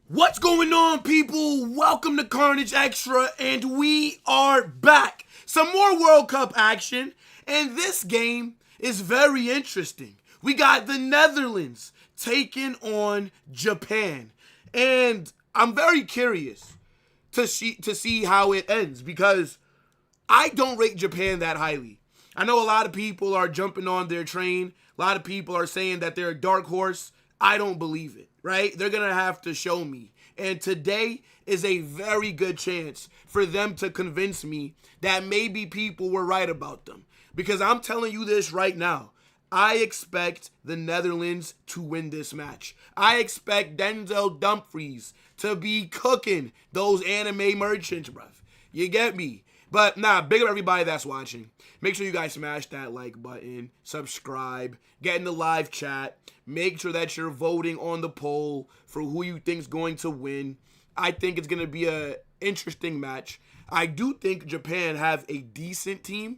What's going on, people? Welcome to Carnage Extra, and we are back. Some more World Cup action, and this game is very interesting. We got the Netherlands taking on Japan, and I'm very curious to see how it ends because I don't rate Japan that highly. I know a lot of people are jumping on their train. A lot of people are saying that they're a dark horse. I don't believe it, right? They're going to have to show me. And today is a very good chance for them to convince me that maybe people were right about them. Because I'm telling you this right now. I expect the Netherlands to win this match. I expect Denzel Dumfries to be cooking those anime merchants, bruv. You get me? But nah, big up everybody that's watching. Make sure you guys smash that like button, subscribe, get in the live chat. Make sure that you're voting on the poll for who you think's going to win. I think it's going to be an interesting match. I do think Japan have a decent team.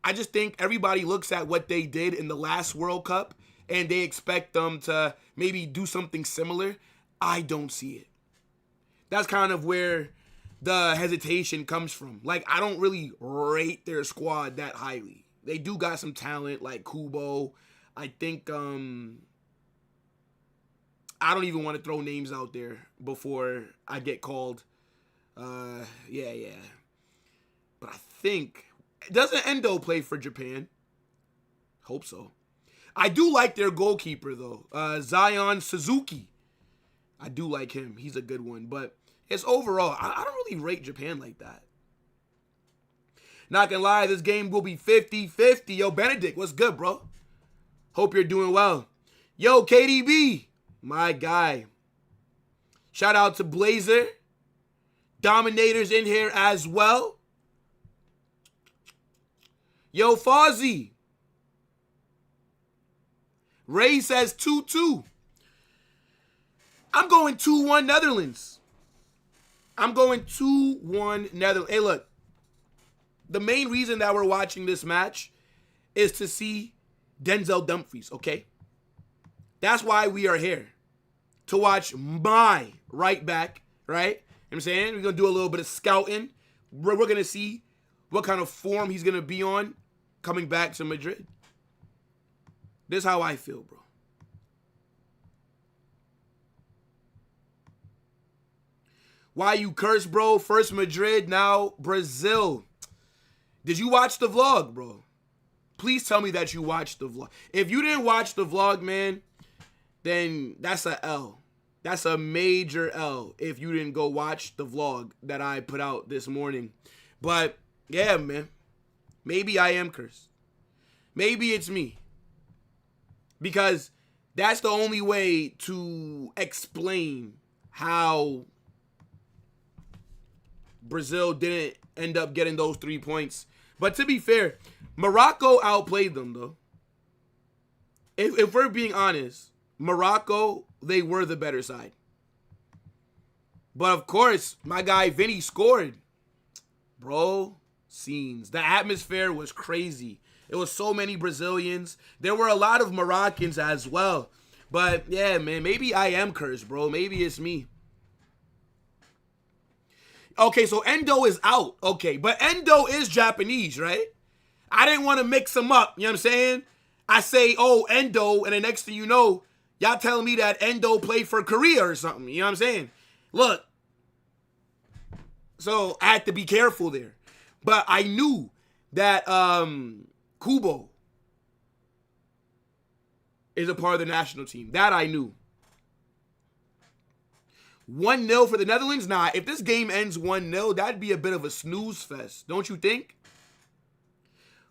I just think everybody looks at what they did in the last World Cup and they expect them to maybe do something similar. I don't see it. That's kind of where the hesitation comes from. Like, I don't really rate their squad that highly. They do got some talent like Kubo. I think, I don't even want to throw names out there before I get called. Yeah. But I think, doesn't Endo play for Japan? Hope so. I do like their goalkeeper, though. Zion Suzuki. I do like him. He's a good one. But it's overall, I don't really rate Japan like that. Not gonna lie, this game will be 50-50. Yo, Benedict, what's good, bro? Hope you're doing well. Yo, KDB, my guy. Shout out to Blazer. Dominators in here as well. Yo, Fozzie. Ray says 2-2. I'm going 2-1 Netherlands. I'm going 2-1 Netherlands. Hey, look. The main reason that we're watching this match is to see Denzel Dumfries, okay? That's why we are here. To watch my right back, right? You know what I'm saying? We're going to do a little bit of scouting. We're going to see what kind of form he's going to be on coming back to Madrid. This is how I feel, bro. Why you curse, bro? First Madrid, now Brazil. Did you watch the vlog, bro? please tell me that you watched the vlog. If you didn't watch the vlog, man, then that's a L. That's a major L if you didn't go watch the vlog that I put out this morning. But, yeah, man. Maybe I am cursed. Maybe it's me. Because that's the only way to explain how Brazil didn't end up getting those 3 points. But to be fair, Morocco outplayed them, though. If we're being honest, Morocco, they were the better side. But, of course, my guy Vinny scored. Bro, scenes. The atmosphere was crazy. It was so many Brazilians. There were a lot of Moroccans as well. But, yeah, man, maybe I am cursed, bro. Maybe it's me. Okay, so Endo is out. Okay, but Endo is Japanese, right? I didn't want to mix them up. You know what I'm saying? I say, oh, Endo, and the next thing you know, y'all telling me that Endo played for Korea or something. You know what I'm saying? Look. So I had to be careful there. But I knew that Kubo is a part of the national team. That I knew. 1-0 for the Netherlands? Nah, if this game ends 1-0, that'd be a bit of a snooze fest. Don't you think?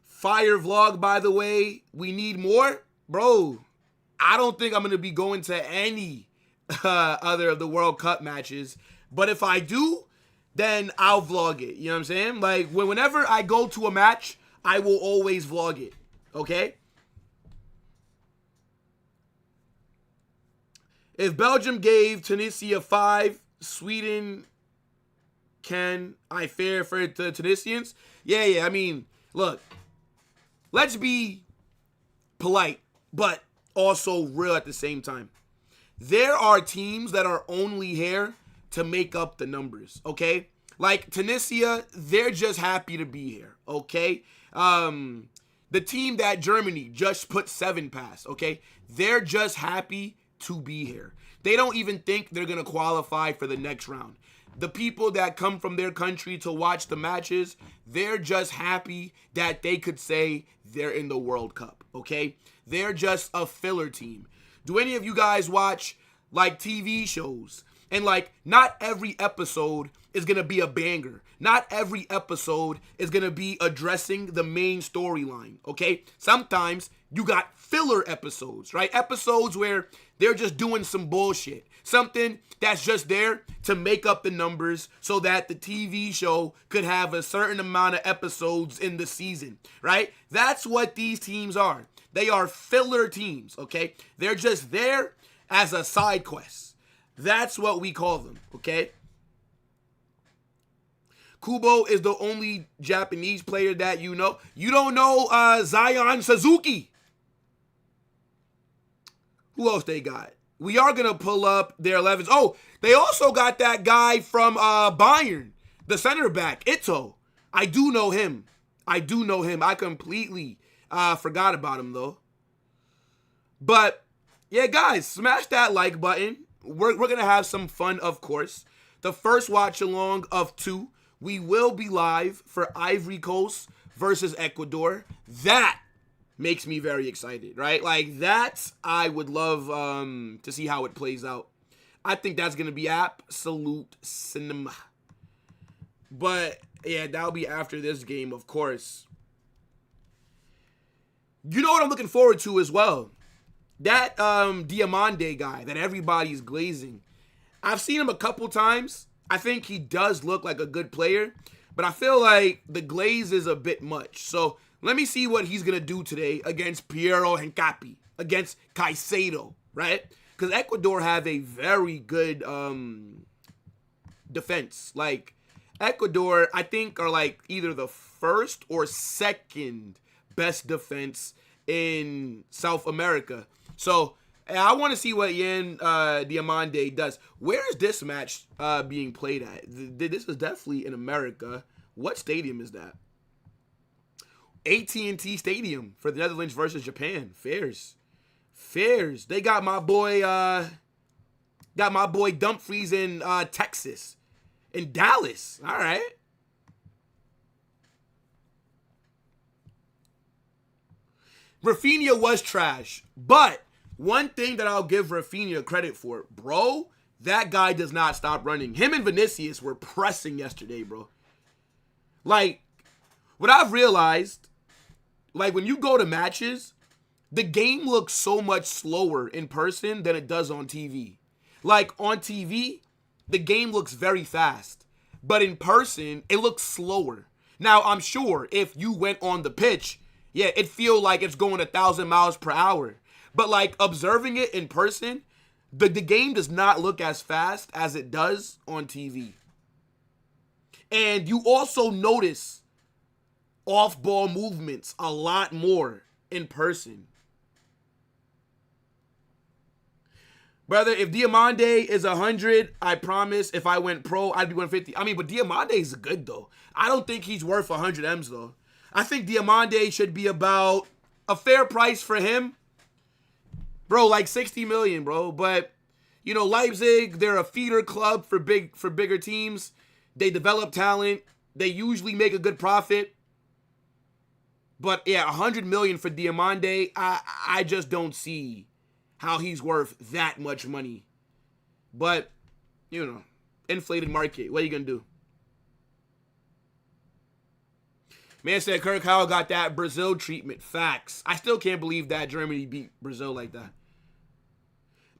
Fire vlog, by the way. We need more? Bro, I don't think I'm going to be going to any other of the World Cup matches. But if I do, then I'll vlog it. You know what I'm saying? Like, whenever I go to a match, I will always vlog it. Okay? If Belgium gave Tunisia 5, Sweden can I fare for the Tunisians? Yeah. I mean, look, let's be polite, but also real at the same time. There are teams that are only here to make up the numbers, okay? Like Tunisia, they're just happy to be here, okay? The team that Germany just put 7 past, okay? They're just happy to be here. They don't even think they're going to qualify for the next round. The people that come from their country to watch the matches, they're just happy that they could say they're in the World Cup, okay? They're just a filler team. Do any of you guys watch, like, TV shows? And, like, not every episode is going to be a banger. Not every episode is going to be addressing the main storyline, okay? Sometimes you got filler episodes, right? Episodes where they're just doing some bullshit. Something that's just there to make up the numbers so that the TV show could have a certain amount of episodes in the season, right? That's what these teams are. They are filler teams, okay? They're just there as a side quest. That's what we call them, okay? Kubo is the only Japanese player that you know. You don't know Zion Suzuki. Who else they got? We are going to pull up their 11s. Oh, they also got that guy from Bayern, the center back, Ito. I do know him. I completely forgot about him, though. But, yeah, guys, smash that like button. We're going to have some fun, of course. The first watch-along of 2. We will be live for Ivory Coast versus Ecuador. That makes me very excited, right? Like, that, I would love to see how it plays out. I think that's going to be absolute cinema. But, yeah, that'll be after this game, of course. You know what I'm looking forward to as well? That Diamande guy that everybody's glazing. I've seen him a couple times. I think he does look like a good player, but I feel like the glaze is a bit much. So let me see what he's going to do today against Piero Hincapi, against Caicedo, right? Because Ecuador have a very good defense. Like, Ecuador, I think, are like either the first or second best defense in South America. So I want to see what Yan Diamande does. Where is this match being played at? This is definitely in America. What stadium is that? AT&T Stadium for the Netherlands versus Japan. Fairs. They got my boy Dumfries in Texas. In Dallas. All right. Rafinha was trash. But one thing that I'll give Rafinha credit for, bro, that guy does not stop running. Him and Vinicius were pressing yesterday, bro. Like, what I've realized, like, when you go to matches, the game looks so much slower in person than it does on TV. Like, on TV, the game looks very fast. But in person, it looks slower. Now, I'm sure if you went on the pitch, yeah, it'd feel like it's going 1,000 miles per hour. But, like, observing it in person, the game does not look as fast as it does on TV. And you also notice off-ball movements a lot more in person. Brother, if Diamande is 100, I promise if I went pro, I'd be 150. I mean, but Diamande is good, though. I don't think he's worth 100 M's, though. I think Diamande should be about a fair price for him. Bro, like 60 million, bro. But, you know, Leipzig, they're a feeder club for bigger teams. They develop talent. They usually make a good profit. But, yeah, 100 million for Diamande, I just don't see how he's worth that much money. But, you know, inflated market. What are you going to do? Man said Kirk Howell got that Brazil treatment. Facts. I still can't believe that Germany beat Brazil like that.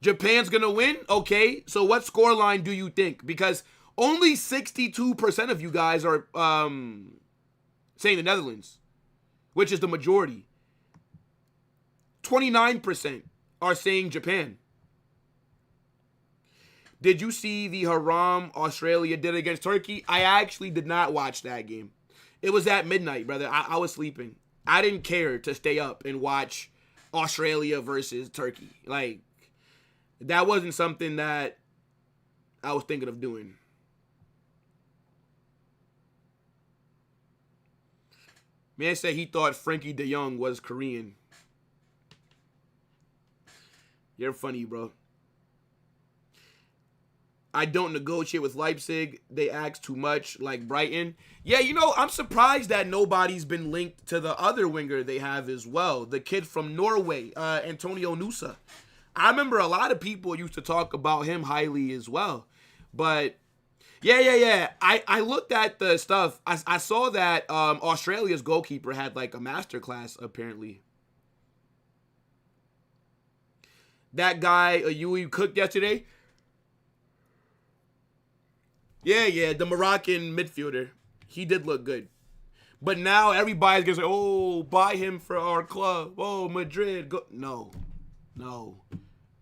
Japan's going to win? Okay. So what scoreline do you think? Because only 62% of you guys are saying the Netherlands, which is the majority. 29% are saying Japan. Did you see the haram Australia did against Turkey? I actually did not watch that game. It was at midnight, brother. I was sleeping. I didn't care to stay up and watch Australia versus Turkey. Like, that wasn't something that I was thinking of doing. Man said he thought Frankie de Jong was Korean. You're funny, bro. I don't negotiate with Leipzig. They ask too much, like Brighton. Yeah, you know, I'm surprised that nobody's been linked to the other winger they have as well. The kid from Norway, Antonio Nusa. I remember a lot of people used to talk about him highly as well. But, yeah. I looked at the stuff. I saw that Australia's goalkeeper had, like, a masterclass, apparently. That guy, Yui, cooked yesterday. Yeah, the Moroccan midfielder. He did look good. But now everybody's going to say, oh, buy him for our club. Oh, Madrid. Go. No.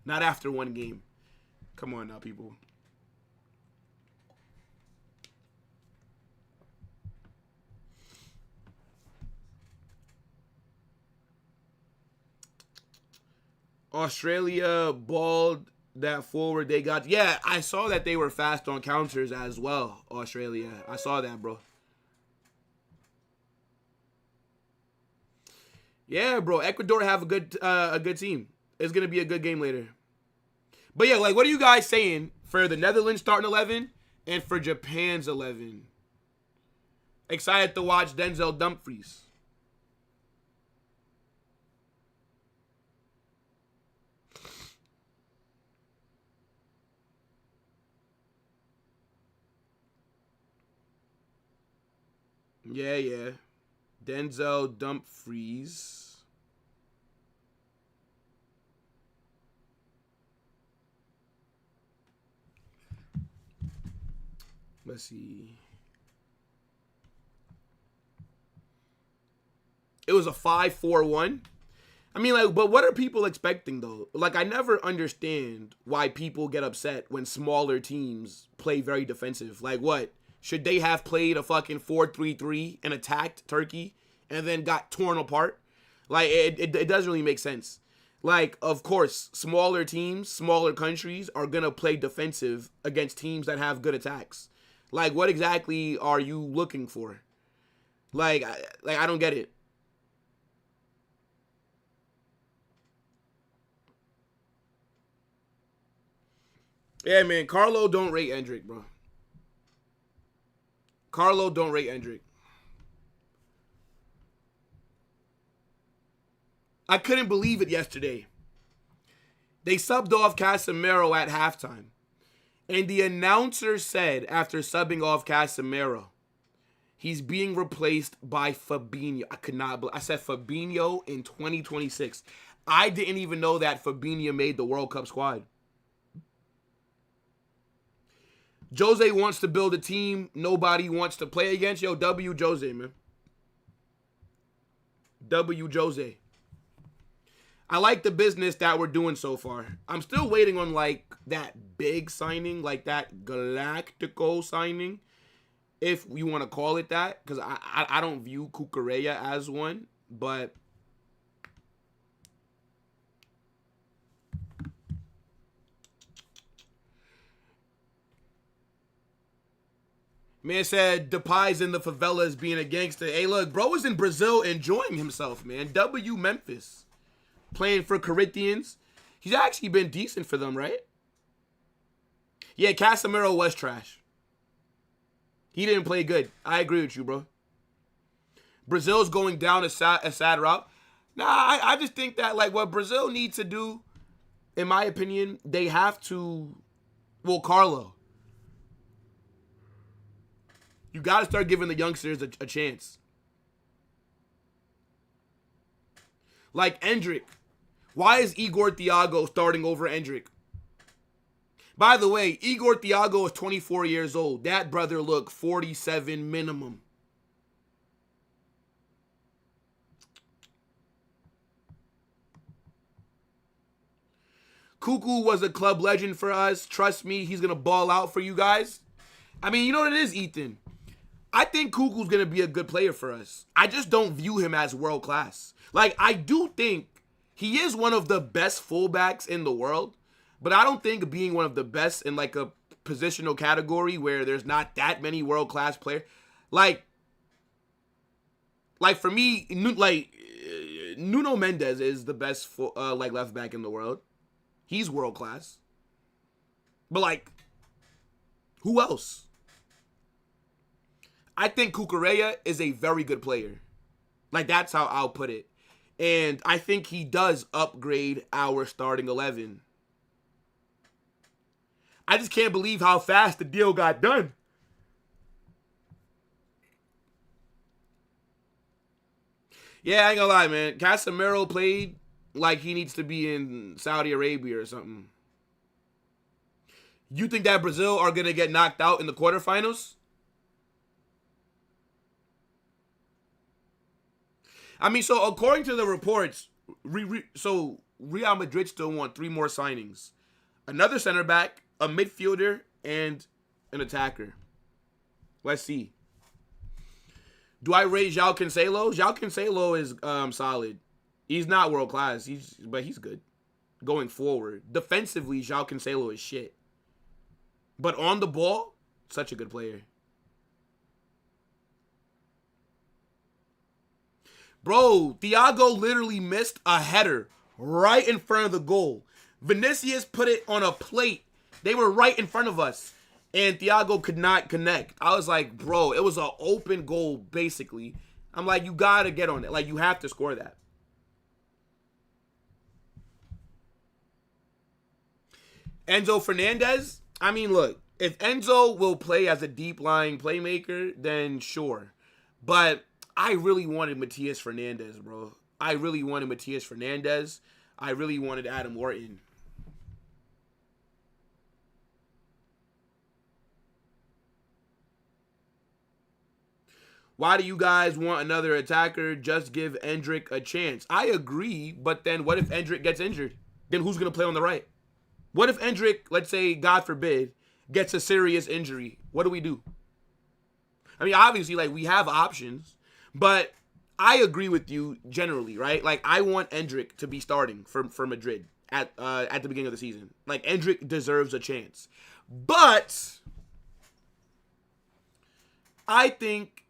Not after one game. Come on now, people. Australia balled that forward they got. Yeah, I saw that they were fast on counters as well, Australia. I saw that, bro. Yeah, bro. Ecuador have a good team. It's going to be a good game later. But yeah, like, what are you guys saying for the Netherlands starting 11 and for Japan's 11? Excited to watch Denzel Dumfries. Yeah. Denzel Dumfries. Let's see. It was a 5-4-1. I mean, like, but what are people expecting, though? Like, I never understand why people get upset when smaller teams play very defensive. Like, what? Should they have played a fucking 4-3-3 and attacked Turkey and then got torn apart? Like, it doesn't really make sense. Like, of course, smaller teams, smaller countries are going to play defensive against teams that have good attacks. Like, what exactly are you looking for? Like I don't get it. Yeah, man, Carlo don't rate Endrick, bro. Carlo don't rate Endrick. I couldn't believe it yesterday. They subbed off Casemiro at halftime. And the announcer said, after subbing off Casemiro, he's being replaced by Fabinho. I could not believe. I said Fabinho in 2026. I didn't even know that Fabinho made the World Cup squad. Jose wants to build a team nobody wants to play against. Yo, W Jose, man. W Jose. I like the business that we're doing so far. I'm still waiting on like that big signing, like that Galactico signing, if you want to call it that, because I don't view Cucurella as one, but man said Depay's in the favelas being a gangster. Hey, look, bro is in Brazil enjoying himself, man. W Memphis. Playing for Corinthians. He's actually been decent for them, right? Yeah, Casemiro was trash. He didn't play good. I agree with you, bro. Brazil's going down a sad route. Nah, I just think that, like, what Brazil needs to do, in my opinion, they have to, well, Carlo, you got to start giving the youngsters a chance. Like Endrick. Why is Igor Thiago starting over Endrick? By the way, Igor Thiago is 24 years old. That brother look 47 minimum. Cuckoo was a club legend for us. Trust me, he's going to ball out for you guys. I mean, you know what it is, Ethan? I think Cuckoo's going to be a good player for us. I just don't view him as world class. Like, I do think he is one of the best fullbacks in the world, but I don't think being one of the best in like a positional category where there's not that many world-class players, like for me, like Nuno Mendes is the best like left back in the world. He's world-class. But like, who else? I think Cucurella is a very good player. Like, that's how I'll put it. And I think he does upgrade our starting 11. I just can't believe how fast the deal got done. Yeah, I ain't gonna lie, man. Casemiro played like he needs to be in Saudi Arabia or something. You think that Brazil are gonna get knocked out in the quarterfinals? I mean, so according to the reports, so Real Madrid still want 3 more signings. Another center back, a midfielder, and an attacker. Let's see. Do I rate João Cancelo? João Cancelo is solid. He's not world class, but he's good. Going forward. Defensively, João Cancelo is shit. But on the ball, such a good player. Bro, Thiago literally missed a header right in front of the goal. Vinicius put it on a plate. They were right in front of us. And Thiago could not connect. I was like, bro, it was an open goal, basically. I'm like, you got to get on it. Like, you have to score that. Enzo Fernandez, I mean, look, if Enzo will play as a deep-lying playmaker, then sure. But I really wanted Matias Fernandez, bro. I really wanted Matias Fernandez. I really wanted Adam Wharton. Why do you guys want another attacker? Just give Endrick a chance. I agree, but then what if Endrick gets injured? Then who's going to play on the right? What if Endrick, let's say, God forbid, gets a serious injury? What do we do? I mean, obviously, like, we have options. But I agree with you generally, right? Like, I want Endrick to be starting for Madrid at the beginning of the season. Like, Endrick deserves a chance. But I think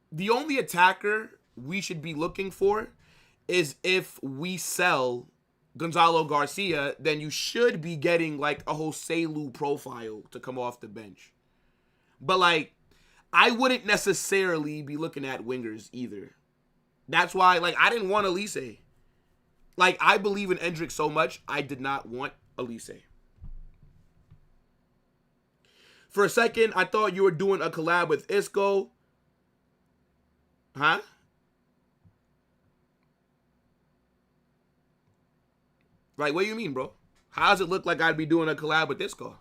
the only attacker we should be looking for is if we sell Gonzalo Garcia, then you should be getting, like, a Joselu profile to come off the bench. But, like, I wouldn't necessarily be looking at wingers either. That's why, like, I didn't want Elise. Like, I believe in Endrick so much, I did not want Elise. For a second, I thought you were doing a collab with Isco. Huh? Like, what do you mean, bro? How does it look like I'd be doing a collab with Isco?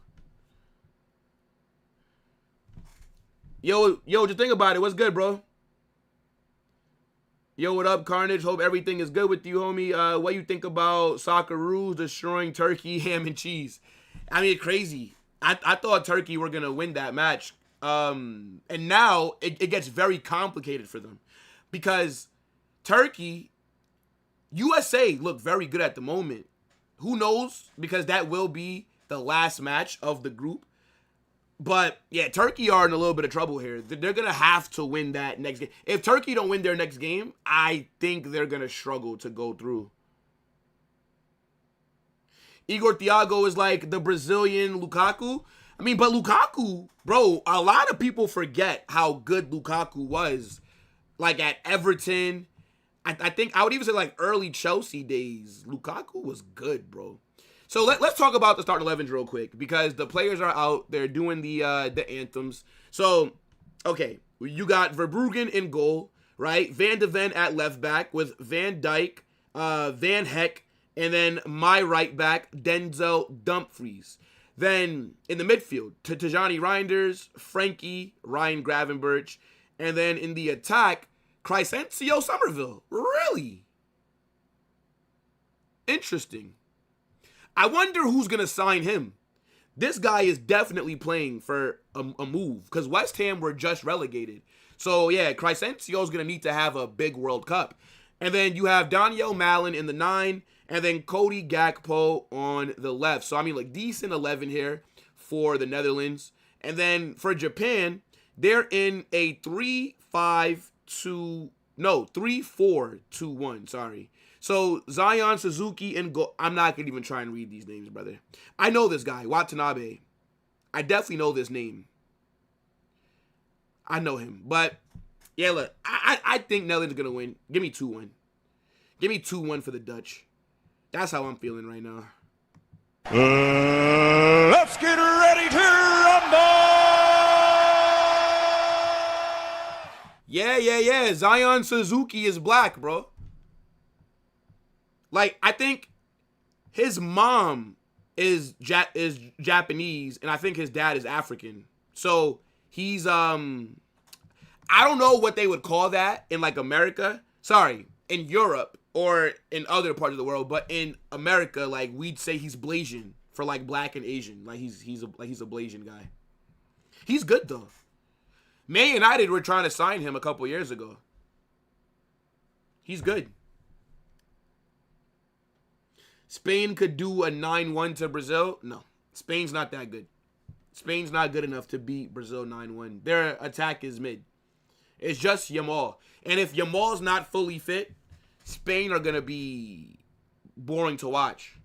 Yo, just think about it. What's good, bro? Yo, what up, Carnage? Hope everything is good with you, homie. What you think about Socceroos destroying Turkey, ham, and cheese? I mean, crazy. I thought Turkey were going to win that match. And now it gets very complicated for them. Because Turkey, USA look very good at the moment. Who knows? Because that will be the last match of the group. But, yeah, Turkey are in a little bit of trouble here. They're going to have to win that next game. If Turkey don't win their next game, I think they're going to struggle to go through. Igor Thiago is like the Brazilian Lukaku. I mean, but Lukaku, bro, a lot of people forget how good Lukaku was. Like at Everton. I think I would even say like early Chelsea days. Lukaku was good, bro. So let's talk about the starting 11s real quick because the players are out. They're doing the anthems. So, okay, you got Verbruggen in goal, right? Van de Ven at left back with Van Dijk, Van Heck, and then my right back, Denzel Dumfries. Then in the midfield, Tajani Reinders, Frankie, Ryan Gravenberch, and then in the attack, Crysencio Somerville. Really? Interesting. I wonder who's going to sign him. This guy is definitely playing for a move because West Ham were just relegated. So, yeah, Crysencio is going to need to have a big World Cup. And then you have Daniel Mallon in the 9 and then Cody Gakpo on the left. So, I mean, like, decent 11 here for the Netherlands. And then for Japan, they're in a 3-4-2-1, sorry. So, Zion Suzuki and I'm not going to even try and read these names, brother. I know this guy, Watanabe. I definitely know this name. I know him. But, yeah, look, I think Netherlands going to win. Give me 2-1. Give me 2-1 for the Dutch. That's how I'm feeling right now. Let's get ready to rumble! Yeah. Zion Suzuki is black, bro. Like, I think his mom is Japanese, and I think his dad is African. So, he's, I don't know what they would call that in, like, America. Sorry, in Europe or in other parts of the world. But in America, like, we'd say he's Blasian for, like, black and Asian. Like, he's a Blasian guy. He's good, though. Man United were trying to sign him a couple years ago. He's good. Spain could do a 9-1 to Brazil. No, Spain's not that good. Spain's not good enough to beat Brazil 9-1. Their attack is mid. It's just Yamal. And if Yamal's not fully fit, Spain are going to be boring to watch.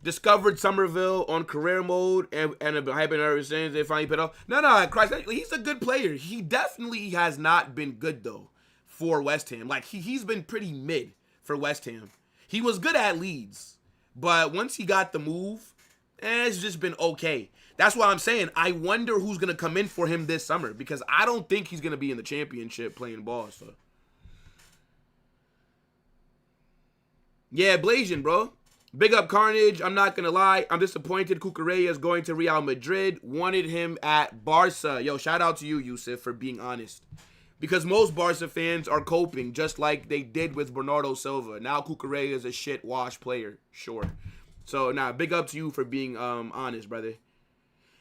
Discovered Somerville on career mode and have been ever since they finally put off. No, Christ, he's a good player. He definitely has not been good, though, for West Ham. Like, he's been pretty mid for West Ham. He was good at Leeds, but once he got the move, it's just been okay. That's why I'm saying I wonder who's going to come in for him this summer because I don't think he's going to be in the championship playing ball. So, yeah, Blasian, bro. Big up Carnage. I'm not going to lie. I'm disappointed Cucurella is going to Real Madrid. Wanted him at Barca. Yo, shout out to you, Yusuf, for being honest. Because most Barca fans are coping just like they did with Bernardo Silva. Now Cucurella is a shit wash player. Sure. So, big up to you for being honest, brother.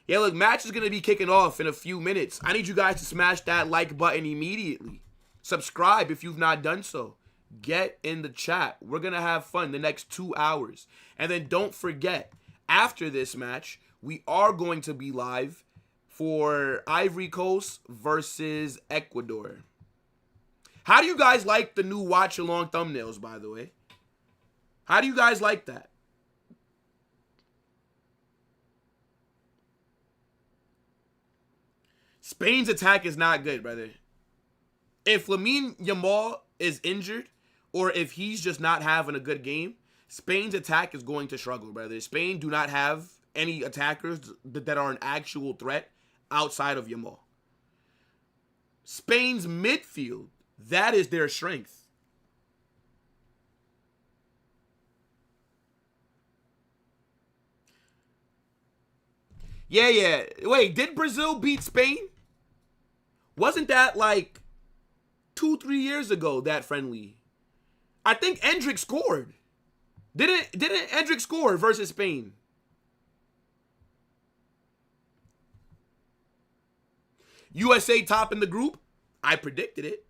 Yeah, look, match is going to be kicking off in a few minutes. I need you guys to smash that like button immediately. Subscribe if you've not done so. Get in the chat. We're going to have fun the next 2 hours. And then don't forget, after this match, we are going to be live for Ivory Coast versus Ecuador. How do you guys like the new watch-along thumbnails, by the way? How do you guys like that? Spain's attack is not good, brother. If Lamine Yamal is injured or if he's just not having a good game, Spain's attack is going to struggle, brother. Spain do not have any attackers that are an actual threat outside of Yamal. Spain's midfield, that is their strength. Yeah. Wait, did Brazil beat Spain? Wasn't that like 2-3 years ago, that friendly? I think Endrick scored. Didn't Endrick score versus Spain? USA top in the group? I predicted it.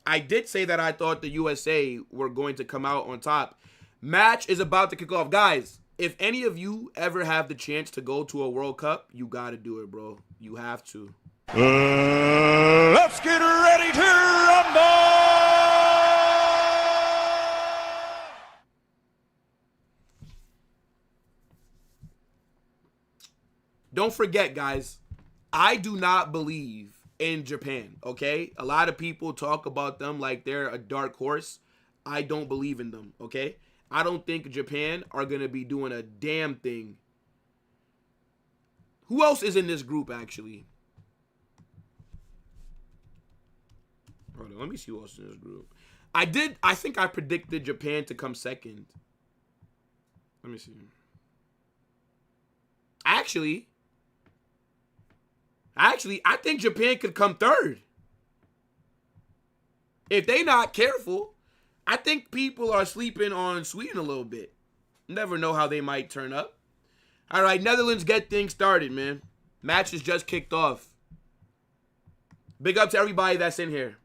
I did say that I thought the USA were going to come out on top. Match is about to kick off. Guys, if any of you ever have the chance to go to a World Cup, you got to do it, bro. You have to. Let's get ready to rumble! Don't forget, guys, I do not believe in Japan, okay? A lot of people talk about them like they're a dark horse. I don't believe in them, okay? I don't think Japan are going to be doing a damn thing. Who else is in this group, actually? Hold on, let me see who else is in this group. I think I predicted Japan to come second. Let me see. Actually, I think Japan could come third. If they not careful, I think people are sleeping on Sweden a little bit. Never know how they might turn up. All right, Netherlands get things started, man. Match is just kicked off. Big up to everybody that's in here.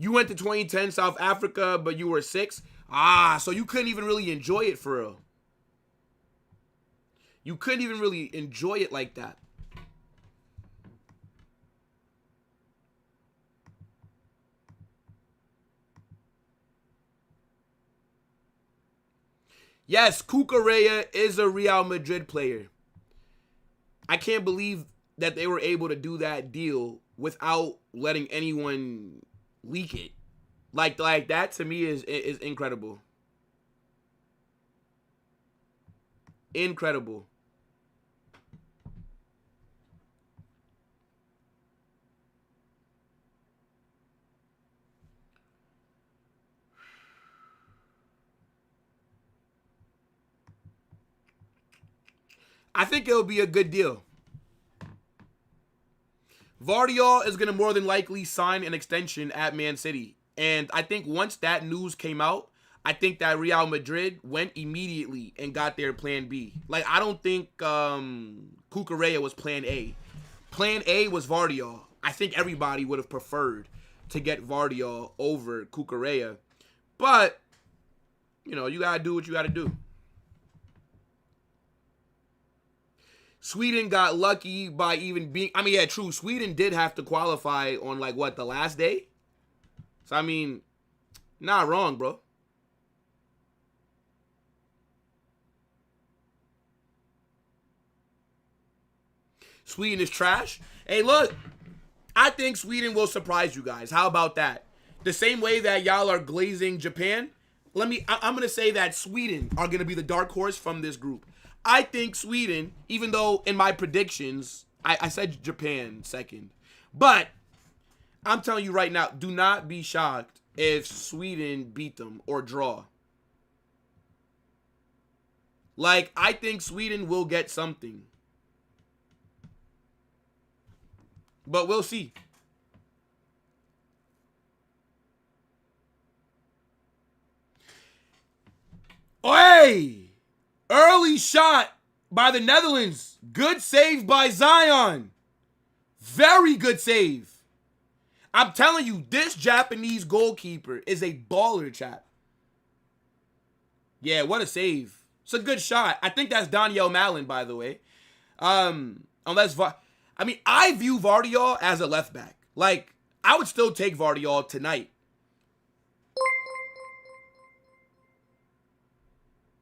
You went to 2010 South Africa, but you were 6. So you couldn't even really enjoy it for real. You couldn't even really enjoy it like that. Yes, Cucurella is a Real Madrid player. I can't believe that they were able to do that deal without letting anyone leak it. Like that to me is incredible. Incredible. I think it'll be a good deal. Vardiol is going to more than likely sign an extension at Man City. And I think once that news came out, I think that Real Madrid went immediately and got their plan B. Like, I don't think Cucurella was plan A. Plan A was Vardiol. I think everybody would have preferred to get Vardiol over Cucurella. But, you know, you got to do what you got to do. Sweden got lucky by even being... I mean, yeah, true. Sweden did have to qualify on, like, what, the last day? So, I mean, not wrong, bro. Sweden is trash. Hey, look. I think Sweden will surprise you guys. How about that? The same way that y'all are glazing Japan, I'm going to say that Sweden are going to be the dark horse from this group. I think Sweden, even though in my predictions, I said Japan second. But I'm telling you right now, do not be shocked if Sweden beat them or draw. Like, I think Sweden will get something. But we'll see. Hey! Early shot by the Netherlands. Good save by Zion. Very good save. I'm telling you, this Japanese goalkeeper is a baller, chap. Yeah, what a save. It's a good shot. I think that's Daniel Mallon, by the way. I view Vardiol as a left back. Like, I would still take Vardiol tonight.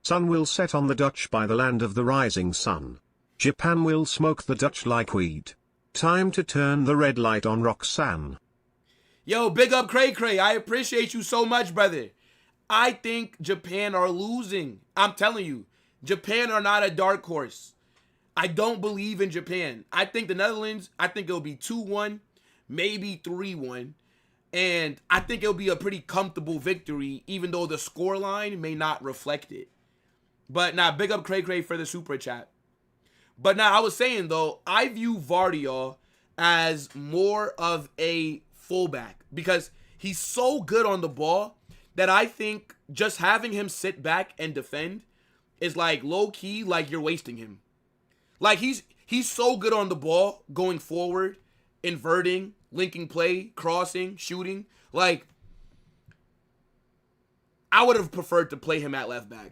Sun will set on the Dutch by the land of the rising sun. Japan will smoke the Dutch like weed. Time to turn the red light on Roxanne. Yo, big up Cray Cray. I appreciate you so much, brother. I think Japan are losing. I'm telling you, Japan are not a dark horse. I don't believe in Japan. I think the Netherlands, I think it'll be 2-1, maybe 3-1. And I think it'll be a pretty comfortable victory, even though the scoreline may not reflect it. But now, big up Cray Cray for the super chat. But now, I was saying, though, I view Vardiol as more of a fullback because he's so good on the ball that I think just having him sit back and defend is like low-key, like you're wasting him. Like, he's so good on the ball, going forward, inverting, linking play, crossing, shooting. Like, I would have preferred to play him at left back.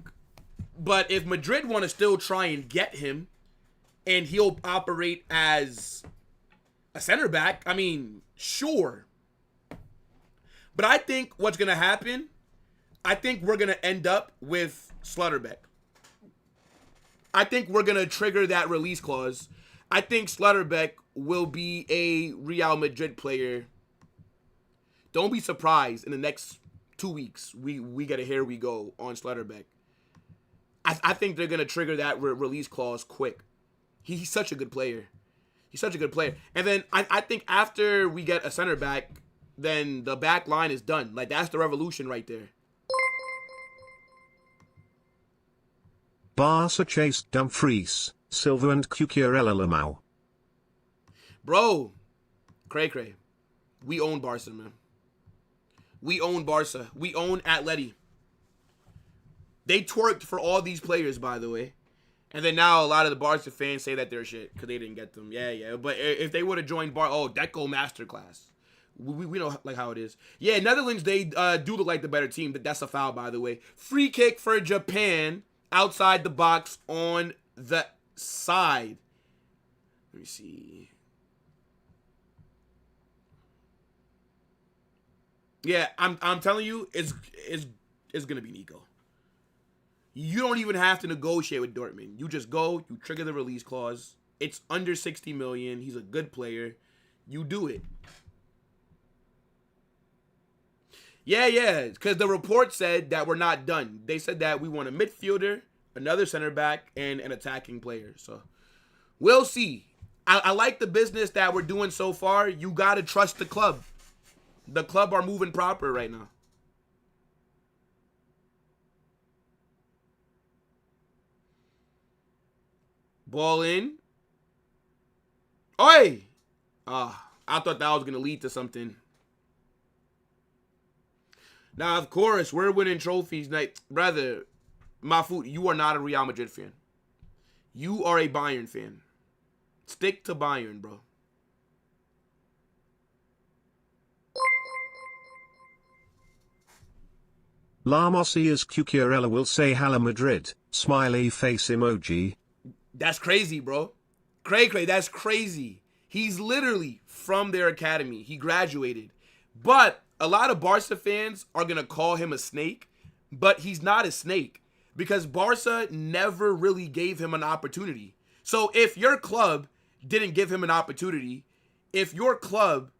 But if Madrid want to still try and get him, and he'll operate as a center back, I mean, sure. But I think what's going to happen, I think we're going to end up with Slaughterbeck. I think we're going to trigger that release clause. I think Slaughterbeck will be a Real Madrid player. Don't be surprised in the next 2 weeks. We get a here we go on Slaughterbeck. I think they're going to trigger that release clause quick. He's such a good player. He's such a good player. And then I think after we get a center back, then the back line is done. Like, that's the revolution right there. Barca chased Dumfries, Silva and Cucurella Lamau. Bro, Cray Cray, we own Barca, man. We own Barca. We own Atleti. They twerked for all these players, by the way. And then now a lot of the Barca fans say that they're shit because they didn't get them. Yeah. But if they would have joined Deco Masterclass. We know like how it is. Yeah, Netherlands, they do look like the better team. That's a foul, by the way. Free kick for Japan outside the box on the side. Let me see. Yeah, I'm telling you, it's gonna be Nico. You don't even have to negotiate with Dortmund. You just go, you trigger the release clause. It's under 60 million. He's a good player. You do it. Yeah, because the report said that we're not done. They said that we want a midfielder, another center back, and an attacking player. So we'll see. I like the business that we're doing so far. You got to trust the club. The club are moving proper right now. Ball in. Oi! I thought that was going to lead to something. Now, of course, we're winning trophies. Like, brother, Mahfoud, you are not a Real Madrid fan. You are a Bayern fan. Stick to Bayern, bro. La Masias Cucurella will say Hala Madrid, smiley face emoji. That's crazy, bro. Cray, that's crazy. He's literally from their academy. He graduated. But a lot of Barca fans are going to call him a snake, but he's not a snake because Barca never really gave him an opportunity. So if your club didn't give him an opportunity, if your club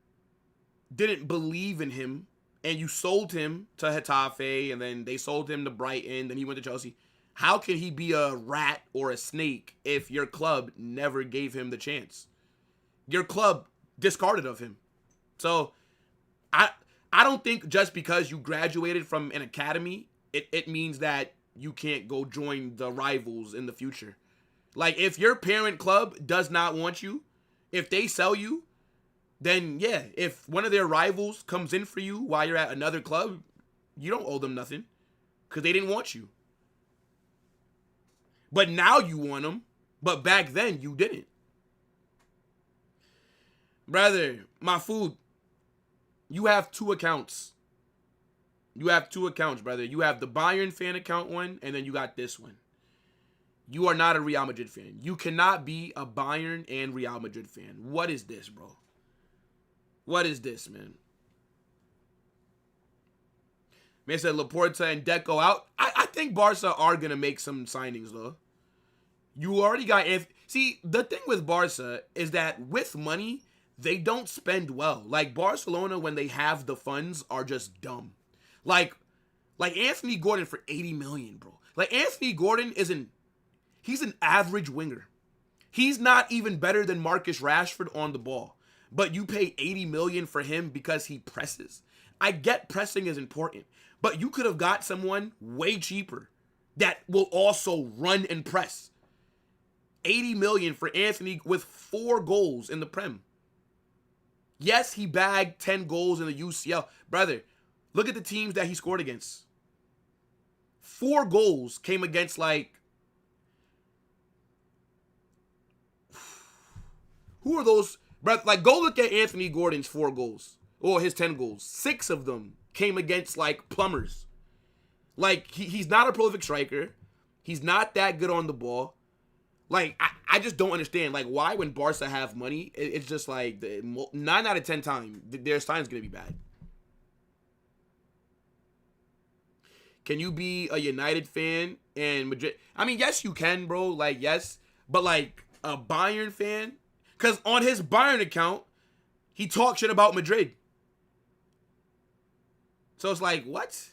didn't believe in him and you sold him to Getafe and then they sold him to Brighton, then he went to Chelsea, how can he be a rat or a snake if your club never gave him the chance? Your club discarded of him. So I don't think just because you graduated from an academy, it means that you can't go join the rivals in the future. Like, if your parent club does not want you, if they sell you, then yeah, if one of their rivals comes in for you while you're at another club, you don't owe them nothing because they didn't want you. But now you want them, but back then you didn't. Brother, Mahfoud, you have two accounts. You have two accounts, brother. You have the Bayern fan account one, and then you got this one. You are not a Real Madrid fan. You cannot be a Bayern and Real Madrid fan. What is this, bro? What is this, man? Man said Laporta and Deco out. I think Barca are going to make some signings, though. You already got... See, the thing with Barca is that with money, they don't spend well. Like, Barcelona, when they have the funds, are just dumb. Like Anthony Gordon for 80 million, bro. Like, Anthony Gordon he's an average winger. He's not even better than Marcus Rashford on the ball. But you pay 80 million for him because he presses. I get pressing is important, but you could have got someone way cheaper that will also run and press. 80 million for Anthony with 4 goals in the Prem. Yes, he bagged 10 goals in the UCL. Brother, look at the teams that he scored against. 4 goals came against who are those? Bro, like, go look at Anthony Gordon's 4 goals. Or his 10 goals. 6 of them came against, plumbers. Like, he's not a prolific striker. He's not that good on the ball. Like, I just don't understand. Like, why when Barca have money, it's just like 9 out of 10 times, their sign's going to be bad. Can you be a United fan and Madrid? I mean, yes, you can, bro. Like, yes. But, a Bayern fan? Because on his Bayern account, he talks shit about Madrid. So it's like, what?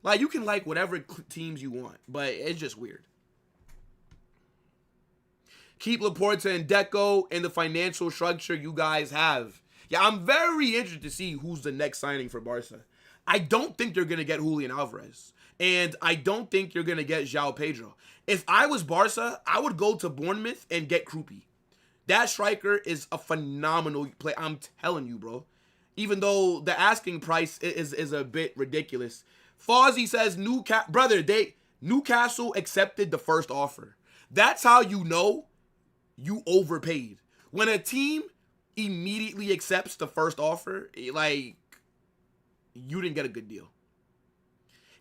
Like, you can like whatever teams you want, but it's just weird. Keep Laporta and Deco in the financial structure you guys have. Yeah, I'm very interested to see who's the next signing for Barca. I don't think they're going to get Julian Alvarez. And I don't think you're going to get João Pedro. If I was Barca, I would go to Bournemouth and get Krupi. That striker is a phenomenal play. I'm telling you, bro. Even though the asking price is a bit ridiculous. Fozzie says, Newcastle accepted the first offer. That's how you know you overpaid. When a team immediately accepts the first offer, you didn't get a good deal.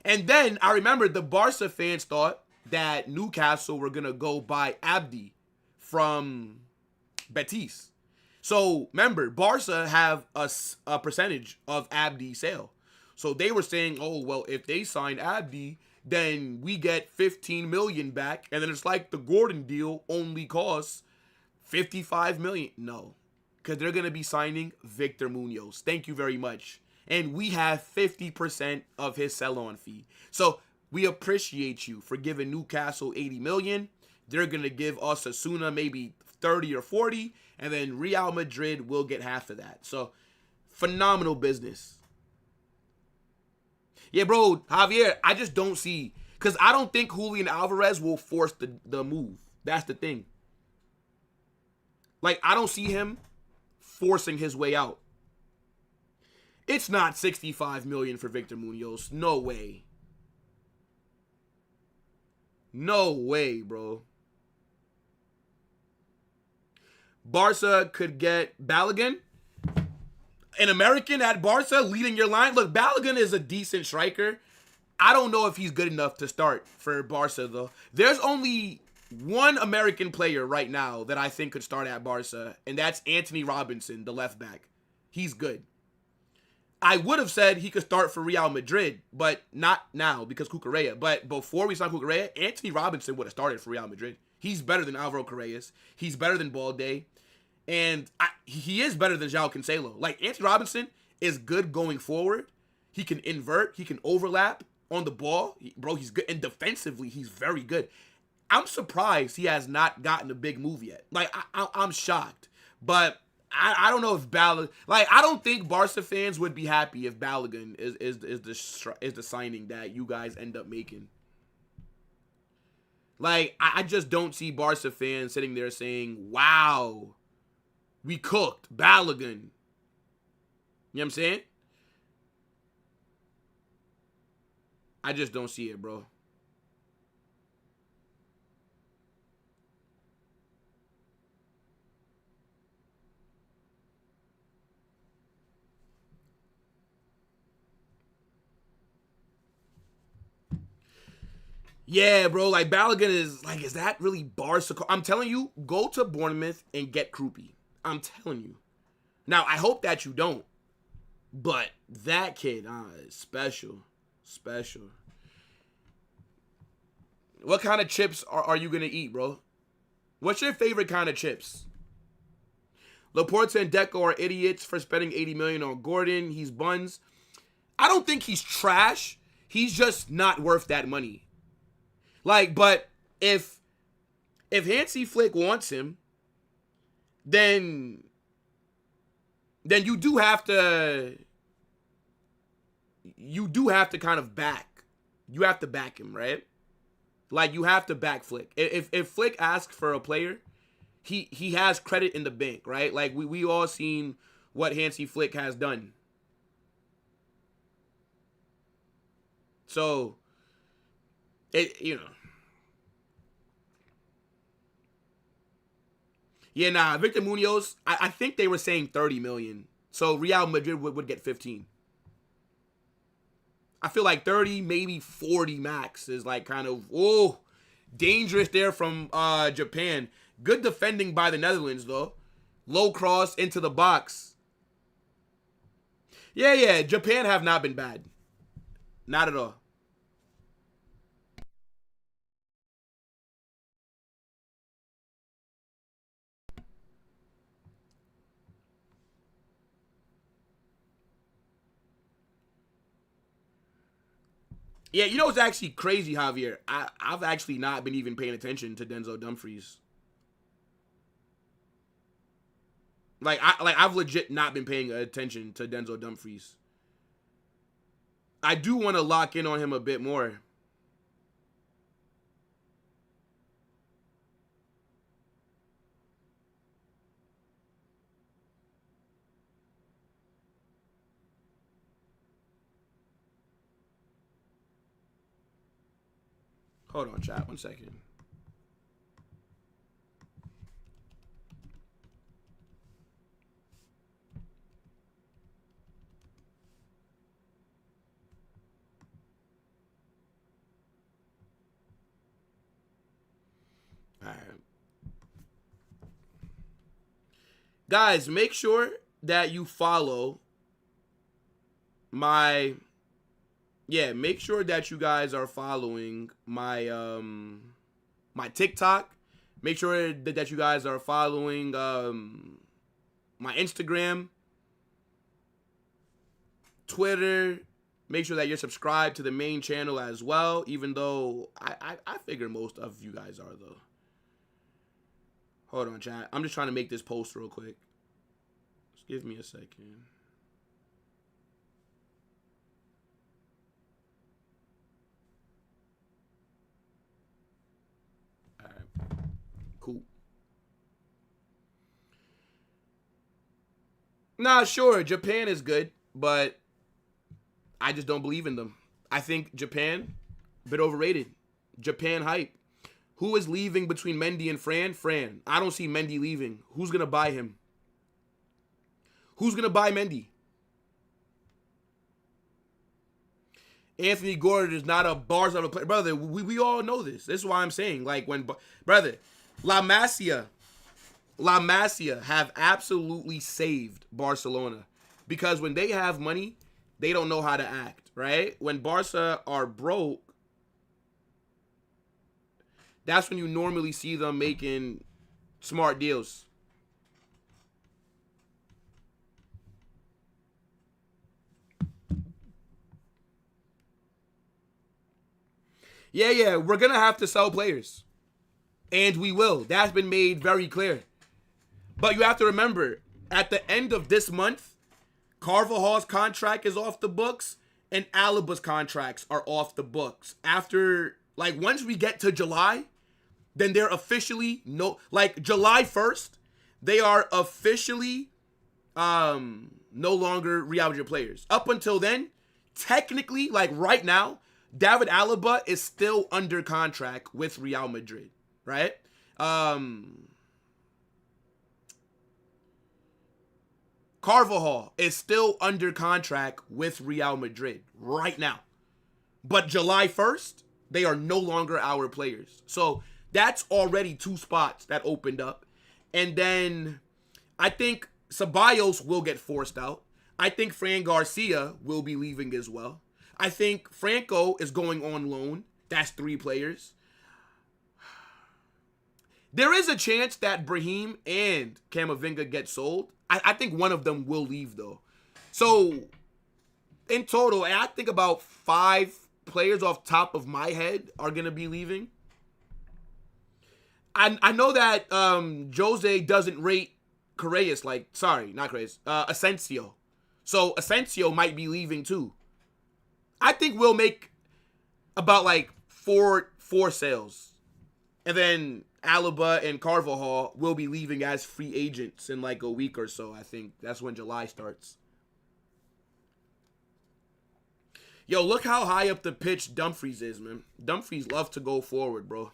And then I remember the Barca fans thought that Newcastle were going to go buy Abdi from Betis. So remember, Barca have a percentage of Abdi sale. So they were saying, oh, well, if they sign Abdi, then we get 15 million back. And then it's like the Gordon deal only costs 55 million. No, because they're going to be signing Victor Munoz. Thank you very much. And we have 50% of his sell-on fee. So we appreciate you for giving Newcastle 80 million. They're going to give us Osasuna maybe 30 or 40. And then Real Madrid will get half of that. So phenomenal business. Yeah, bro, Javier, I just don't see. Because I don't think Julian Alvarez will force the move. That's the thing. I don't see him forcing his way out. It's not 65 million for Victor Munoz. No way. No way, bro. Barca could get Balogun. An American at Barca leading your line. Look, Balogun is a decent striker. I don't know if he's good enough to start for Barca, though. There's only one American player right now that I think could start at Barca, and that's Anthony Robinson, the left back. He's good. I would have said he could start for Real Madrid, but not now because Cucurella. But before we signed Cucurella, Anthony Robinson would have started for Real Madrid. He's better than Alvaro Correas. He's better than Balde. And he is better than João Cancelo. Anthony Robinson is good going forward. He can invert. He can overlap on the ball. Bro, he's good. And defensively, he's very good. I'm surprised he has not gotten a big move yet. I'm shocked. But I don't know if Balogun... I don't think Barca fans would be happy if Balogun is the signing that you guys end up making. I just don't see Barca fans sitting there saying, wow, we cooked Balogun. You know what I'm saying? I just don't see it, bro. Yeah, bro. Balogun is is that really Barca? I'm telling you, go to Bournemouth and get Krupi. I'm telling you. Now, I hope that you don't. But that kid, is special. Special. What kind of chips are you going to eat, bro? What's your favorite kind of chips? Laporta and Deco are idiots for spending $80 million on Gordon. He's buns. I don't think he's trash. He's just not worth that money. Like, but if Hansi Flick wants him, then you do have to kind of back. You have to back him, right? Like, you have to back Flick. If Flick asks for a player, he has credit in the bank, right? Like, we all seen what Hansi Flick has done. So, you know. Yeah, nah, Victor Munoz, I think they were saying 30 million. So Real Madrid would get 15. I feel like 30, maybe 40 max is like kind of, dangerous there from Japan. Good defending by the Netherlands, though. Low cross into the box. Yeah, Japan have not been bad. Not at all. Yeah, you know what's actually crazy, Javier? I've actually not been even paying attention to Denzel Dumfries. I've legit not been paying attention to Denzel Dumfries. I do want to lock in on him a bit more. Hold on, chat. 1 second. All right. Guys, make sure that you follow my... Yeah, make sure that you guys are following my my TikTok. Make sure that you guys are following my Instagram, Twitter. Make sure that you're subscribed to the main channel as well, even though I figure most of you guys are, though. Hold on, chat. I'm just trying to make this post real quick. Just give me a second. All right. Cool. Nah, sure. Japan is good, but I just don't believe in them. I think Japan, a bit overrated. Japan hype. Who is leaving between Mendy and Fran? Fran. I don't see Mendy leaving. Who's going to buy him? Who's going to buy Mendy? Anthony Gordon is not a Barca player. Brother, we all know this. This is why I'm saying, like, when... Brother, La Masia have absolutely saved Barcelona. Because when they have money, they don't know how to act, right? When Barca are broke, that's when you normally see them making smart deals. Yeah, we're going to have to sell players. And we will. That's been made very clear. But you have to remember, at the end of this month, Carvajal's contract is off the books and Alaba's contracts are off the books. After, like, once we get to July, then they're officially July 1st, they are officially no longer Real Madrid players. Up until then, technically, like right now, David Alaba is still under contract with Real Madrid, right? Carvajal is still under contract with Real Madrid right now. But July 1st, they are no longer our players. So that's already 2 spots that opened up. And then I think Ceballos will get forced out. I think Fran Garcia will be leaving as well. I think Franco is going on loan. That's 3 players. There is a chance that Brahim and Camavinga get sold. I think one of them will leave, though. So, in total, I think about 5 players off top of my head are going to be leaving. I know that Jose doesn't rate Correas Asensio. So, Asensio might be leaving, too. I think we'll make about, like, four sales. And then Alaba and Carvajal will be leaving as free agents in like a week or so. I think that's when July starts. Yo, look how high up the pitch Dumfries is, man. Dumfries love to go forward, bro.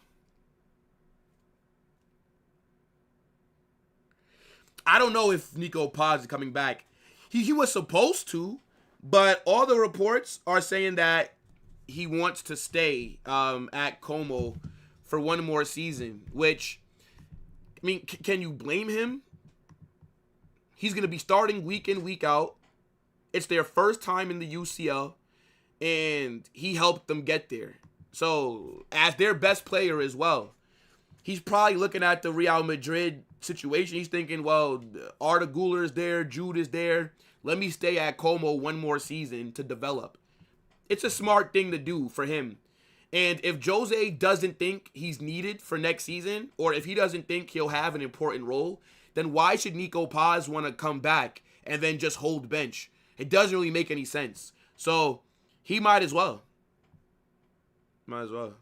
I don't know if Nico Paz is coming back. He was supposed to, but all the reports are saying that he wants to stay at Como for one more season, which, I mean, can you blame him? He's going to be starting week in, week out. It's their first time in the UCL, and he helped them get there. So, as their best player as well, he's probably looking at the Real Madrid situation. He's thinking, well, Arda Güler is there, Jude is there. Let me stay at Como one more season to develop. It's a smart thing to do for him. And if Jose doesn't think he's needed for next season, or if he doesn't think he'll have an important role, then why should Nico Paz want to come back and then just hold bench? It doesn't really make any sense. So he might as well. Might as well.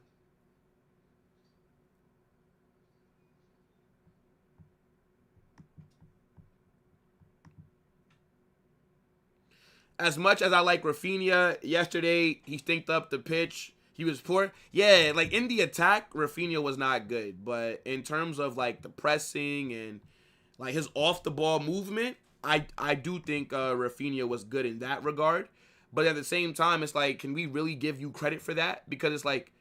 As much as I like Rafinha, yesterday he stinked up the pitch. He was poor. Yeah, like in the attack, Rafinha was not good. But in terms of like the pressing and like his off the ball movement, I do think Rafinha was good in that regard. But at the same time, it's like, can we really give you credit for that? Because it's like,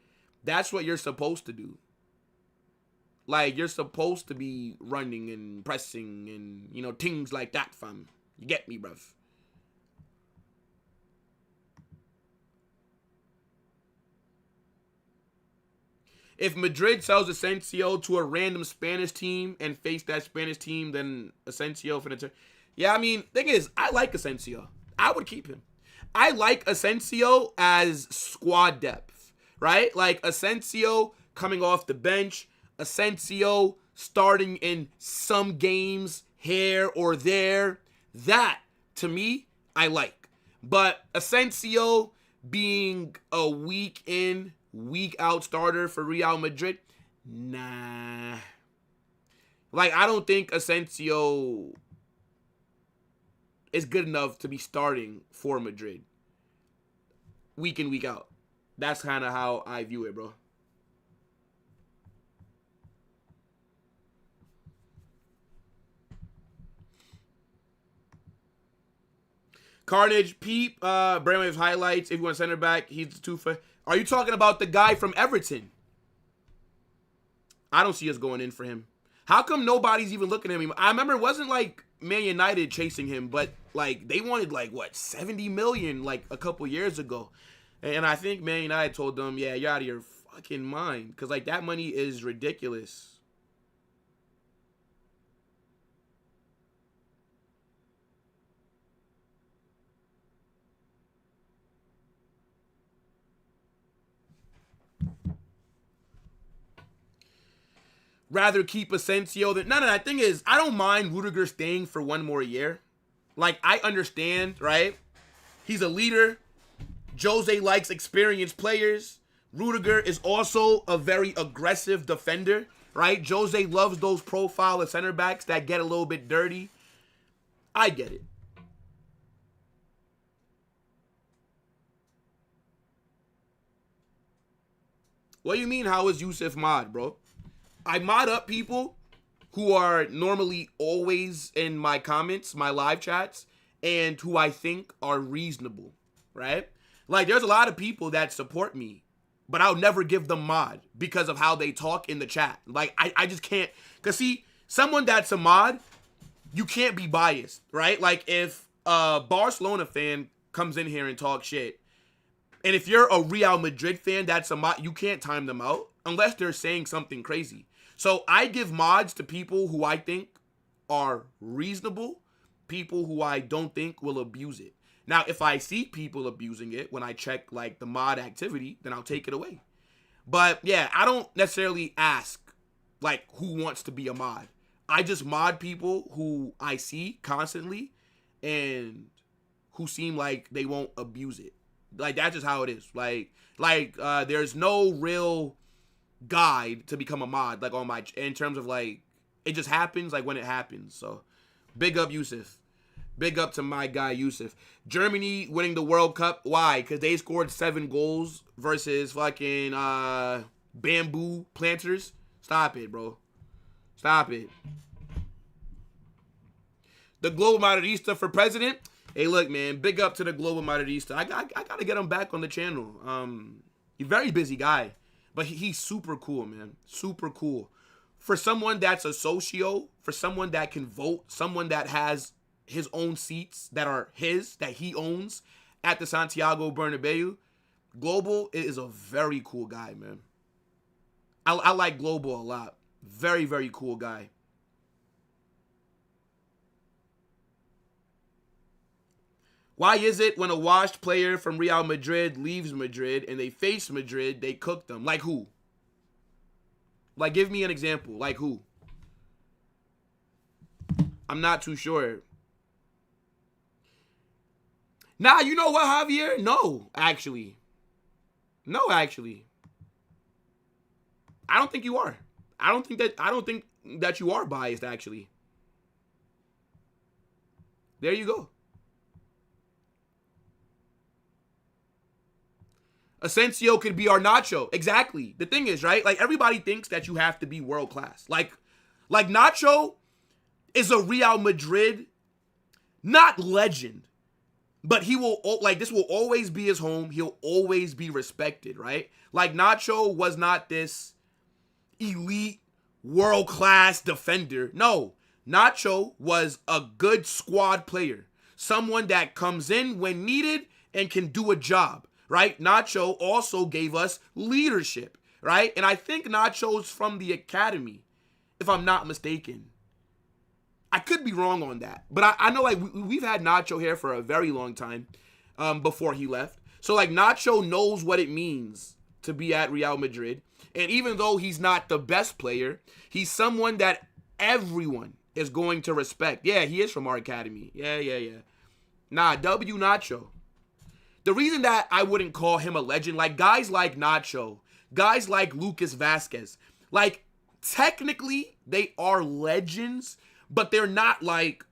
that's what you're supposed to do. Like, you're supposed to be running and pressing and, you know, things like that, fam. You get me, bruv. If Madrid sells Asensio to a random Spanish team and face that Spanish team, then Asensio for the turn. Yeah, I mean, thing is, I like Asensio. I would keep him. I like Asensio as squad depth, right? Like Asensio coming off the bench, Asensio starting in some games here or there. That, to me, I like. But Asensio being a week in, week out starter for Real Madrid, nah. Like, I don't think Asensio is good enough to be starting for Madrid week in, week out. That's kind of how I view it, bro. Carnage, Peep, Brainwave's highlights. If you want center back, he's the 2 for. Are you talking about the guy from Everton? I don't see us going in for him. How come nobody's even looking at him? I remember it wasn't like Man United chasing him, but like they wanted like what, 70 million like a couple years ago. And I think Man United told them, yeah, you're out of your fucking mind. Because like that money is ridiculous. Rather keep Asensio than... No, the thing is, I don't mind Rudiger staying for one more year. Like, I understand, right? He's a leader. Jose likes experienced players. Rudiger is also a very aggressive defender, right? Jose loves those profile of center backs that get a little bit dirty. I get it. What do you mean, how is Yusuf mod, bro? I mod up people who are normally always in my comments, my live chats, and who I think are reasonable, right? Like, there's a lot of people that support me, but I'll never give them mod because of how they talk in the chat. Like, I just can't. Because, see, someone that's a mod, you can't be biased, right? Like, if a Barcelona fan comes in here and talks shit, and if you're a Real Madrid fan, that's a mod. You can't time them out unless they're saying something crazy. So I give mods to people who I think are reasonable, people who I don't think will abuse it. Now, if I see people abusing it when I check like the mod activity, then I'll take it away. But yeah, I don't necessarily ask like who wants to be a mod. I just mod people who I see constantly and who seem like they won't abuse it. Like that's just how it is. There's no real guide to become a mod like on my in terms of like it just happens like when it happens. So big up Yusuf. Big up to my guy Yusuf. Germany winning the World Cup. Why? Because they scored 7 goals versus fucking bamboo planters. Stop it, bro. Stop it. The Global Madridista for president. Hey, look, man. Big up to the Global Madridista. I got to get him back on the channel. He's a very busy guy. But he's super cool, man. Super cool. For someone that's a socio, for someone that can vote, someone that has his own seats that are his, that he owns at the Santiago Bernabeu, Global is a very cool guy, man. I like Global a lot. Very, very cool guy. Why is it when a washed player from Real Madrid leaves Madrid and they face Madrid, they cook them? Like who? Like, give me an example. Like who? I'm not too sure. Nah, you know what, Javier? No, actually. I don't think you are. I don't think that you are biased, actually. There you go. Asensio could be our Nacho. Exactly. The thing is, right? Like, everybody thinks that you have to be world class. Like Nacho is a Real Madrid, not legend, but he will, like, this will always be his home. He'll always be respected, right? Like, Nacho was not this elite, world-class defender. No, Nacho was a good squad player. Someone that comes in when needed and can do a job, right? Nacho also gave us leadership, right? And I think Nacho's from the academy, if I'm not mistaken. I could be wrong on that, but I know like we've had Nacho here for a very long time before he left. So like Nacho knows what it means to be at Real Madrid. And even though he's not the best player, he's someone that everyone is going to respect. Yeah, he is from our academy. Yeah. Nah, W Nacho. The reason that I wouldn't call him a legend, like guys like Nacho, guys like Lucas Vasquez, like technically they are legends, but they're not like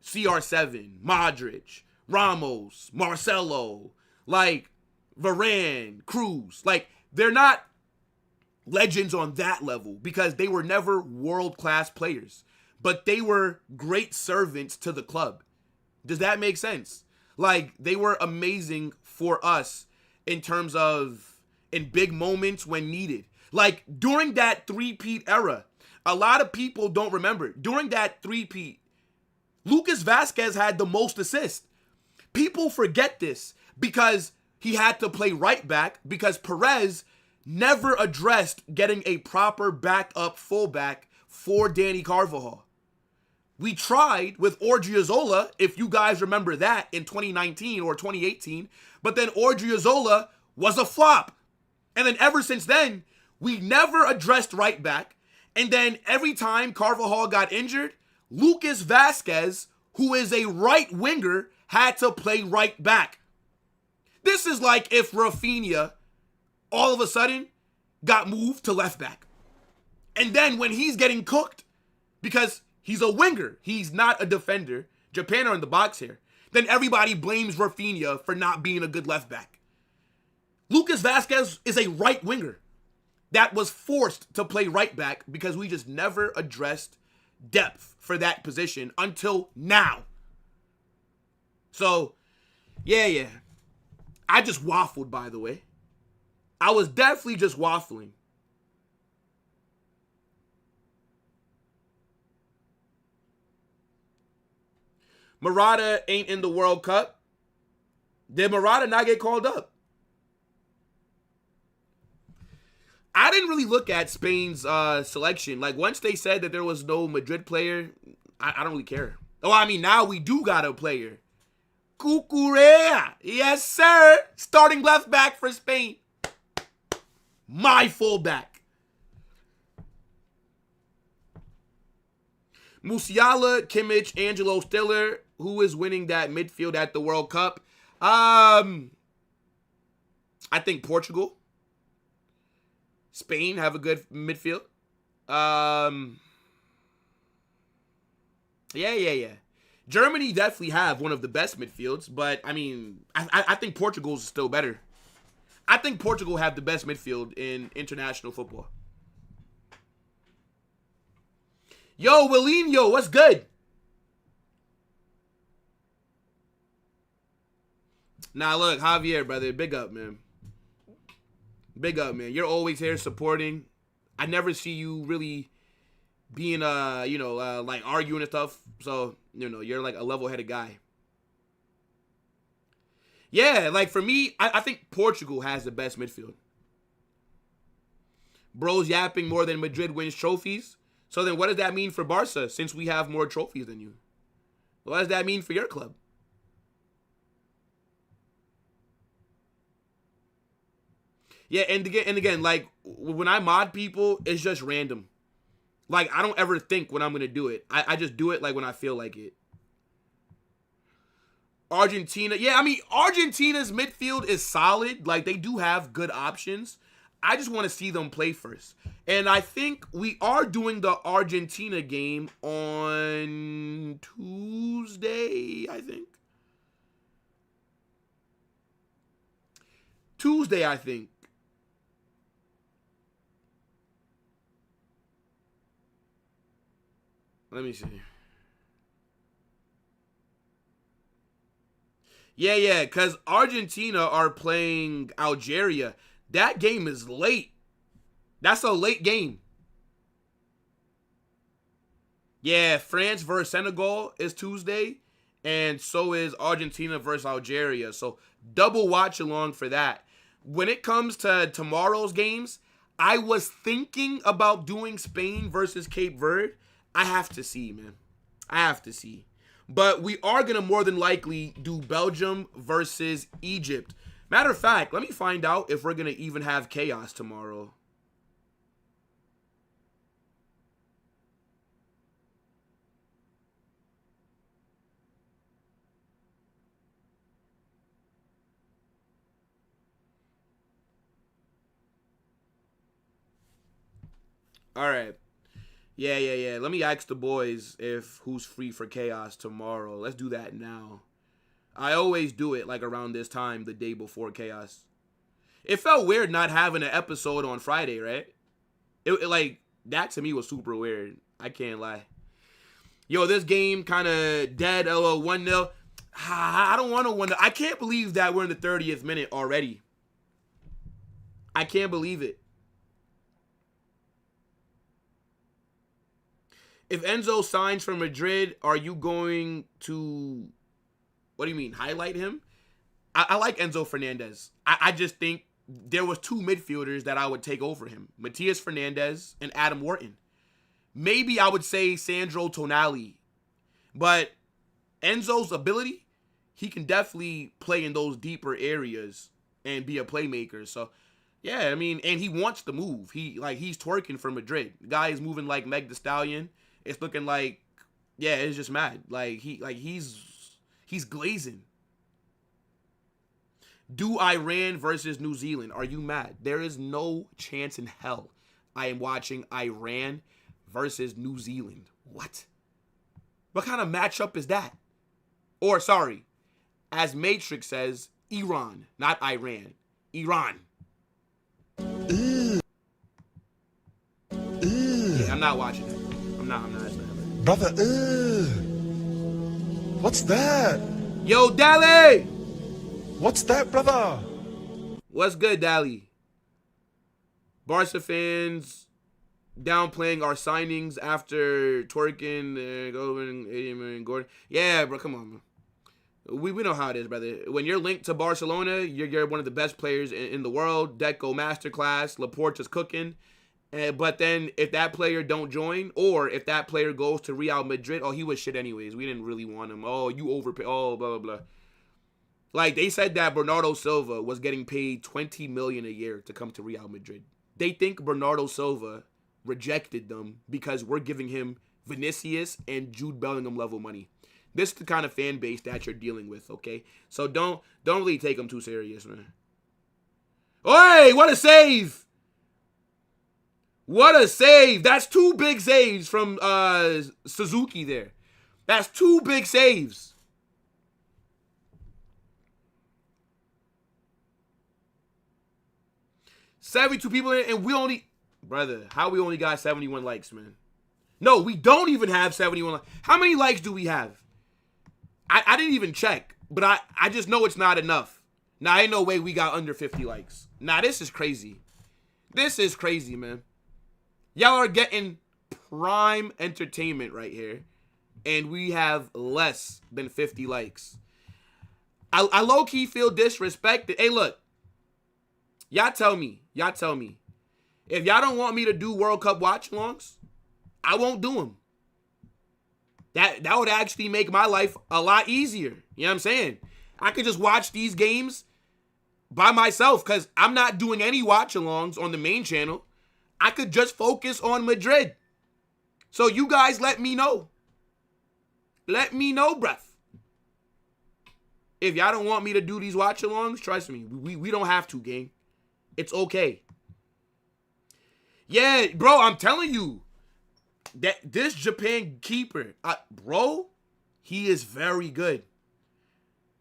CR7, Modric, Ramos, Marcelo, like Varane, Cruz. Like, they're not legends on that level because they were never world-class players, but they were great servants to the club. Does that make sense? Like, they were amazing for us in terms of in big moments when needed. Like, during that three-peat era, a lot of people don't remember. During that three-peat, Lucas Vasquez had the most assists. People forget this because he had to play right back because Perez never addressed getting a proper backup fullback for Danny Carvajal. We tried with Odriozola, if you guys remember that, in 2019 or 2018, but then Odriozola was a flop. And then ever since then, we never addressed right back. And then every time Carvajal got injured, Lucas Vasquez, who is a right winger, had to play right back. This is like if Rafinha all of a sudden got moved to left back. And then when he's getting cooked, because he's a winger, he's not a defender, Japan are in the box here, then everybody blames Rafinha for not being a good left back. Lucas Vasquez is a right winger that was forced to play right back because we just never addressed depth for that position until now. So, yeah. I just waffled, by the way. I was definitely just waffling. Murata ain't in the World Cup. Did Murata not get called up? I didn't really look at Spain's selection. Like, once they said that there was no Madrid player, I don't really care. Oh, I mean, now we do got a player. Cucurella. Yes, sir. Starting left back for Spain. My fullback. Musiala, Kimmich, Angelo Stiller. Who is winning that midfield at the World Cup? I think Portugal. Spain have a good midfield. Yeah. Germany definitely have one of the best midfields, but I mean, I think Portugal's still better. I think Portugal have the best midfield in international football. Yo, Willinho, what's good? Nah, look, Javier, brother, big up, man. Big up, man. You're always here supporting. I never see you really being, like arguing and stuff. So, you're like a level-headed guy. Yeah, like for me, I think Portugal has the best midfield. Bro's yapping more than Madrid wins trophies. So then what does that mean for Barca since we have more trophies than you? What does that mean for your club? Yeah, and again, like, when I mod people, it's just random. Like, I don't ever think when I'm going to do it. I just do it, like, when I feel like it. Argentina. Yeah, I mean, Argentina's midfield is solid. Like, they do have good options. I just want to see them play first. And I think we are doing the Argentina game on Tuesday, I think. Tuesday, I think. Let me see. Yeah, because Argentina are playing Algeria. That game is late. That's a late game. Yeah, France versus Senegal is Tuesday, and so is Argentina versus Algeria. So double watch along for that. When it comes to tomorrow's games, I was thinking about doing Spain versus Cape Verde. I have to see, man. I have to see. But we are going to more than likely do Belgium versus Egypt. Matter of fact, let me find out if we're going to even have chaos tomorrow. All right. Yeah. Let me ask the boys if who's free for chaos tomorrow. Let's do that now. I always do it like around this time, the day before chaos. It felt weird not having an episode on Friday, right? It like, that to me was super weird. I can't lie. Yo, this game kind of dead. 1-0. I don't want to win. I can't believe that we're in the 30th minute already. I can't believe it. If Enzo signs for Madrid, are you going to, what do you mean, highlight him? I like Enzo Fernandez. I just think there was two midfielders that I would take over him. Matias Fernandez and Adam Wharton. Maybe I would say Sandro Tonali. But Enzo's ability, he can definitely play in those deeper areas and be a playmaker. So, yeah, I mean, and he wants to move. He's twerking for Madrid. The guy is moving like Meg the Stallion. It's looking like, yeah, it's just mad. He's glazing. Do Iran versus New Zealand. Are you mad? There is no chance in hell I am watching Iran versus New Zealand. What? What kind of matchup is that? Or, sorry, as Matrix says, Iran, not Iran. Iran. Yeah, I'm not watching it. I'm not. Brother, what's that? Yo, Dally! What's that, brother? What's good, Dally? Barca fans downplaying our signings after twerking, going 80 million Gordon. Yeah, bro, come on, man. We know how it is, brother. When you're linked to Barcelona, you're one of the best players in the world. Deco masterclass. Laporta's cooking. But then if that player don't join, or if that player goes to Real Madrid, oh, he was shit anyways. We didn't really want him. Oh, you overpay. Oh, blah, blah, blah. Like, they said that Bernardo Silva was getting paid $20 million a year to come to Real Madrid. They think Bernardo Silva rejected them because we're giving him Vinicius and Jude Bellingham level money. This is the kind of fan base that you're dealing with, okay? So don't really take them too serious, man. Oi, what a save! What a save! That's 2 big saves from Suzuki there. That's 2 big saves. $72 people in, and we only... Brother, how we only got 71 likes, man? No, we don't even have 71 likes. How many likes do we have? I didn't even check, but I just know it's not enough. Nah, ain't no way we got under 50 likes. Nah, this is crazy. This is crazy, man. Y'all are getting prime entertainment right here, and we have less than 50 likes. I low-key feel disrespected. Hey, look. Y'all tell me. If y'all don't want me to do World Cup watch-alongs, I won't do them. That would actually make my life a lot easier. You know what I'm saying? I could just watch these games by myself because I'm not doing any watch-alongs on the main channel. I could just focus on Madrid. So you guys let me know. Let me know, bruv. If y'all don't want me to do these watch-alongs, trust me, we don't have to, gang. It's okay. Yeah, bro, I'm telling you. That this Japan keeper, bro, he is very good.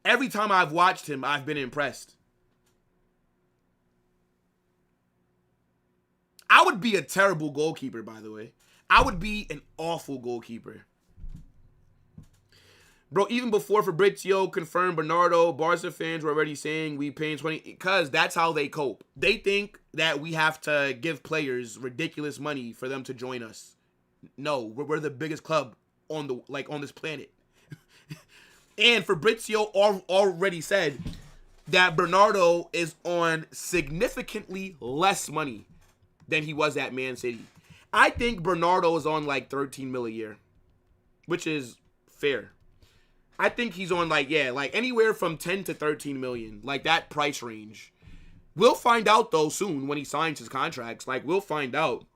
Every time I've watched him, I've been impressed. I would be a terrible goalkeeper, by the way. I would be an awful goalkeeper. Bro, even before Fabrizio confirmed Bernardo, Barca fans were already saying we paying 20, because that's how they cope. They think that we have to give players ridiculous money for them to join us. No, we're the biggest club on this planet. And Fabrizio already said that Bernardo is on significantly less money than he was at Man City. I think Bernardo is on like 13 mil a year, which is fair. I think he's on like anywhere from 10 to 13 million, like that price range. We'll find out though soon when he signs his contracts. Like, we'll find out.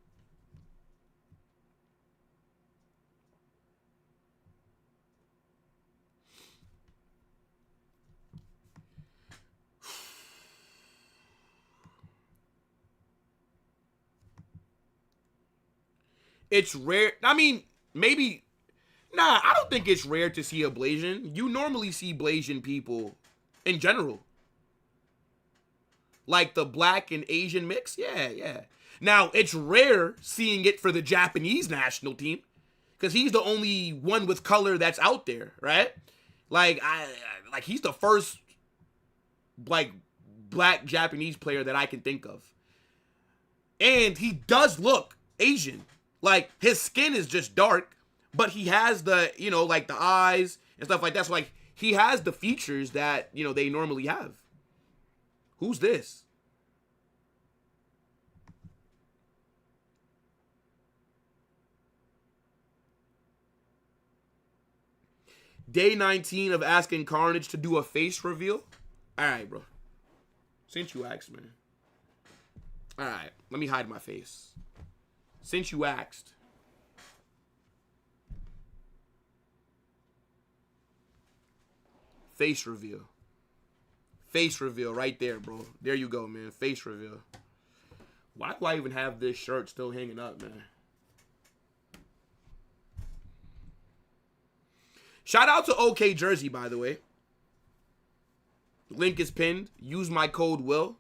It's rare. I mean, maybe. Nah, I don't think it's rare to see a Blasian. You normally see Blasian people in general. Like the black and Asian mix. Yeah. Now, it's rare seeing it for the Japanese national team. Because he's the only one with color that's out there, right? Like he's the first black Japanese player that I can think of. And he does look Asian. Like, his skin is just dark, but he has the, like the eyes and stuff like that. So, like, he has the features that, they normally have. Who's this? Day 19 of asking Carnage to do a face reveal. All right, bro. Since you asked, man. All right, let me hide my face. Since you asked. Face reveal. Face reveal right there, bro. There you go, man. Face reveal. Why do I even have this shirt still hanging up, man? Shout out to OK Jersey, by the way. Link is pinned. Use my code WILL.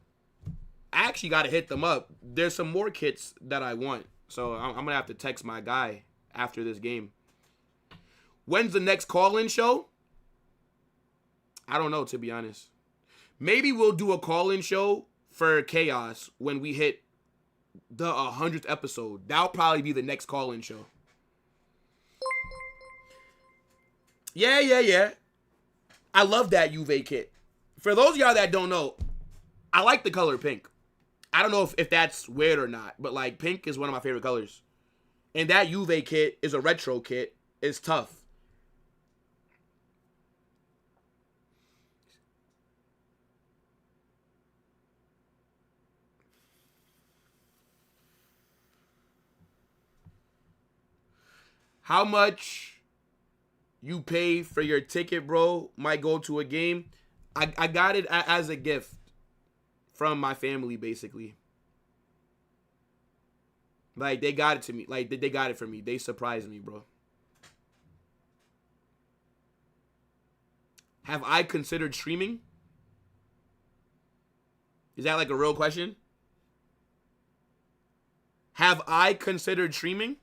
I actually got to hit them up. There's some more kits that I want. So I'm going to have to text my guy after this game. When's the next call-in show? I don't know, to be honest. Maybe we'll do a call-in show for Chaos when we hit the 100th episode. That'll probably be the next call-in show. Yeah. I love that Juve kit. For those of y'all that don't know, I like the color pink. I don't know if that's weird or not, but like pink is one of my favorite colors. And that Juve kit is a retro kit. It's tough. How much you pay for your ticket, bro, might go to a game. I got it as a gift from my family, basically. Like, they got it to me. Like, they got it for me. They surprised me, bro. Have I considered streaming? Is that like a real question? Have I considered streaming?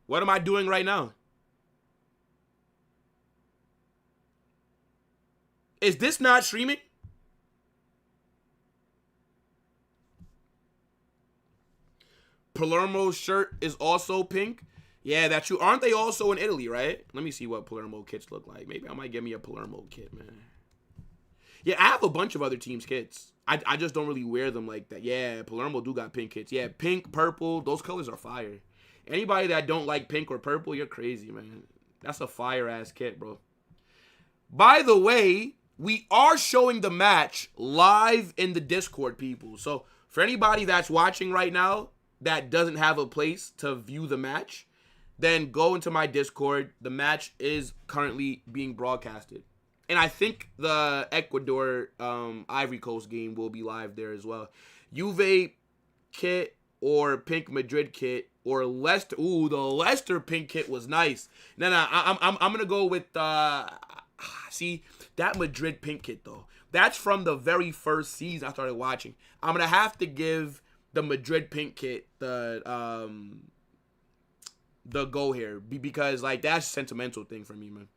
What am I doing right now? Is this not streaming? Palermo's shirt is also pink. Yeah, that's true. Aren't they also in Italy, right? Let me see what Palermo kits look like. Maybe I might get me a Palermo kit, man. Yeah, I have a bunch of other teams' kits. I just don't really wear them like that. Yeah, Palermo do got pink kits. Yeah, pink, purple, those colors are fire. Anybody that don't like pink or purple, you're crazy, man. That's a fire-ass kit, bro. By the way, we are showing the match live in the Discord, people. So for anybody that's watching right now that doesn't have a place to view the match, then go into my Discord. The match is currently being broadcasted. And I think the Ecuador Ivory Coast game will be live there as well. Juve kit or pink Madrid kit or Leicester. Ooh, the Leicester pink kit was nice. No, I'm gonna go with see that Madrid pink kit though. That's from the very first season I started watching. I'm gonna have to give the Madrid pink kit the go here because like that's a sentimental thing for me, man.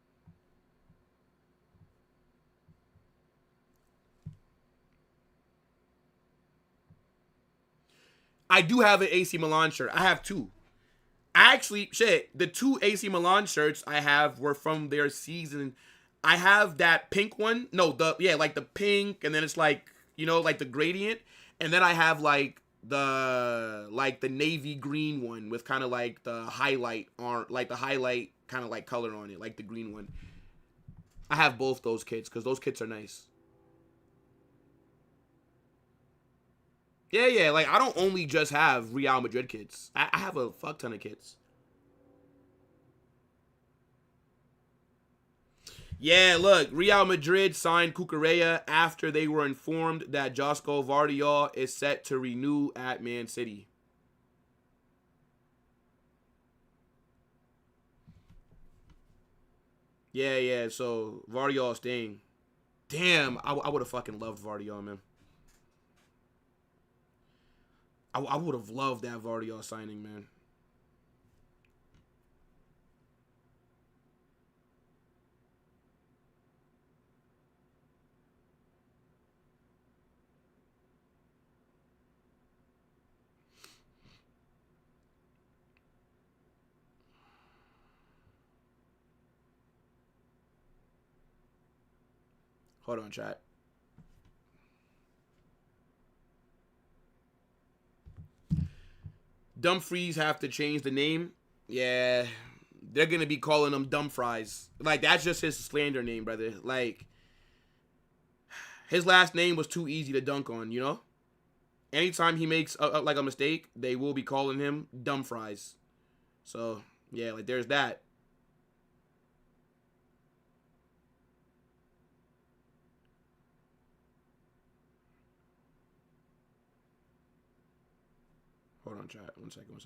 I do have an AC Milan shirt. I have two. Actually, the two AC Milan shirts I have were from their season. I have that pink one. No, like the pink, and then it's like, like the gradient. And then I have like the navy green one with kind of like the highlight kind of like color on it, like the green one. I have both those kits because those kits are nice. Yeah, like I don't only just have Real Madrid kits. I have a fuck ton of kits. Yeah, look, Real Madrid signed Cucurella after they were informed that Josko Vardiol is set to renew at Man City. Yeah, so Vardiol staying. Damn, I would have fucking loved Vardiol, man. I would have loved that Vardiol signing, man. Hold on, chat. Dumfries have to change the name. Yeah, they're going to be calling him Dumfries. Like, that's just his slander name, brother. Like, his last name was too easy to dunk on, Anytime he makes, a mistake, they will be calling him Dumfries. So, yeah, like, there's that. Hold on, chat. One second.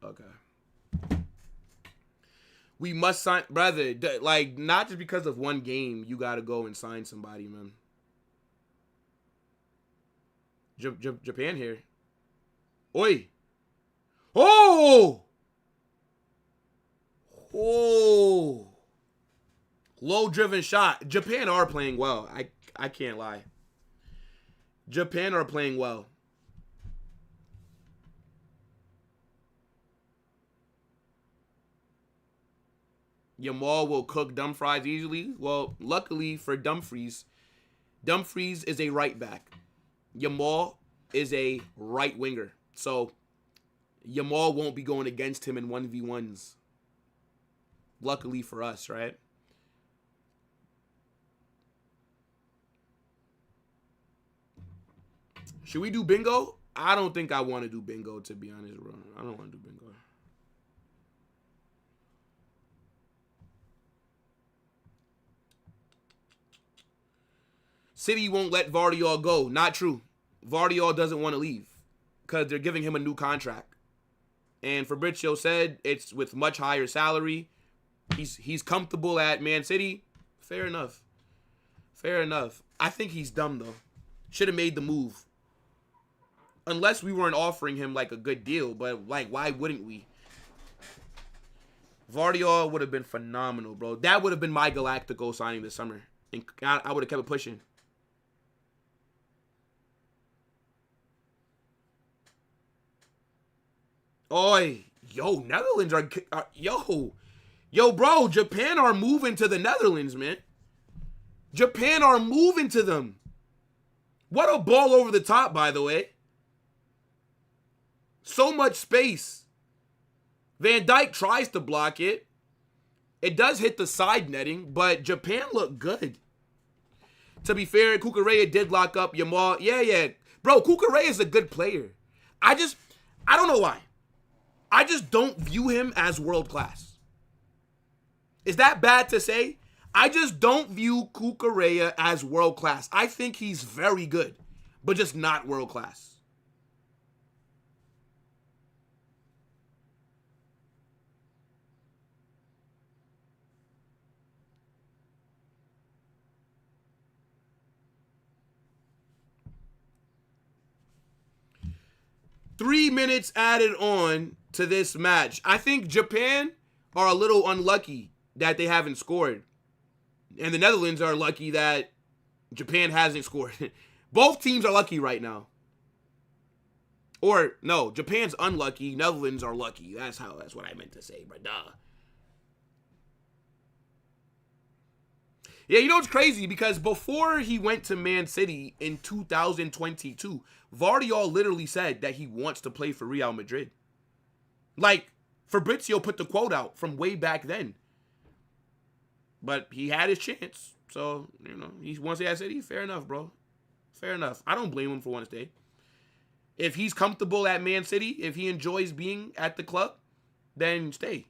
Okay. We must sign, brother. Like, not just because of one game, you gotta go and sign somebody, man. Japan here. Oi. Oh! Oh! Low driven shot. Japan are playing well. I I can't lie. Japan are playing well. Yamal will cook Dumfries easily. Well, luckily for Dumfries is a right back. Yamal is a right winger. So Yamal won't be going against him in 1v1s. Luckily for us, right? Should we do bingo? I don't think I want to do bingo, to be honest, bro. I don't want to do bingo. City won't let Vardiol go. Not true. Vardiol doesn't want to leave because they're giving him a new contract. And Fabrizio said it's with much higher salary. He's comfortable at Man City. Fair enough. Fair enough. I think he's dumb, though. Should have made the move. Unless we weren't offering him, like, a good deal. But, like, why wouldn't we? Vardiol would have been phenomenal, bro. That would have been my Galactico signing this summer. And I would have kept it pushing. Oi. Yo, Netherlands are yo, bro, Japan are moving to the Netherlands, man. Japan are moving to them. What a ball over the top, by the way. So much space. Van Dijk tries to block it. It does hit the side netting, but Japan looked good. To be fair, Kukureya did lock up Yamal. Yeah. Bro, Kukureya is a good player. I don't know why. I just don't view him as world class. Is that bad to say? I just don't view Kukureya as world class. I think he's very good, but just not world class. Three minutes added on to this match. I think Japan are a little unlucky that they haven't scored. And the Netherlands are lucky that Japan hasn't scored. Both teams are lucky right now. Or, no, Japan's unlucky. Netherlands are lucky. That's what I meant to say, but duh. Yeah, you know it's crazy because before he went to Man City in 2022, Vardiol literally said that he wants to play for Real Madrid. Like, Fabrizio put the quote out from way back then. But he had his chance. So, you know, he wants to stay at City. Fair enough, bro. Fair enough. I don't blame him for wanting to stay. If he's comfortable at Man City, if he enjoys being at the club, then stay.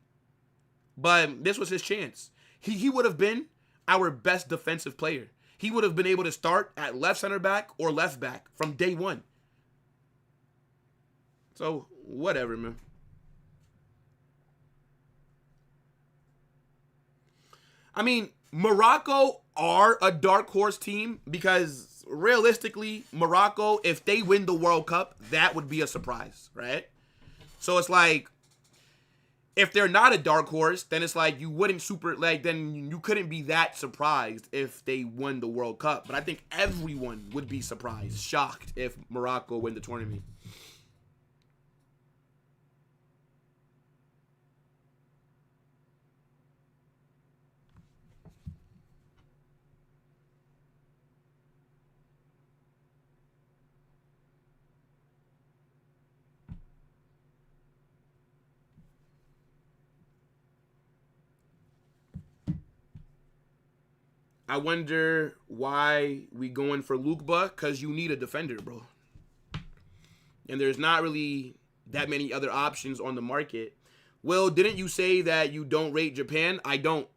But this was his chance. He would have been our best defensive player. He would have been able to start at left center back or left back from day one. So, whatever, man. I mean, Morocco are a dark horse team because realistically, Morocco, if they win the World Cup, that would be a surprise, right? So it's like, if they're not a dark horse, then it's like you wouldn't then you couldn't be that surprised if they won the World Cup. But I think everyone would be surprised, shocked if Morocco win the tournament. I wonder why we going for Lukeba, because you need a defender, bro. And there's not really that many other options on the market. Will, didn't you say that you don't rate Japan? I don't.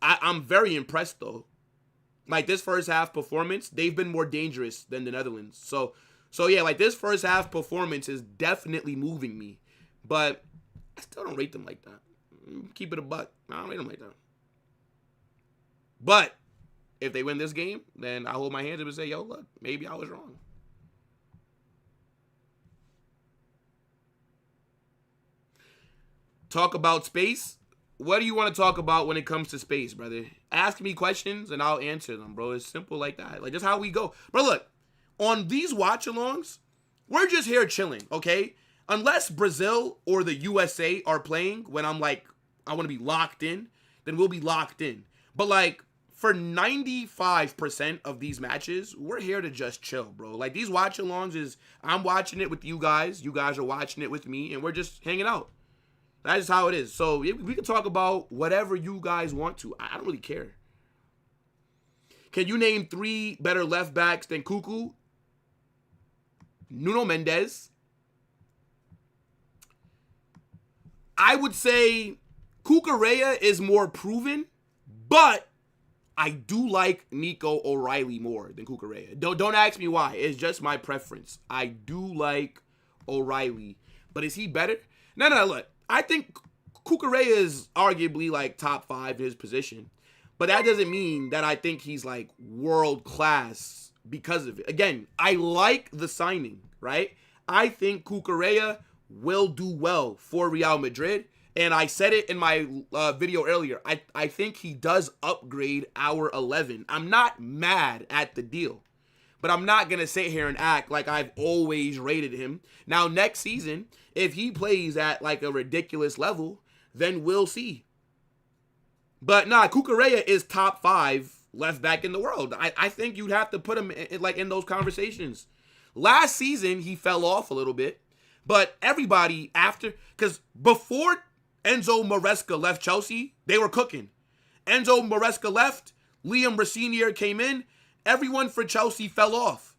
I'm very impressed, though. Like, this first half performance, they've been more dangerous than the Netherlands. So yeah, like, this first half performance is definitely moving me. But I still don't rate them like that. Keep it a buck. I don't rate them like that. But if they win this game, then I hold my hands up and say, yo, look, maybe I was wrong. Talk about space. what do you want to talk about when it comes to space, brother? Ask me questions and I'll answer them, bro. It's simple like that. Like, just how we go. Bro, look, on these watch-alongs, we're just here chilling, okay? Unless Brazil or the USA are playing when I'm like, I want to be locked in, then we'll be locked in. But, like, for 95% of these matches, we're here to just chill, bro. Like, these watch-alongs is, I'm watching it with you guys are watching it with me, and we're just hanging out. That's how it is. So, we can talk about whatever you guys want to. I don't really care. Can you name 3 better left backs than Cuckoo? Nuno Mendes. I would say Cucurella is more proven, but I do like Nico O'Reilly more than Cucurella. Don't ask me why. It's just my preference. I do like O'Reilly. But is he better? No, look. I think Cucurella is arguably like top 5 in his position. But that doesn't mean that I think he's like world class because of it. Again, I like the signing, right? I think Cucurella will do well for Real Madrid. And I said it in my video earlier. I think he does upgrade our 11. I'm not mad at the deal. But I'm not going to sit here and act like I've always rated him. Now, next season, if he plays at like a ridiculous level, then we'll see. But nah, Cucurella is top 5 left back in the world. I think you'd have to put him in those conversations. Last season, he fell off a little bit. But everybody after, because before Enzo Maresca left Chelsea, they were cooking. Enzo Maresca left, Liam Rossinier came in, everyone for Chelsea fell off.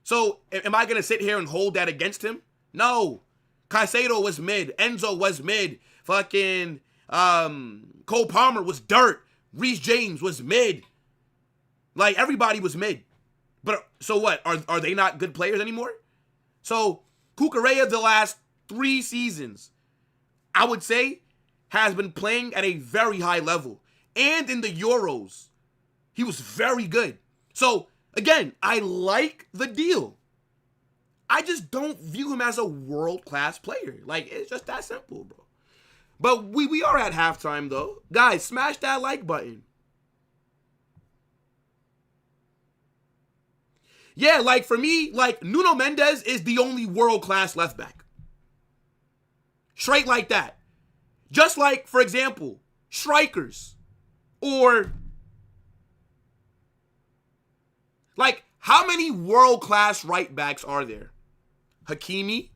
So, am I going to sit here and hold that against him? No. Caicedo was mid. Enzo was mid. Fucking Cole Palmer was dirt. Reece James was mid. Like, everybody was mid. But, so what? Are they not good players anymore? So, Cucurella the last 3 seasons, I would say, has been playing at a very high level. And in the Euros, he was very good. So, again, I like the deal. I just don't view him as a world-class player. Like, it's just that simple, bro. But we are at halftime, though. Guys, smash that like button. Yeah, like, for me, like, Nuno Mendes is the only world-class left back. Straight like that. Just like, for example, strikers. Or, like, how many world-class right backs are there? Hakimi?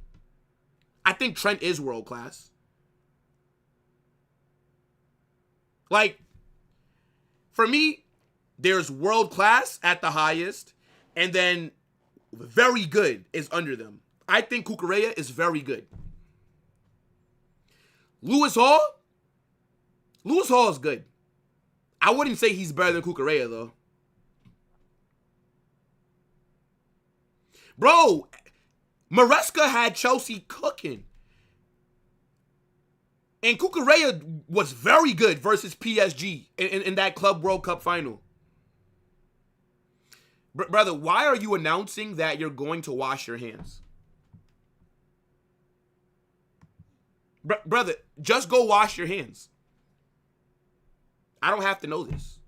I think Trent is world-class. Like, for me, there's world-class at the highest, and then very good is under them. I think Cucurella is very good. Lewis Hall is good. I wouldn't say he's better than Cucurella, though. Bro, Maresca had Chelsea cooking. And Cucurella was very good versus PSG in that Club World Cup final. Brother, why are you announcing that you're going to wash your hands? Brother, just go wash your hands. I don't have to know this.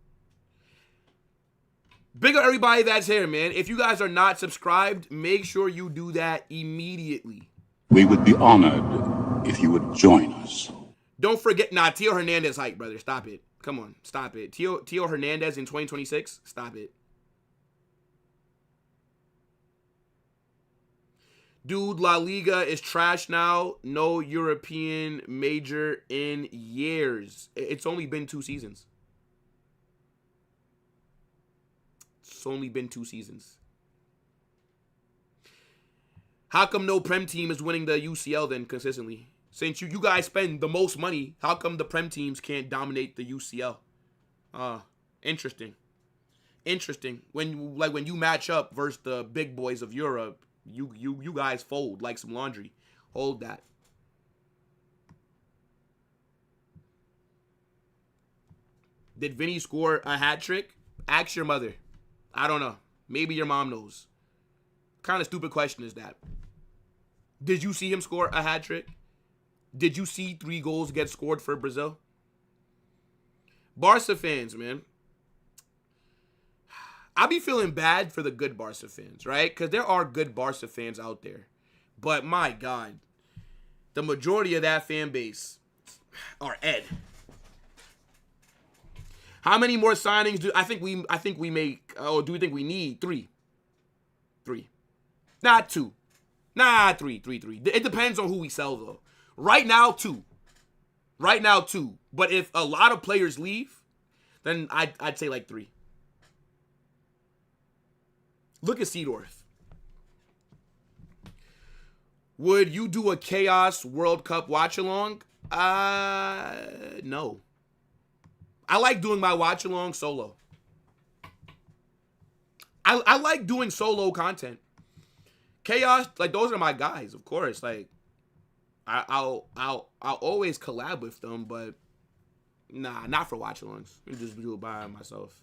Big up everybody that's here, man. If you guys are not subscribed, make sure you do that immediately. We would be honored if you would join us. Don't forget, Tio Hernandez hype, brother. Stop it. Come on, stop it. Tio Hernandez in 2026, stop it. Dude, La Liga is trash now. No European major in years. It's only been 2 seasons. It's only been 2 seasons. How come no Prem team is winning the UCL then consistently? Since you guys spend the most money, how come the Prem teams can't dominate the UCL? Interesting. Interesting. When you match up versus the big boys of Europe, you guys fold like some laundry. Hold that. Did Vinny score a hat trick? Ask your mother. I don't know. Maybe your mom knows. What kind of stupid question is that? Did you see him score a hat trick? Did you see 3 goals get scored for Brazil? Barca fans, man. I be feeling bad for the good Barca fans, right? Because there are good Barca fans out there. But my God, the majority of that fan base are Ed. How many more signings do I think we make? Or do we think we need? Three. Not two. Nah, three. It depends on who we sell though. Right now, two. But if a lot of players leave, then I'd say like three. Look at Seedorf. Would you do a Chaos World Cup watch along? No. I like doing my watch along solo. I like doing solo content. Chaos, like those are my guys, of course. Like I'll always collab with them, but nah, not for watch alongs. I just do it by myself.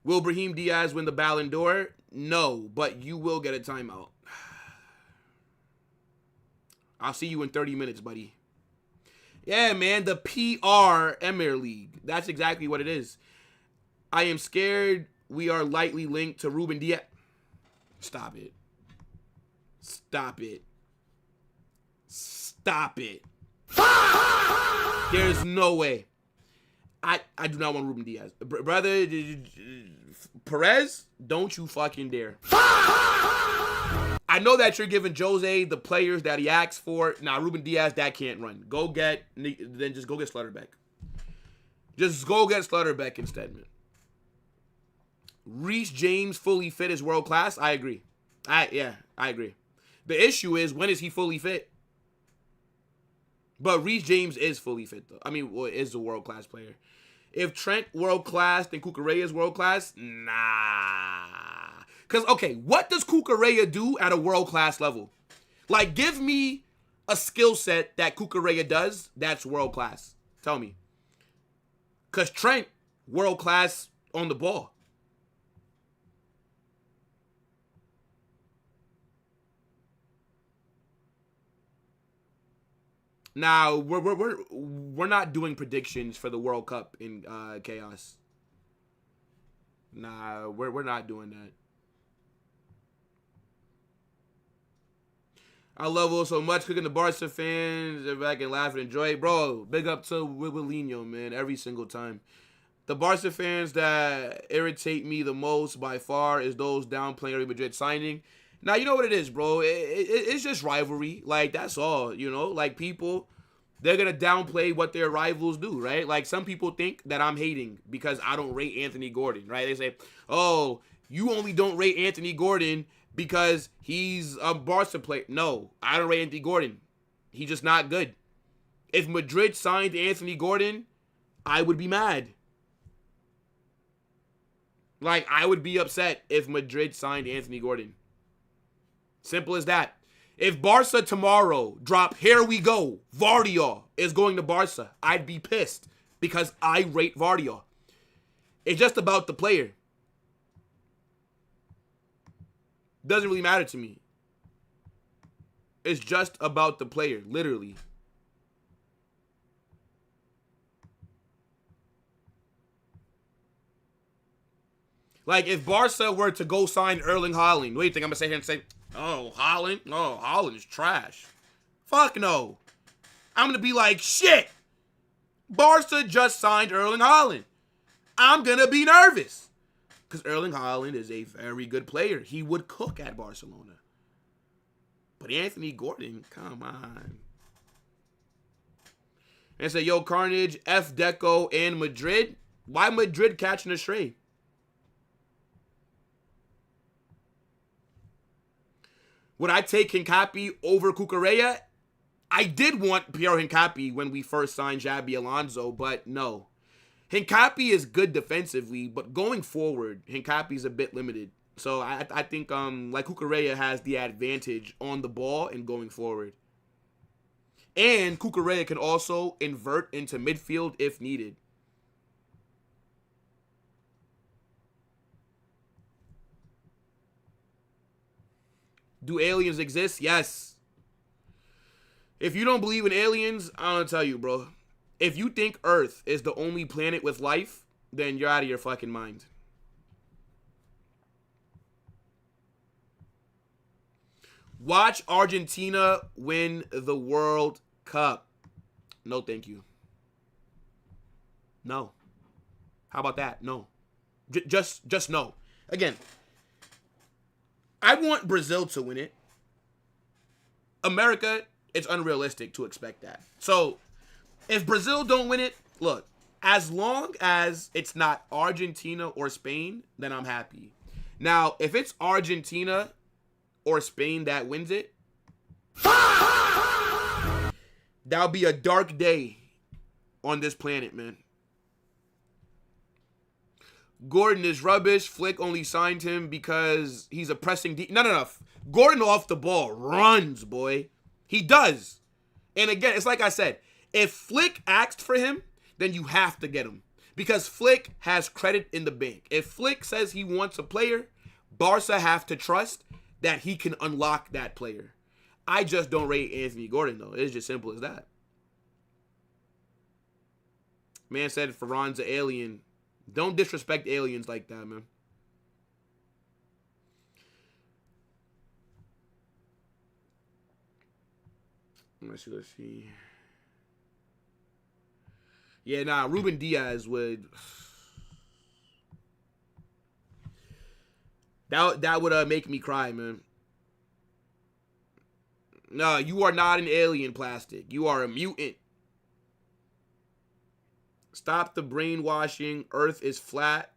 Will Brahim Diaz win the Ballon d'Or? No, but you will get a timeout. I'll see you in 30 minutes, buddy. Yeah, man, the PR Emir League. That's exactly what it is. I am scared we are lightly linked to Ruben Diaz. Stop it. There's no way. I do not want Ruben Diaz. Brother, Perez, don't you fucking dare. I know that you're giving Jose the players that he asked for. Nah, Ruben Diaz, that can't run. Just go get Slutterbeck. Just go get Slutterbeck instead, man. Reece James fully fit is world class. I agree. I agree. The issue is, when is he fully fit? But Reece James is fully fit, though. I mean, is a world class player. If Trent world class, then Cucurella is world class. Nah. Because, okay, what does Cucurella do at a world class level? Like, give me a skill set that Cucurella does that's world class. Tell me. Because Trent, world class on the ball. Now, we're not doing predictions for the World Cup in Chaos. Nah, we're not doing that. I love Will so much. Cooking the Barca fans, if I can laugh and enjoy it. Bro, big up to Willinho, man, every single time. The Barca fans that irritate me the most by far is those downplaying Real Madrid signing. Now, you know what it is, bro. It's just rivalry. Like, that's all, you know? Like, people, they're going to downplay what their rivals do, right? Like, some people think that I'm hating because I don't rate Anthony Gordon, right? They say, oh, you only don't rate Anthony Gordon because he's a Barca player. No, I don't rate Anthony Gordon. He's just not good. If Madrid signed Anthony Gordon, I would be mad. Like, I would be upset if Madrid signed Anthony Gordon. Simple as that. If Barca tomorrow drop, here we go, Vardy is going to Barca, I'd be pissed because I rate Vardy. It's just about the player. Doesn't really matter to me. It's just about the player, literally. Like, if Barca were to go sign Erling Haaland, what do you think I'm going to sit here and say, oh, Haaland? Oh, Haaland is trash. Fuck no. I'm going to be like, shit. Barca just signed Erling Haaland. I'm going to be nervous. Because Erling Haaland is a very good player. He would cook at Barcelona. But Anthony Gordon, come on. And say, yo, Carnage, F Deco, and Madrid. Why Madrid catching a stray? Would I take Hincapi over Cucurella? I did want Pierre Hincapi when we first signed Xabi Alonso, but no. Hincapi is good defensively, but going forward, Hincapi is a bit limited. So I think like Cucurella has the advantage on the ball and going forward. And Cucurella can also invert into midfield if needed. Do aliens exist? Yes. If you don't believe in aliens, I'm going to tell you, bro. If you think Earth is the only planet with life, then you're out of your fucking mind. Watch Argentina win the World Cup. No, thank you. No. How about that? No. Just no. Again, I want Brazil to win it. America, it's unrealistic to expect that. So, if Brazil don't win it, look, as long as it's not Argentina or Spain, then I'm happy. Now, if it's Argentina or Spain that wins it, that'll be a dark day on this planet, man. Gordon is rubbish. Flick only signed him because he's a pressing No. Gordon off the ball runs, boy. He does. And again, it's like I said, if Flick asked for him, then you have to get him. Because Flick has credit in the bank. If Flick says he wants a player, Barca have to trust that he can unlock that player. I just don't rate Anthony Gordon, though. It's just simple as that. Man said Ferran's an alien. Don't disrespect aliens like that, man. Let's see. Yeah, nah, Ruben Diaz would... That would make me cry, man. No, you are not an alien, Plastic. You are a mutant. Stop the brainwashing. Earth is flat.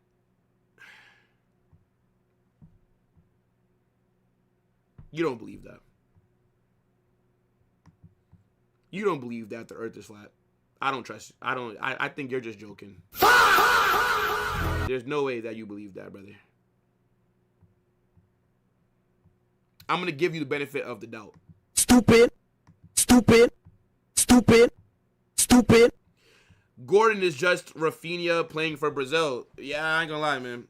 You don't believe that. You don't believe that the Earth is flat. I don't trust you. I think you're just joking. There's no way that you believe that, brother. I'm going to give you the benefit of the doubt. Stupid. Stupid. Stupid. Stupid. Gordon is just Rafinha playing for Brazil. Yeah, I ain't gonna lie, man.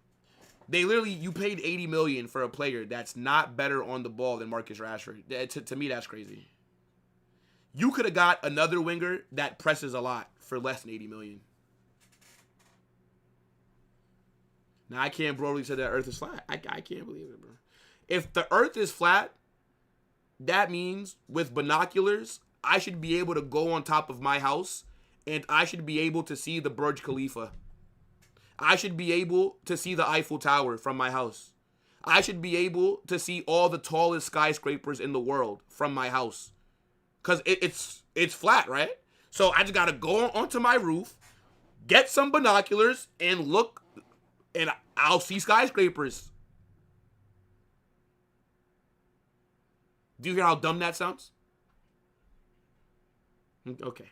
You paid $80 million for a player that's not better on the ball than Marcus Rashford. To me, that's crazy. You could have got another winger that presses a lot for less than $80 million. Now, I can't bro really say that Earth is flat. I can't believe it, bro. If the Earth is flat, that means with binoculars, I should be able to go on top of my house and I should be able to see the Burj Khalifa. I should be able to see the Eiffel Tower from my house. I should be able to see all the tallest skyscrapers in the world from my house. Because it's flat, right? So I just got to go onto my roof, get some binoculars, and look, and I'll see skyscrapers. Do you hear how dumb that sounds? Okay.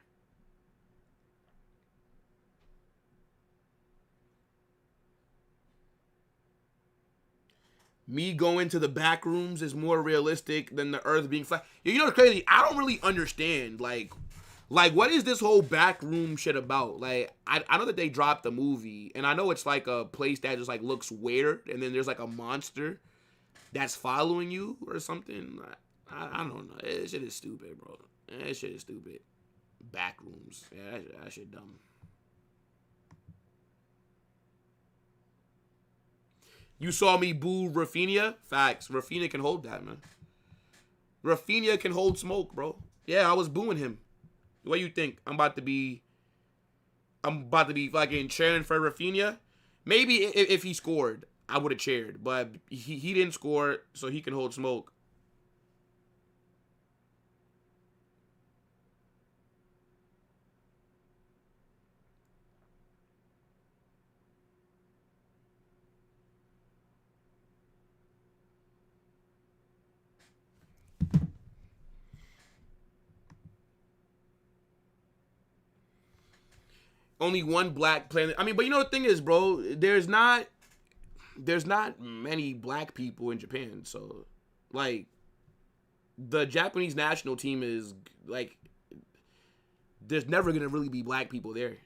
Me going to the back rooms is more realistic than the Earth being flat. You know what's crazy? I don't really understand. Like what is this whole back room shit about? Like, I know that they dropped the movie, and I know it's like a place that just like looks weird, and then there's like a monster that's following you or something. I don't know. That shit is stupid, bro. That shit is stupid. Back rooms. Yeah, that shit dumb. You saw me boo Rafinha? Facts. Rafinha can hold that, man. Rafinha can hold smoke, bro. Yeah, I was booing him. What do you think? I'm about to be fucking cheering for Rafinha? Maybe if he scored, I would have cheered. But he didn't score, so he can hold smoke. Only one black planet. I mean, but you know the thing is, bro, there's not many black people in Japan. So, like, the Japanese national team is, like, there's never going to really be black people there.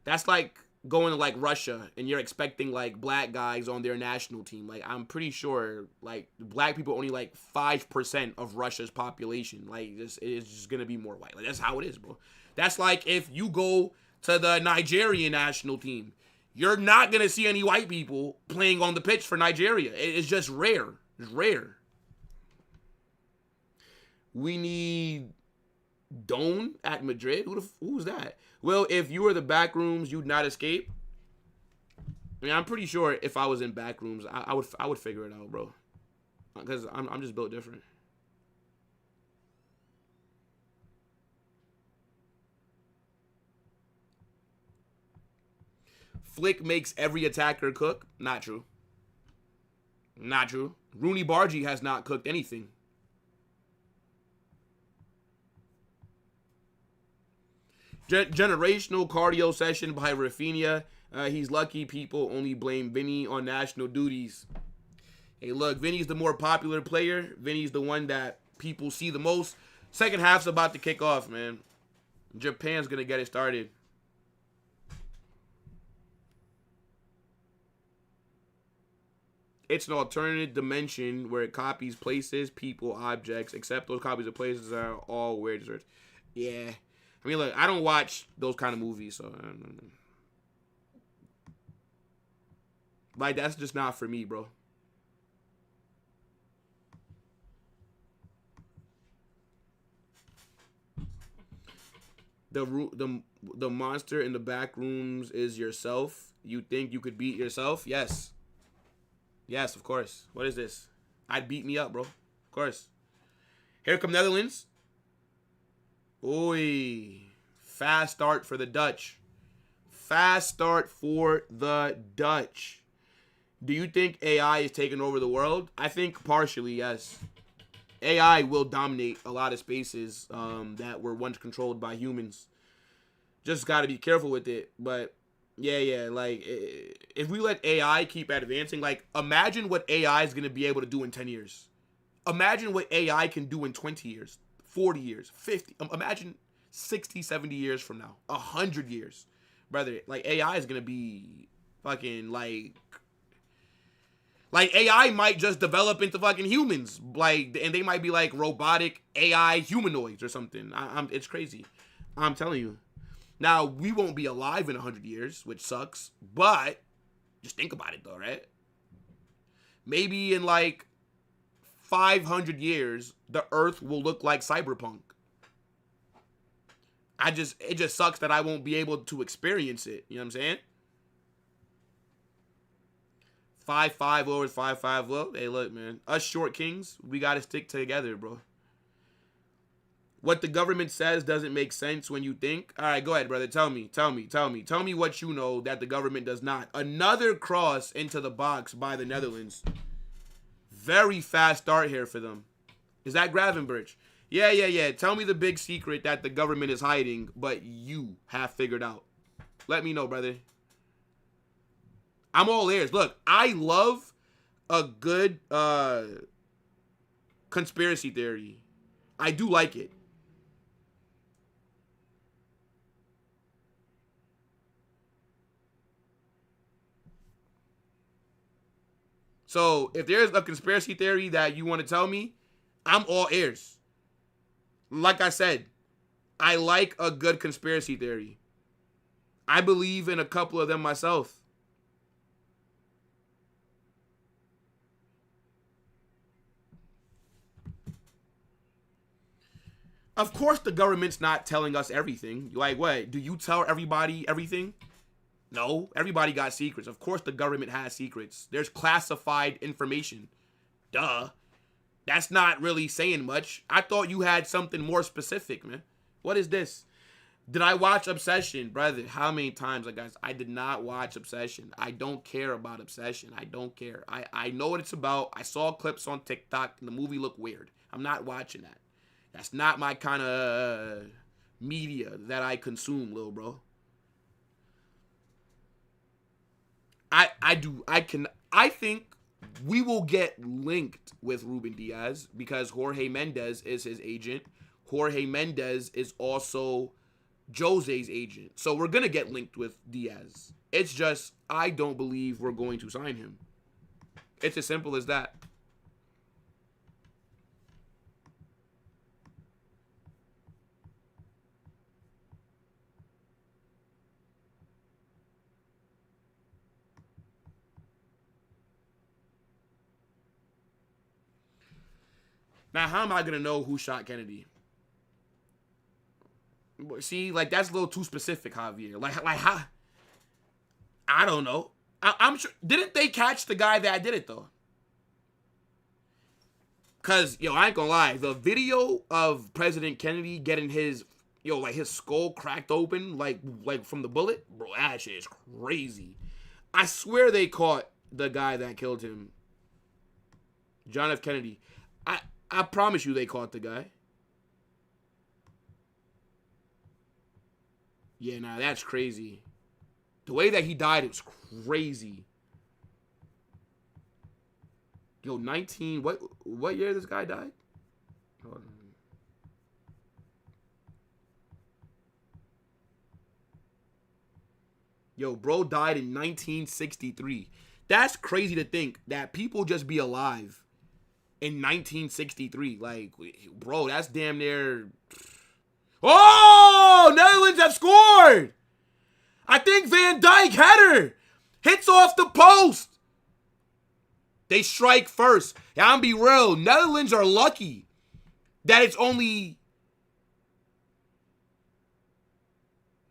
That's like going to, like, Russia, and you're expecting, like, black guys on their national team. Like, I'm pretty sure, like, black people are only, like, 5% of Russia's population. Like, it's just going to be more white. Like, that's how it is, bro. That's like if you go to the Nigerian national team, you're not going to see any white people playing on the pitch for Nigeria. It's just rare. It's rare. We need Doan at Madrid. Who's that? Well, if you were the back rooms, you'd not escape. I mean, I'm pretty sure if I was in back rooms, I would figure it out, bro. Because I'm just built different. Flick makes every attacker cook. Not true. Not true. Rooney Bargy has not cooked anything. Generational cardio session by Rafinha. He's lucky people only blame Vinny on national duties. Hey, look, Vinny's the more popular player. Vinny's the one that people see the most. Second half's about to kick off, man. Japan's going to get it started. It's an alternative dimension where it copies places, people, objects, except those copies of places are all weird desserts. Yeah. I mean, look, I don't watch those kind of movies, so like, that's just not for me, bro. The monster in the back rooms is yourself. You think you could beat yourself? Yes. Yes, of course. What is this? I'd beat me up, bro. Of course. Here come Netherlands. Oi. Fast start for the Dutch. Fast start for the Dutch. Do you think AI is taking over the world? I think partially, yes. AI will dominate a lot of spaces that were once controlled by humans. Just got to be careful with it. But yeah, like, if we let AI keep advancing, like, imagine what AI is going to be able to do in 10 years. Imagine what AI can do in 20 years, 40 years, 50. Imagine 60, 70 years from now, 100 years. Brother, like, AI is going to be fucking, like AI might just develop into fucking humans. Like, and they might be, like, robotic AI humanoids or something. It's crazy. I'm telling you. Now, we won't be alive in 100 years, which sucks. But, just think about it, though, right? Maybe in, like, 500 years, the Earth will look like Cyberpunk. It just sucks that I won't be able to experience it. You know what I'm saying? 5-5 over 5-5 low. Hey, look, man. Us short kings, we got to stick together, bro. What the government says doesn't make sense when you think. All right, go ahead, brother. Tell me what you know that the government does not. Another cross into the box by the Netherlands. Very fast start here for them. Is that Gravenberch? Yeah. Tell me the big secret that the government is hiding, but you have figured out. Let me know, brother. I'm all ears. Look, I love a good conspiracy theory. I do like it. So, if there's a conspiracy theory that you want to tell me, I'm all ears. Like I said, I like a good conspiracy theory. I believe in a couple of them myself. Of course the government's not telling us everything. Like, what? Do you tell everybody everything? No, everybody got secrets. Of course the government has secrets. There's classified information. Duh. That's not really saying much. I thought you had something more specific, man. What is this? Did I watch Obsession? Brother, how many times, guys? I did not watch Obsession. I don't care about Obsession. I don't care. I know what it's about. I saw clips on TikTok, and the movie looked weird. I'm not watching that. That's not my kind of media that I consume, little bro. I think we will get linked with Ruben Diaz because Jorge Mendes is his agent. Jorge Mendes is also Jose's agent. So we're going to get linked with Diaz. It's just, I don't believe we're going to sign him. It's as simple as that. Now, how am I gonna know who shot Kennedy? See, like that's a little too specific, Javier. Like how? I don't know. I'm sure. Didn't they catch the guy that did it though? Cause yo, I ain't gonna lie. The video of President Kennedy getting his like his skull cracked open, like from the bullet, bro, that shit is crazy. I swear they caught the guy that killed him, John F. Kennedy. I promise you they caught the guy. Yeah, nah, that's crazy. The way that he died, it was crazy. Yo, 19, what year this guy died? Hold on. Yo, bro died in 1963. That's crazy to think that people just be alive in 1963. Like, bro, that's damn near... Oh! Netherlands have scored! I think Van Dijk header hits off the post. They strike first. Yeah, I'm be real. Netherlands are lucky that it's only...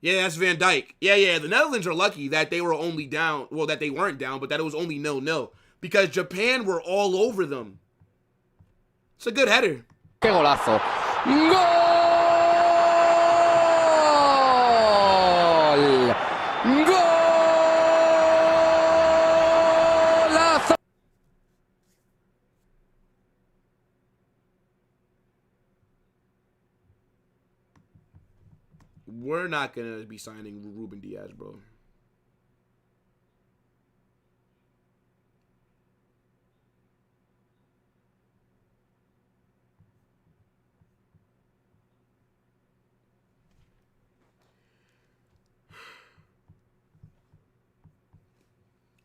Yeah, that's Van Dijk. Yeah. The Netherlands are lucky that they were only down. Well, that they weren't down, but that it was only 0-0. Because Japan were all over them. It's a good header. ¡Qué golazo! ¡Gol! ¡Golazo! We're not going to be signing Ruben Diaz, bro.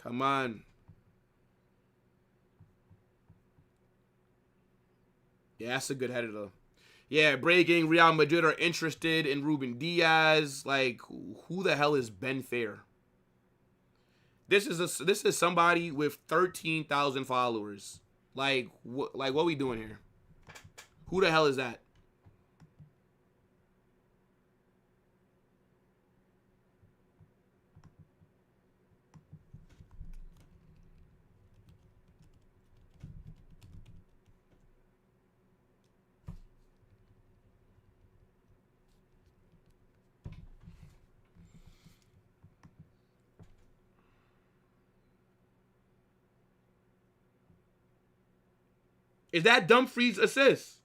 Come on. Yeah, that's a good header, though. Yeah, breaking. Real Madrid are interested in Ruben Diaz. Like, who the hell is Ben Fair? This is somebody with 13,000 followers. Like what are we doing here? Who the hell is that? Is that Dumfries' assist?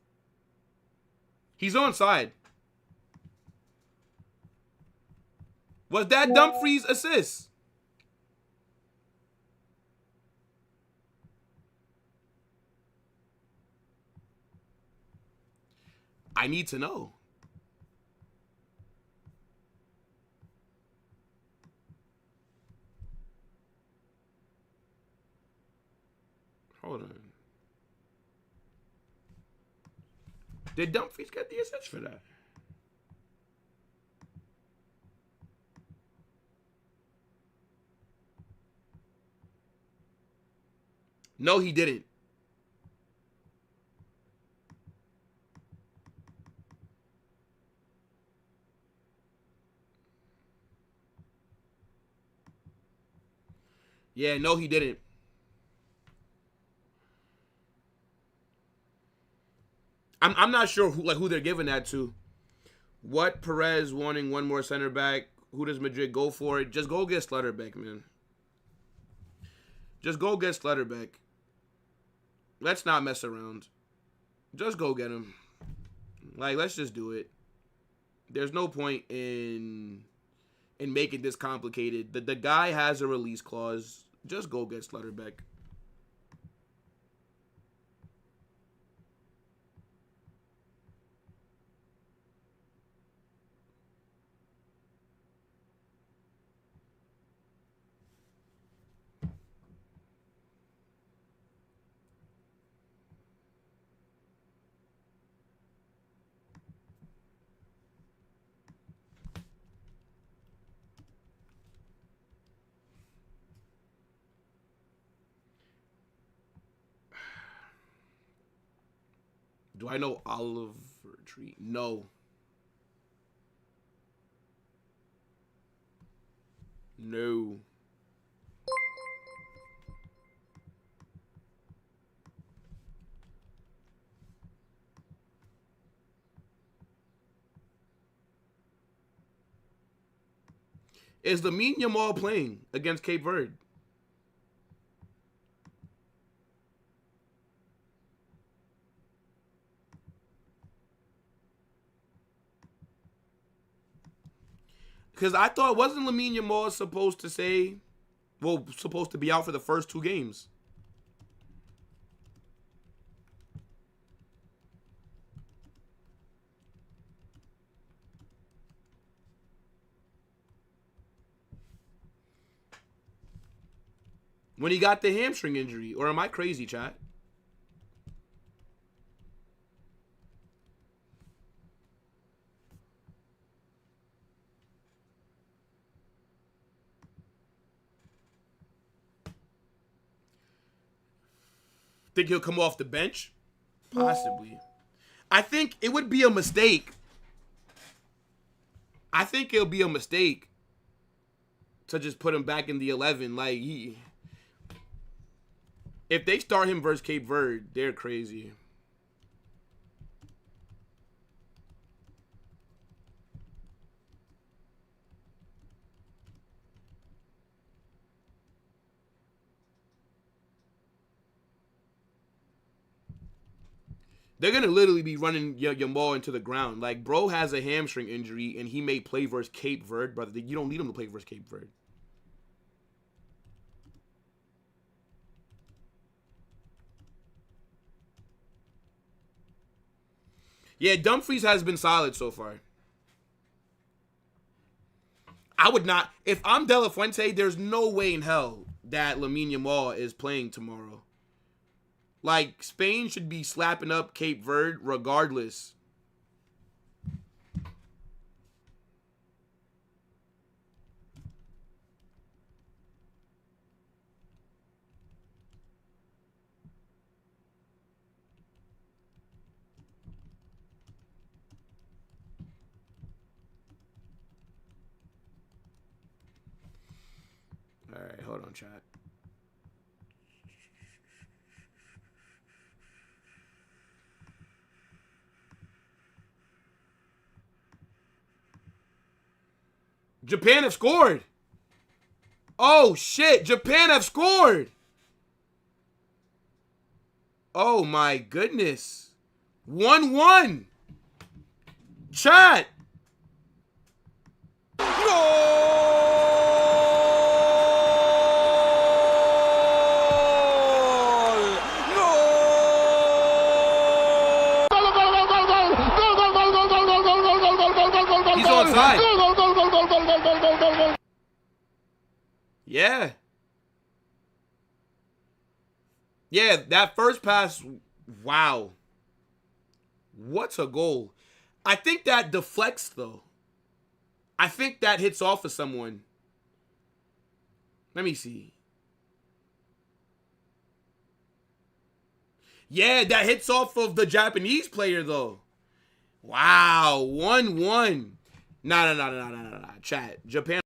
He's onside. Was that Dumfries' assist? I need to know. Hold on. Did Dumfries get the assist for that? No, he didn't. Yeah, no, he didn't. I'm not sure who they're giving that to. What Perez wanting one more center back? Who does Madrid go for it? Just go get Slutterbeck, man. Just go get Slutterbeck. Let's not mess around. Just go get him. Like, let's just do it. There's no point in making this complicated. The guy has a release clause. Just go get Slutterbeck. Do I know Oliver Tree? No. No. Is Lamine Yamal playing against Cape Verde? Because I thought, wasn't Lamine Yamal supposed to say, well, supposed to be out for the first 2 games? When he got the hamstring injury. Or am I crazy, chat? Think he'll come off the bench? Possibly. I think it would be a mistake. I think it'll be a mistake to just put him back in the 11. Like, if they start him versus Cape Verde, they're crazy. They're going to literally be running Yamal into the ground. Like, bro has a hamstring injury, and he may play versus Cape Verde, brother. You don't need him to play versus Cape Verde. Yeah, Dumfries has been solid so far. I would not. If I'm De La Fuente, there's no way in hell that Lamine Yamal is playing tomorrow. Like, Spain should be slapping up Cape Verde regardless. All right, hold on, chat. Japan have scored. Oh, shit. Japan have scored. Oh, my goodness. 1-1. Chat. He's onside. Yeah. Yeah, that first pass, wow. What's a goal? I think that deflects, though. I think that hits off of someone. Let me see. Yeah, that hits off of the Japanese player, though. Wow, 1-1. Nah. Chat. Japan.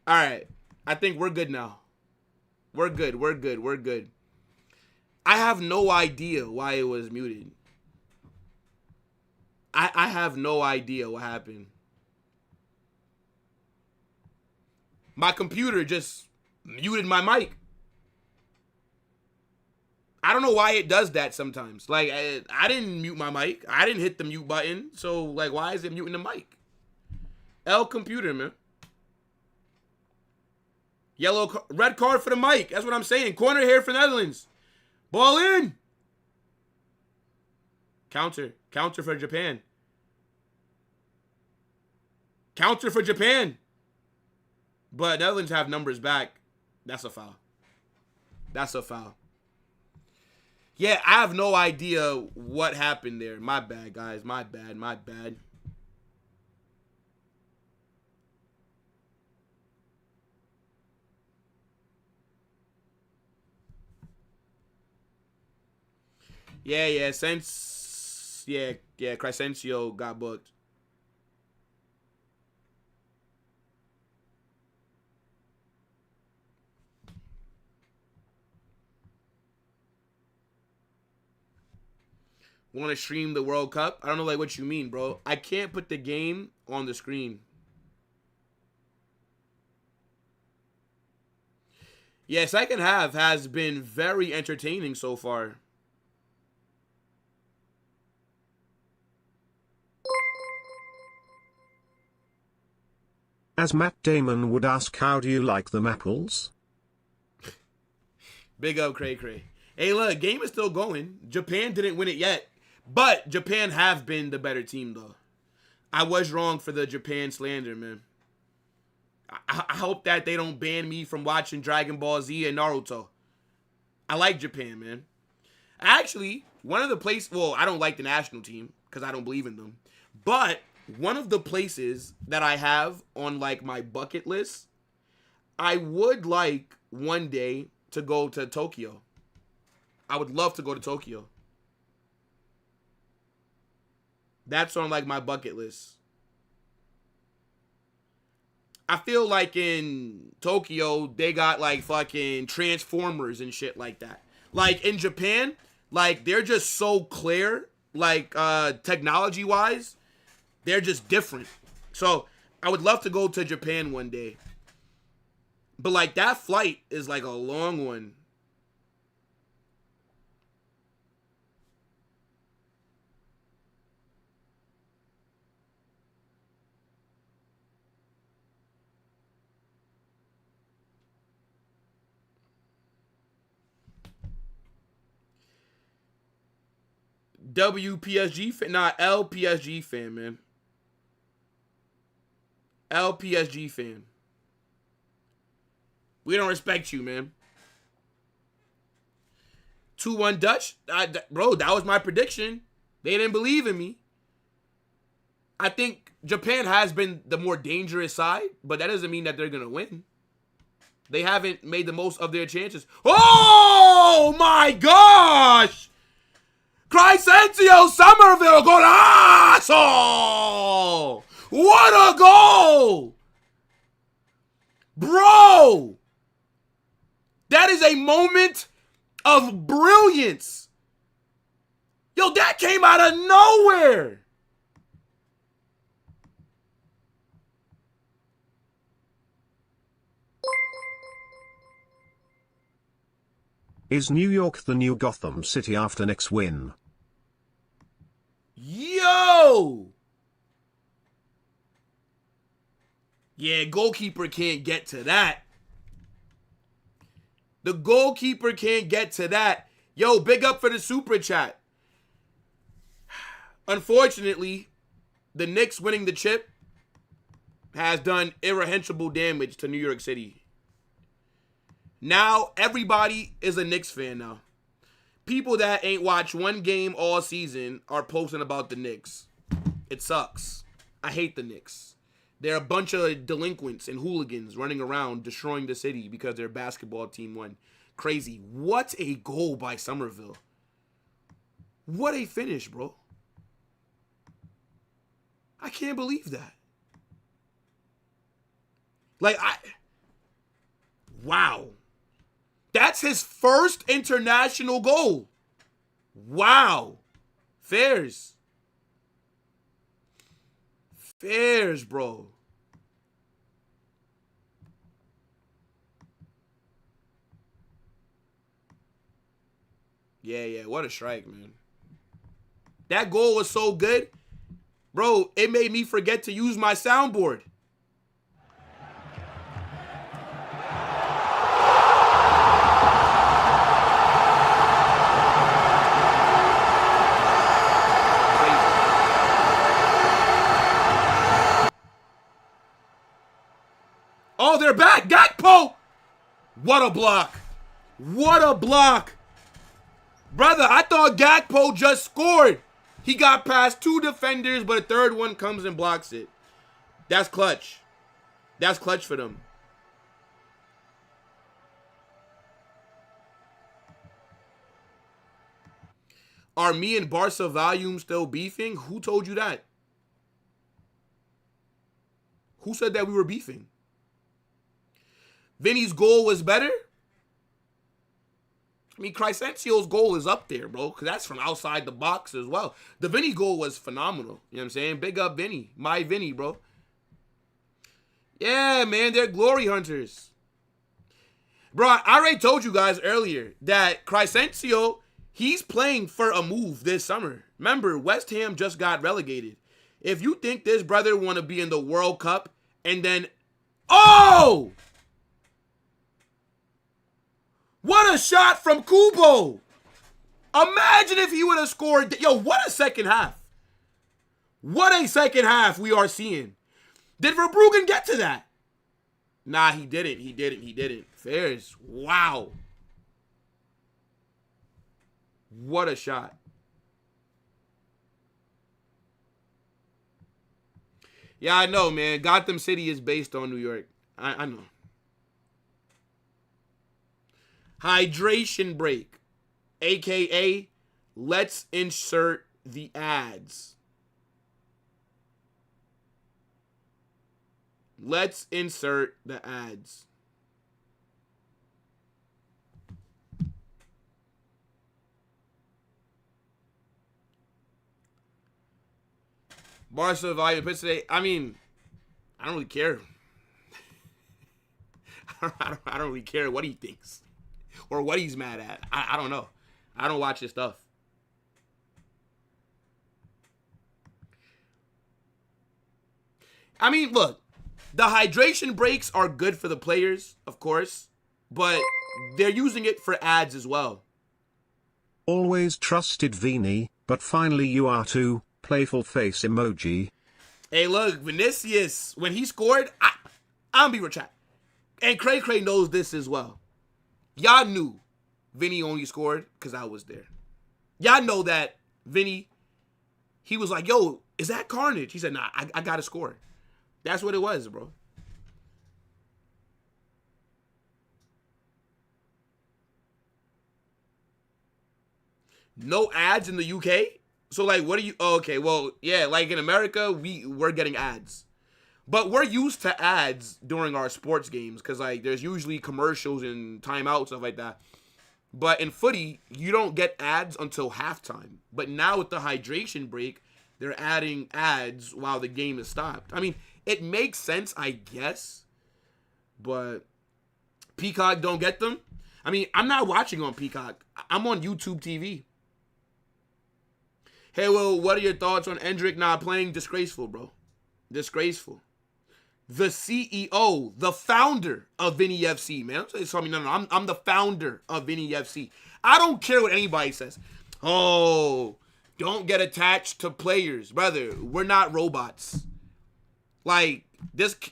All right. I think we're good now. We're good. I have no idea why it was muted. I have no idea what happened. My computer just muted my mic. I don't know why it does that sometimes. Like, I didn't mute my mic. I didn't hit the mute button. So, like, why is it muting the mic? Computer, man. Red card for the mic. That's what I'm saying. Corner here for Netherlands. Ball in. Counter for Japan. Counter for Japan. But Netherlands have numbers back. That's a foul. Yeah, I have no idea what happened there. My bad, guys. My bad. Yeah, Crescencio got booked. Want to stream the World Cup? I don't know like what you mean, bro. I can't put the game on the screen. Yeah, second half has been very entertaining so far. As Matt Damon would ask, how do you like them apples? Big up, Cray Cray. Hey, look, game is still going. Japan didn't win it yet. But Japan have been the better team, though. I was wrong for the Japan slander, man. I hope that they don't ban me from watching Dragon Ball Z and Naruto. I like Japan, man. Actually, one of the places... Well, I don't like the national team because I don't believe in them. But one of the places that I have on, like, my bucket list, I would like one day to go to Tokyo. I would love to go to Tokyo. That's on, like, my bucket list. I feel like in Tokyo, they got, like, fucking Transformers and shit like that. Like, in Japan, like, they're just so clear, like, technology-wise. They're just different. So, I would love to go to Japan one day. But, like, that flight is, like, a long one. WPSG fan, not LPSG fan, man. LPSG fan. We don't respect you, man. 2-1 Dutch? Bro, that was my prediction. They didn't believe in me. I think Japan has been the more dangerous side, but that doesn't mean that they're going to win. They haven't made the most of their chances. Oh, my gosh! Crescencio Somerville golazo! What a goal! Bro! That is a moment of brilliance. Yo, that came out of nowhere. Is New York the new Gotham City after next win? Yo! Yeah, goalkeeper can't get to that. The goalkeeper can't get to that. Yo, big up for the super chat. Unfortunately, the Knicks winning the chip has done irreversible damage to New York City. Now, everybody is a Knicks fan now. People that ain't watched one game all season are posting about the Knicks. It sucks. I hate the Knicks. They're a bunch of delinquents and hooligans running around destroying the city because their basketball team won. Crazy. What a goal by Somerville. What a finish, bro. I can't believe that. Like, Wow. That's his first international goal. Wow. Fairs. Fairs, bro. Yeah, what a strike, man. That goal was so good. Bro, it made me forget to use my soundboard. Oh, they're back. Gakpo! What a block. What a block. Brother, I thought Gakpo just scored. He got past 2 defenders, but a third one comes and blocks it. That's clutch. That's clutch for them. Are me and Barca Volume still beefing? Who told you that? Who said that we were beefing? Vinny's goal was better? I mean, Crysensio's goal is up there, bro, because that's from outside the box as well. The Vinny goal was phenomenal. You know what I'm saying? Big up Vinny. My Vinny, bro. Yeah, man, they're glory hunters. Bro, I already told you guys earlier that Crysencio, he's playing for a move this summer. Remember, West Ham just got relegated. If you think this brother want to be in the World Cup and then... Oh! What a shot from Kubo. Imagine if he would have scored. Yo, what a second half. What a second half we are seeing. Did Verbruggen get to that? Nah, he didn't. He didn't. Fairs. Wow. What a shot. Yeah, I know, man. Gotham City is based on New York. I know. Hydration break, aka let's insert the ads. Let's insert the ads. Barca Volume Pits today. I mean, I don't really care. I don't really care what he thinks. Or what he's mad at. I don't know. I don't watch his stuff. I mean, look. The hydration breaks are good for the players, of course. But they're using it for ads as well. Always trusted Vini, but finally you are too. Playful face emoji. Hey, look. Vinicius, when he scored, I'm be retract. And Cray Cray knows this as well. Y'all knew Vinny only scored because I was there. Y'all know that Vinny, he was like, yo, is that Carnage? He said, nah, I got to score. That's what it was, bro. No ads in the UK? So, like, what are you... Oh, okay, well, yeah, like in America, we're getting ads. But we're used to ads during our sports games because, like, there's usually commercials and timeouts, stuff like that. But in footy, you don't get ads until halftime. But now with the hydration break, they're adding ads while the game is stopped. I mean, it makes sense, I guess. But Peacock don't get them. I mean, I'm not watching on Peacock. I'm on YouTube TV. Hey, well, what are your thoughts on Endrick not playing? Disgraceful, bro. Disgraceful. The CEO, the founder of Vinny FC, man. No, I'm the founder of Vinny FC. I don't care what anybody says. Oh, don't get attached to players. Brother, we're not robots. Like,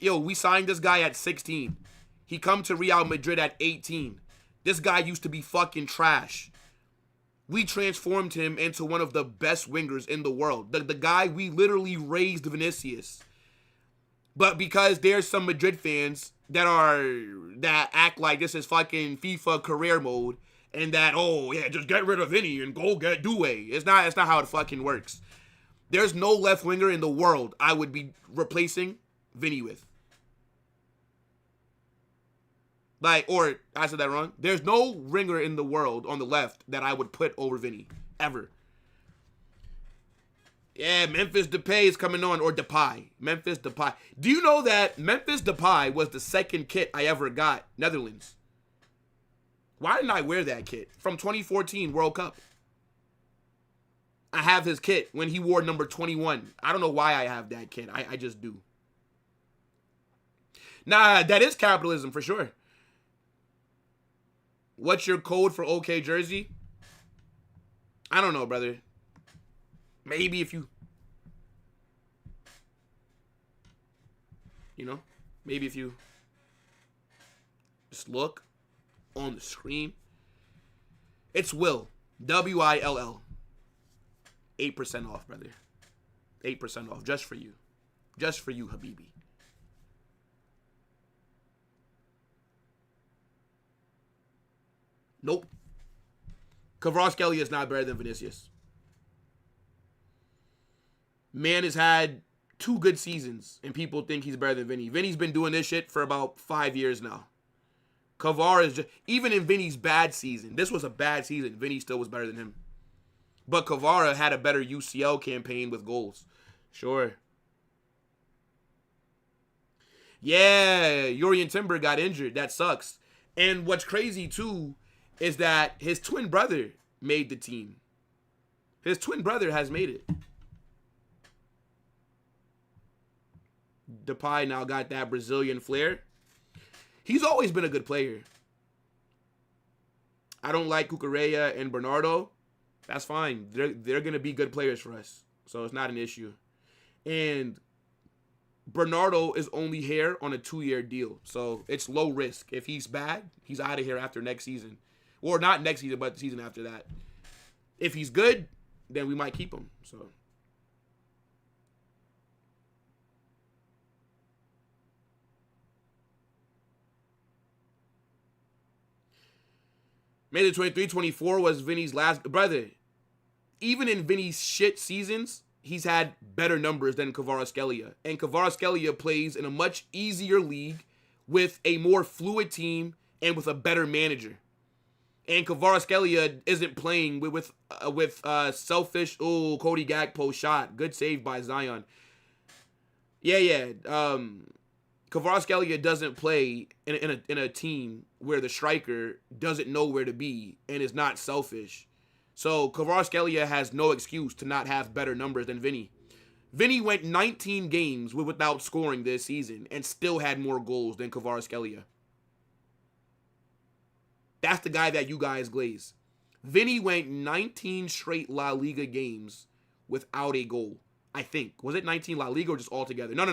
we signed this guy at 16. He come to Real Madrid at 18. This guy used to be fucking trash. We transformed him into one of the best wingers in the world. The guy, we literally raised Vinicius. But because there's some Madrid fans that act like this is fucking FIFA career mode and that, oh yeah, just get rid of Vinny and go get Due. It's not how it fucking works. There's no left winger in the world I would be replacing Vinny with. Like, or I said that wrong. There's no ringer in the world on the left that I would put over Vinny ever. Yeah, Memphis Depay is coming on, or Depay. Memphis Depay. Do you know that Memphis Depay was the second kit I ever got, Netherlands? Why didn't I wear that kit? From 2014 World Cup. I have his kit when he wore number 21. I don't know why I have that kit. I just do. Nah, that is capitalism for sure. What's your code for OK jersey? I don't know, brother. Maybe if you, maybe if you just look on the screen. It's Will. WILL. 8% off, brother. 8% off just for you. Just for you, Habibi. Nope. Kvaratskhelia is not better than Vinicius. Man has had 2 good seasons, and people think he's better than Vinny. Vinny's been doing this shit for about 5 years now. Kvar is just, even in Vinny's bad season, this was a bad season, Vinny still was better than him. But Kvara had a better UCL campaign with goals. Sure. Yeah, Yurian Timber got injured. That sucks. And what's crazy, too, is that his twin brother made the team. His twin brother has made it. Depay now got that Brazilian flair. He's always been a good player. I don't like Cucurella and Bernardo. That's fine. They're going to be good players for us. So it's not an issue. And Bernardo is only here on a 2-year deal. So it's low risk. If he's bad, he's out of here after next season. Or not next season, but the season after that. If he's good, then we might keep him. So May the 23-24 was Vinny's last. Brother, even in Vinny's shit seasons, he's had better numbers than Kvaratskhelia. And Kvaratskhelia plays in a much easier league with a more fluid team and with a better manager. And Kvaratskhelia isn't playing with selfish, Cody Gakpo shot. Good save by Zion. Yeah. Kvaratskhelia doesn't play in a team where the striker doesn't know where to be and is not selfish. So Kvaratskhelia has no excuse to not have better numbers than Vinny. Vinny went 19 games without scoring this season and still had more goals than Kvaratskhelia. That's the guy that you guys glaze. Vinny went 19 straight La Liga games without a goal. I think. Was it 19 La Liga or just all together? No.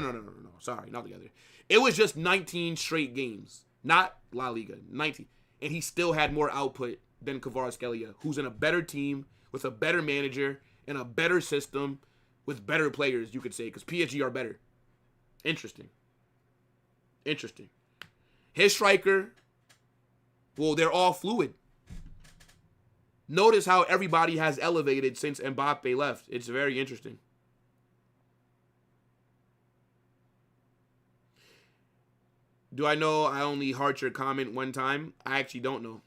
Sorry, not together. It was just 19 straight games. Not La Liga. 19. And he still had more output than Kvaratskhelia, who's in a better team, with a better manager, and a better system, with better players, you could say, because PSG are better. Interesting. His striker, well, they're all fluid. Notice how everybody has elevated since Mbappe left. It's very interesting. Do I know I only heart your comment one time? I actually don't know.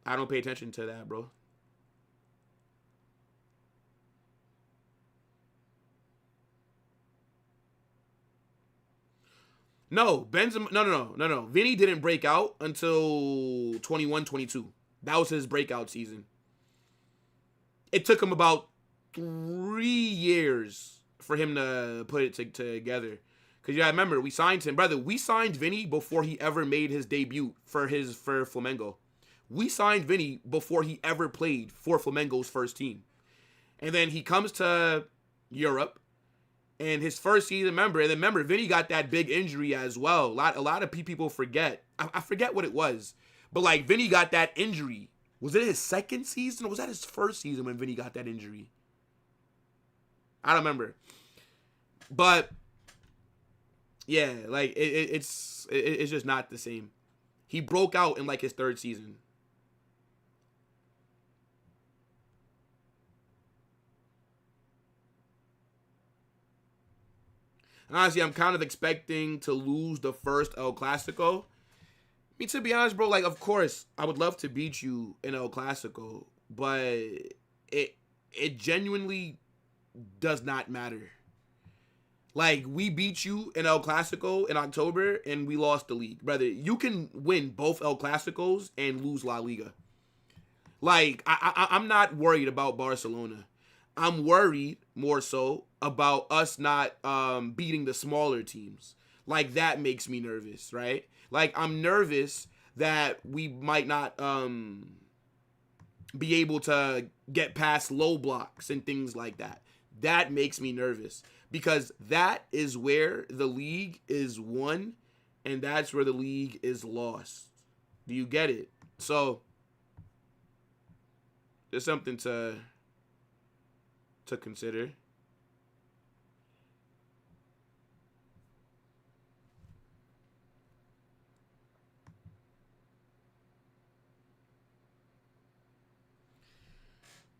I don't pay attention to that, bro. No, Benzema, no. Vinny didn't break out until 21-22. That was his breakout season. It took him about 3 years for him to put it together. Because, yeah, I remember, we signed him. Brother, we signed Vinny before he ever made his debut for Flamengo. We signed Vinny before he ever played for Flamengo's first team. And then he comes to Europe, and his first season, remember, Vinny got that big injury as well. A lot of people forget. I forget what it was. But, like, Vinny got that injury. Was it his second season, or was that his first season when Vinny got that injury? I don't remember. But yeah, like it's just not the same. He broke out in like his third season. Honestly, I'm kind of expecting to lose the first El Clasico. Me, to be honest, bro, like, of course, I would love to beat you in El Clasico, but it genuinely does not matter. Like, we beat you in El Clasico in October, and we lost the league. Brother, you can win both El Clasicos and lose La Liga. Like, I'm not worried about Barcelona. I'm worried more so about us not beating the smaller teams. Like, that makes me nervous, right? Like, I'm nervous that we might not be able to get past low blocks and things like that. That makes me nervous because that is where the league is won and that's where the league is lost. Do you get it? So there's something to consider.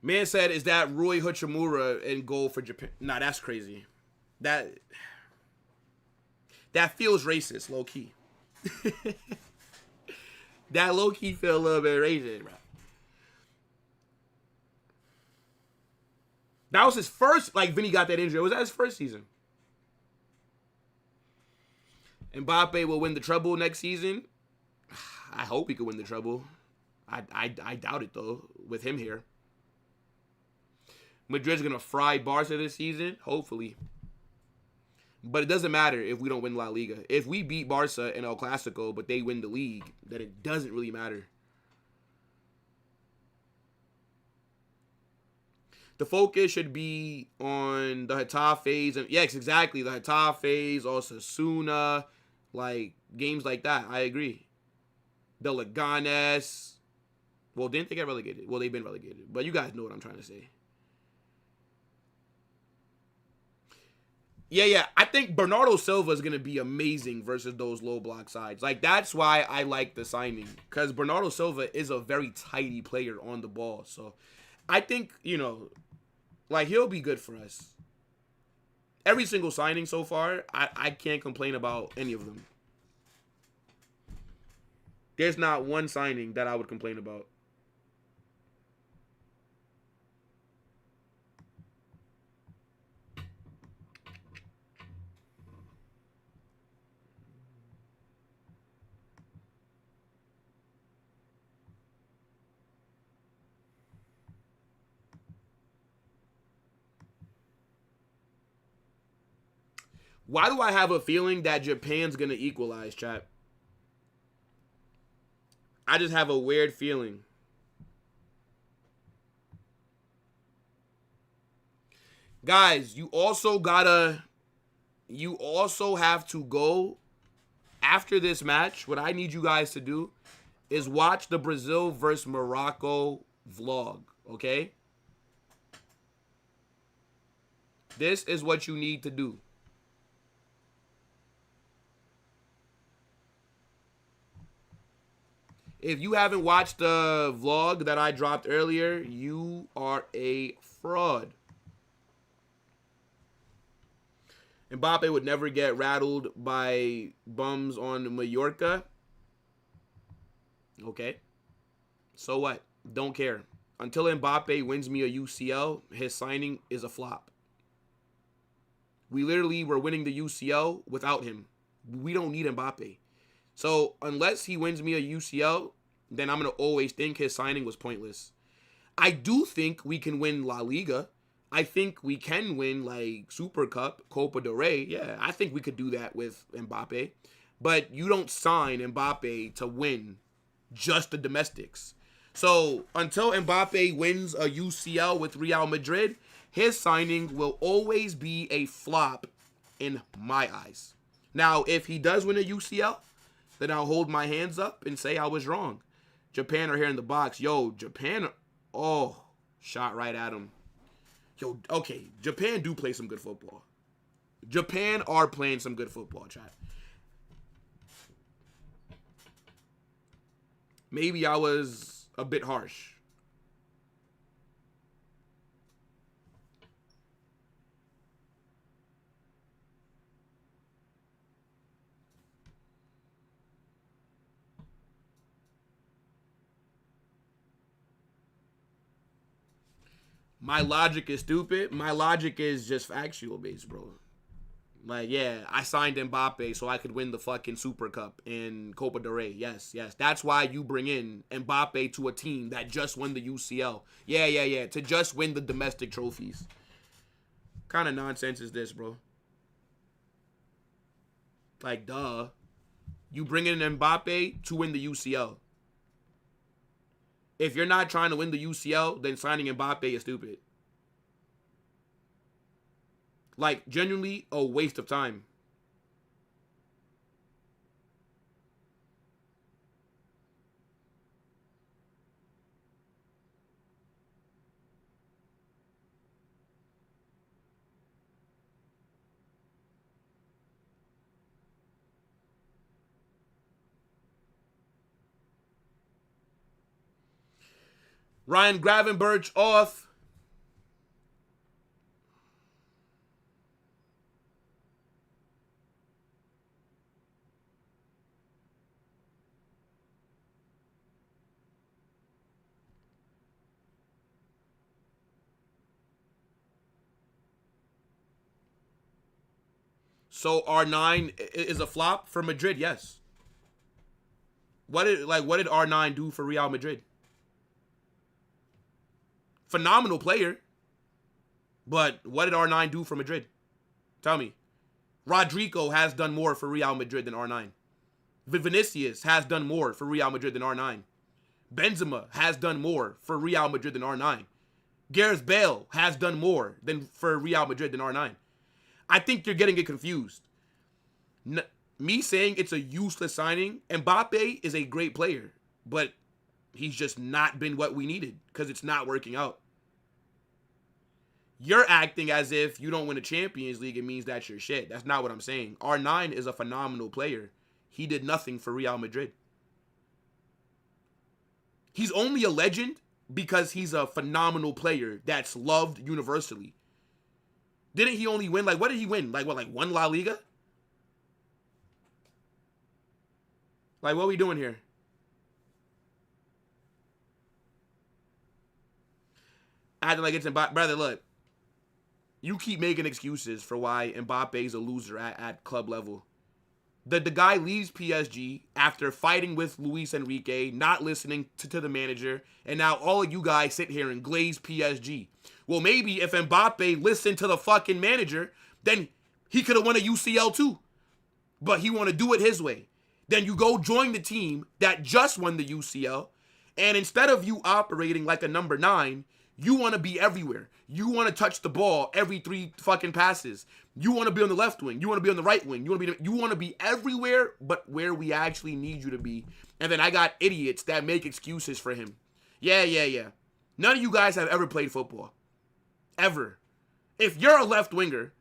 Man said, is that Rui Hachimura in goal for Japan? Nah, that's crazy. That feels racist, low key. That low key feel a little bit racist, bro. That was his first, like, Vinny got that injury. Was that his first season? Mbappe will win the treble next season. I hope he could win the treble. I doubt it, though, with him here. Madrid's going to fry Barca this season, hopefully. But it doesn't matter if we don't win La Liga. If we beat Barca in El Clasico, but they win the league, then it doesn't really matter. The focus should be on the Getafes. And yes, exactly. The Getafes, Osasuna, like, games like that. I agree. The Leganes. Well, didn't they get relegated? Well, they've been relegated. But you guys know what I'm trying to say. Yeah. I think Bernardo Silva is going to be amazing versus those low block sides. Like, that's why I like the signing. Because Bernardo Silva is a very tidy player on the ball. So, I think, like, he'll be good for us. Every single signing so far, I can't complain about any of them. There's not one signing that I would complain about. Why do I have a feeling that Japan's going to equalize, chat? I just have a weird feeling. Guys, you also have to go after this match. What I need you guys to do is watch the Brazil versus Morocco vlog, okay? This is what you need to do. If you haven't watched the vlog that I dropped earlier, you are a fraud. Mbappe would never get rattled by bums on Mallorca. Okay. So what? Don't care. Until Mbappe wins me a UCL, his signing is a flop. We literally were winning the UCL without him. We don't need Mbappe. So unless he wins me a UCL, then I'm going to always think his signing was pointless. I do think we can win La Liga. I think we can win, like, Super Cup, Copa del Rey. Yeah, I think we could do that with Mbappe. But you don't sign Mbappe to win just the domestics. So until Mbappe wins a UCL with Real Madrid, his signing will always be a flop in my eyes. Now, if he does win a UCL, then I'll hold my hands up and say I was wrong. Japan are here in the box. Yo, Japan, shot right at him. Yo, okay, Japan do play some good football. Japan are playing some good football, chat. Maybe I was a bit harsh. My logic is stupid. My logic is just factual based, bro. Like, yeah, I signed Mbappe so I could win the fucking Super Cup in Copa del Rey. Yes. That's why you bring in Mbappe to a team that just won the UCL. Yeah. To just win the domestic trophies. Kind of nonsense is this, bro? Like, duh. You bring in Mbappe to win the UCL. If you're not trying to win the UCL, then signing Mbappe is stupid. Like, genuinely, a waste of time. Ryan Gravenberch off. So R9 is a flop for Madrid, yes. What did R9 do for Real Madrid? Phenomenal player. But what did R9 do for Madrid? Tell me. Rodrigo has done more for Real Madrid than R9. Vinicius has done more for Real Madrid than R9. Benzema has done more for Real Madrid than R9. Gareth Bale has done more for Real Madrid than R9. I think you're getting it confused. Me saying it's a useless signing, Mbappe is a great player, but he's just not been what we needed because it's not working out. You're acting as if you don't win a Champions League, it means that's your shit. That's not what I'm saying. R9 is a phenomenal player. He did nothing for Real Madrid. He's only a legend because he's a phenomenal player that's loved universally. Didn't he only win, what did he win? Like one La Liga? Like, what are we doing here? Acting like it's Mbappe. Brother, look. You keep making excuses for why Mbappe's a loser at club level. The guy leaves PSG after fighting with Luis Enrique, not listening to the manager, and now all of you guys sit here and glaze PSG. Well, maybe if Mbappe listened to the fucking manager, then he could have won a UCL too. But he want to do it his way. Then you go join the team that just won the UCL, and instead of you operating like a number 9, you want to be everywhere. You want to touch the ball every 3 fucking passes. You want to be on the left wing. You want to be on the right wing. You want to be everywhere but where we actually need you to be. And then I got idiots that make excuses for him. Yeah. None of you guys have ever played football. Ever. If you're a left winger,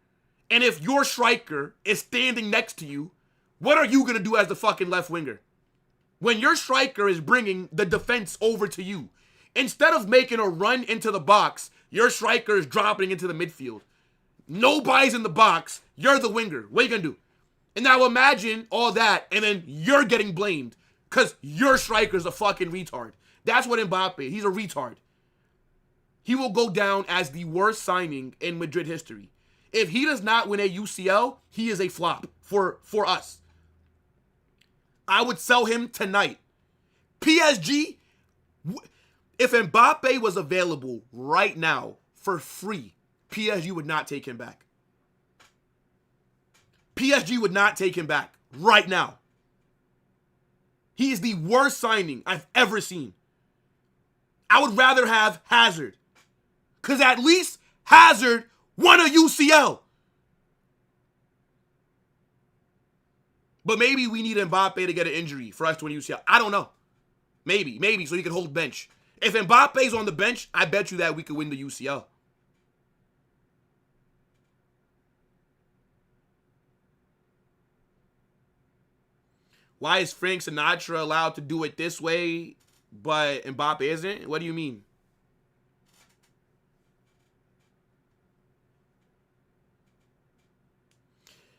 and if your striker is standing next to you, what are you going to do as the fucking left winger? When your striker is bringing the defense over to you, instead of making a run into the box, your striker is dropping into the midfield. Nobody's in the box. You're the winger. What are you going to do? And now imagine all that, and then you're getting blamed because your striker's a fucking retard. That's what Mbappe is. He's a retard. He will go down as the worst signing in Madrid history. If he does not win a UCL, he is a flop for us. I would sell him tonight. PSG, if Mbappe was available right now for free, PSG would not take him back. PSG would not take him back right now. He is the worst signing I've ever seen. I would rather have Hazard. Because at least Hazard won a UCL. But maybe we need Mbappe to get an injury for us to win a UCL. I don't know. Maybe, so he can hold bench. If Mbappe's on the bench, I bet you that we could win the UCL. Why is Frank Sinatra allowed to do it this way, but Mbappe isn't? What do you mean?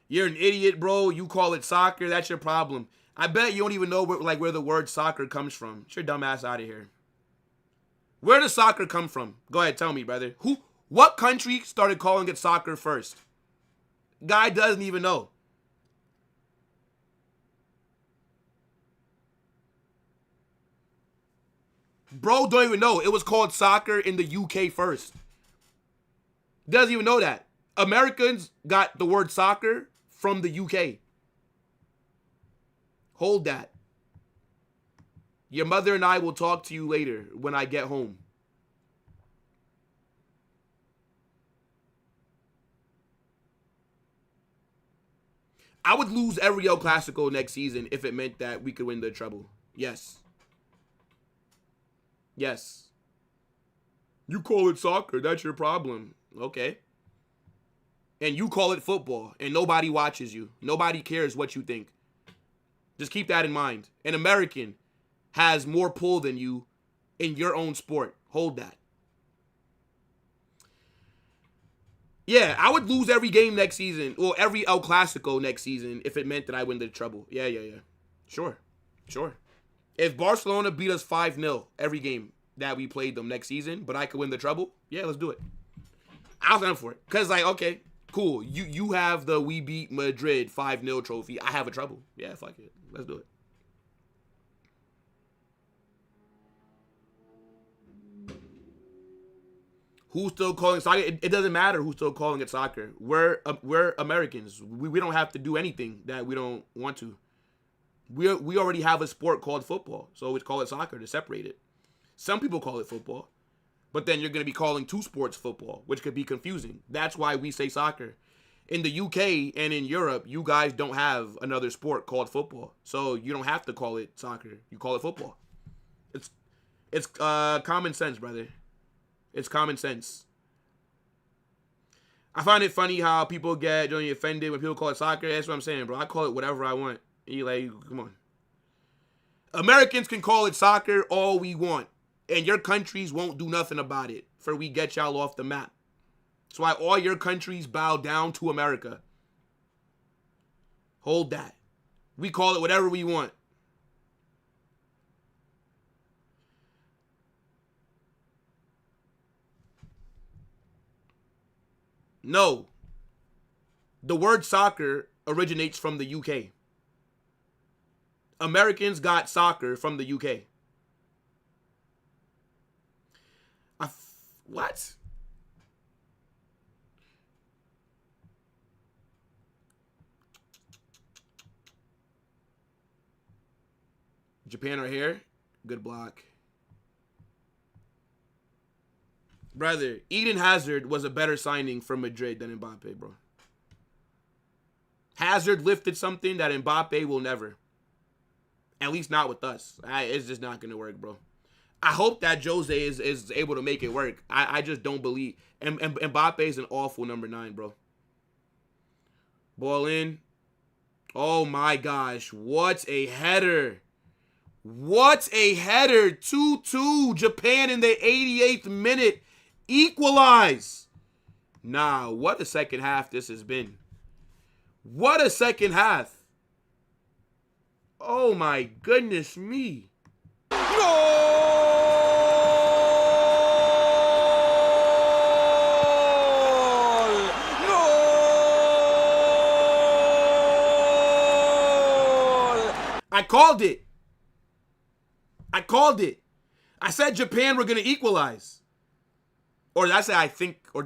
You're an idiot, bro. You call it soccer. That's your problem. I bet you don't even know where the word soccer comes from. Get your dumb ass out of here. Where does soccer come from? Go ahead, tell me, brother. What country started calling it soccer first? Guy doesn't even know. Bro don't even know. It was called soccer in the UK first. Doesn't even know that. Americans got the word soccer from the UK. Hold that. Your mother and I will talk to you later when I get home. I would lose every El Clasico next season if it meant that we could win the treble. Yes. Yes. You call it soccer, that's your problem. Okay. And you call it football, and nobody watches you. Nobody cares what you think. Just keep that in mind. An American has more pull than you in your own sport. Hold that. Yeah, I would lose every game next season, or every El Clasico next season if it meant that I win the treble. Yeah. Sure. If Barcelona beat us 5-0 every game that we played them next season, but I could win the treble, yeah, let's do it. I'll stand for it. Because, like, okay, cool. You have the we beat Madrid 5-0 trophy. I have a treble. Yeah, fuck it. Let's do it. Who's still calling soccer? It doesn't matter who's still calling it soccer. We're Americans. We don't have to do anything that we don't want to. We already have a sport called football, so we call it soccer to separate it. Some people call it football, but then you're going to be calling two sports football, which could be confusing. That's why we say soccer. In the UK and in Europe, you guys don't have another sport called football, so you don't have to call it soccer. You call it football. It's common sense, brother. It's common sense. I find it funny how people get offended when people call it soccer. That's what I'm saying, bro. I call it whatever I want. You like, come on. Americans can call it soccer all we want, and your countries won't do nothing about it for we get y'all off the map. That's why all your countries bow down to America. Hold that. We call it whatever we want. No. The word soccer originates from the UK. Americans got soccer from the UK. What? Japan right here. Good block. Brother, Eden Hazard was a better signing for Madrid than Mbappe, bro. Hazard lifted something that Mbappe will never. At least not with us. It's just not going to work, bro. I hope that Jose is able to make it work. I just don't believe. And Mbappe is an awful number 9, bro. Ball in. Oh, my gosh. What a header. What a header. 2-2. Japan in the 88th minute. Equalize. Nah, what a second half this has been. What a second half. Oh my goodness me. I called it. I said Japan were going to equalize. Or did I say I think, well,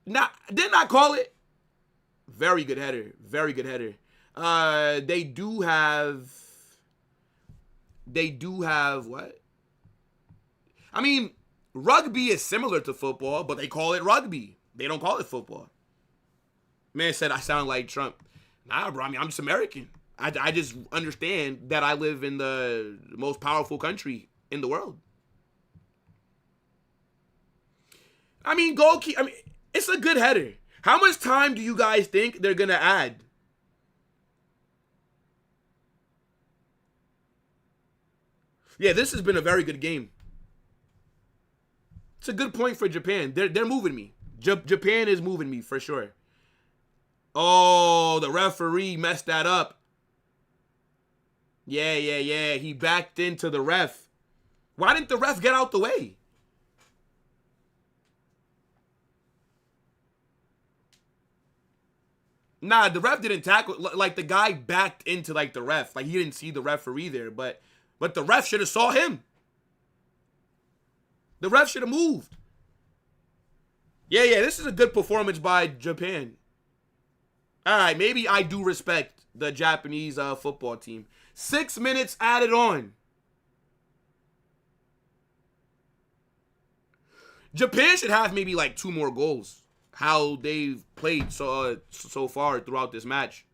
didn't I call it? Very good header. They do have what? I mean, rugby is similar to football, but they call it rugby. They don't call it football. Man said I sound like Trump. Nah, bro. I mean, I'm just American. I just understand that I live in the most powerful country in the world. I mean, it's a good header. How much time do you guys think they're going to add? Yeah, this has been a very good game. It's a good point for Japan. They're moving me. Japan is moving me for sure. Oh, the referee messed that up. Yeah. He backed into the ref. Why didn't the ref get out the way? Nah, the ref didn't tackle. Like, the guy backed into, like, the ref. Like, he didn't see the referee there. But the ref should have saw him. The ref should have moved. Yeah, this is a good performance by Japan. All right, maybe I do respect the Japanese football team. 6 minutes added on. Japan should have maybe like 2 more goals. How they've played so far throughout this match.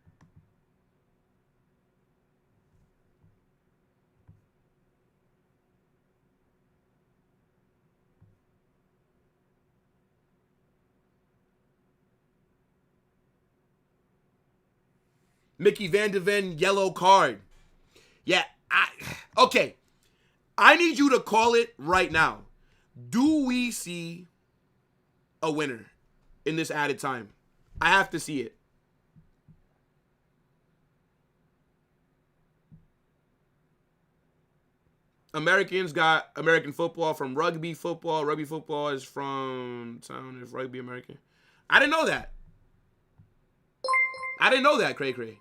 Mickey Van de Ven, yellow card. Yeah, okay. I need you to call it right now. Do we see a winner in this added time? I have to see it. Americans got American football from rugby football. Rugby football is from town of rugby American. I didn't know that. Cray Cray.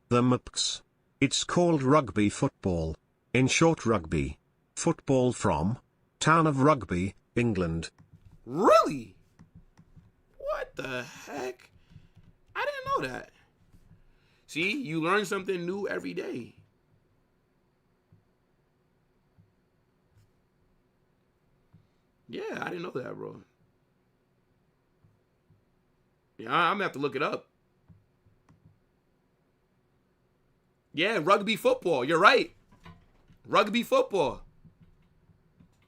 The MPX. It's called rugby football. In short, rugby. Football from town of Rugby, England. Really? What the heck? I didn't know that. See, you learn something new every day. Yeah, I didn't know that, bro. Yeah, I'm gonna have to look it up. Yeah, rugby football. You're right. Rugby football.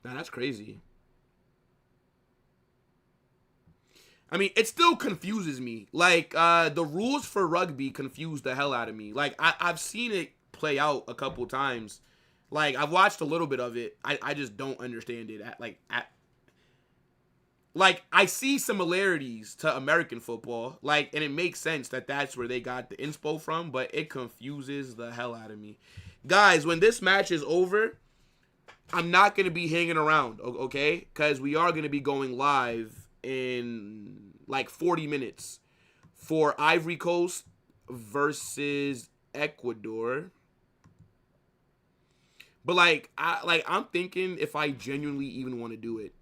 Nah, that's crazy. I mean, it still confuses me. Like, the rules for rugby confuse the hell out of me. Like, I've seen it play out a couple times. Like, I've watched a little bit of it. I just don't understand it. Like, I see similarities to American football. Like, and it makes sense that that's where they got the inspo from. But it confuses the hell out of me. Guys, when this match is over, I'm not going to be hanging around, okay? Because we are going to be going live in like 40 minutes for Ivory Coast versus Ecuador. But I'm thinking if I genuinely even want to do it.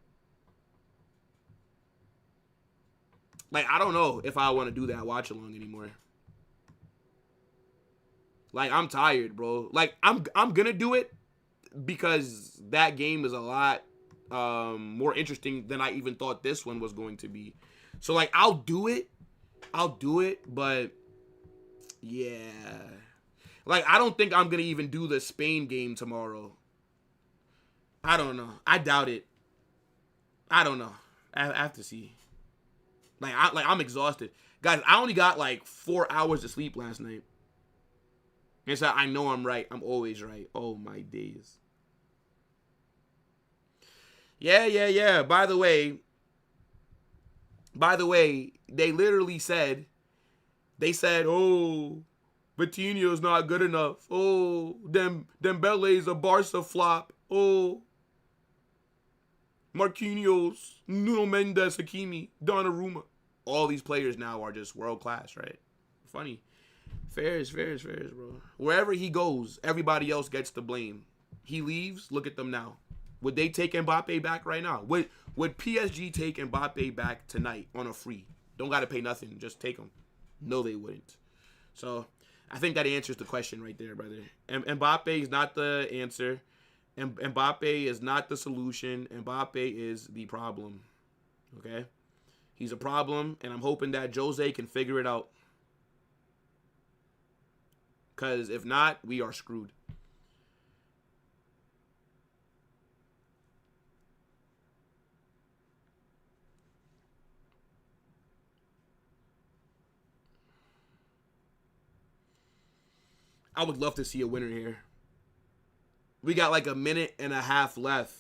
Like, I don't know if I want to do that watch along anymore. Like, I'm tired, bro. Like, I'm gonna do it because that game is a lot more interesting than I even thought this one was going to be. So, like, I'll do it, but yeah. Like, I don't think I'm going to even do the Spain game tomorrow. I don't know. I doubt it. I don't know. I have to see. I'm exhausted. Guys, I only got like 4 hours of sleep last night. And so I know I'm right. I'm always right. Oh, my days. Yeah. By the way, they literally said, oh, Vitinho's not good enough. Oh, Dembele's a Barca flop. Oh, Marquinhos, Nuno Mendes, Hakimi, Donnarumma. All these players now are just world class, right? Funny. Fair is, bro. Wherever he goes, everybody else gets the blame. He leaves, look at them now. Would they take Mbappe back right now? Would PSG take Mbappe back tonight on a free? Don't got to pay nothing. Just take him. No, they wouldn't. So, I think that answers the question right there, brother. Mbappe is not the answer. Mbappe is not the solution. Mbappe is the problem. Okay? He's a problem, and I'm hoping that Jose can figure it out. Because if not, we are screwed. I would love to see a winner here. We got like a minute and a half left.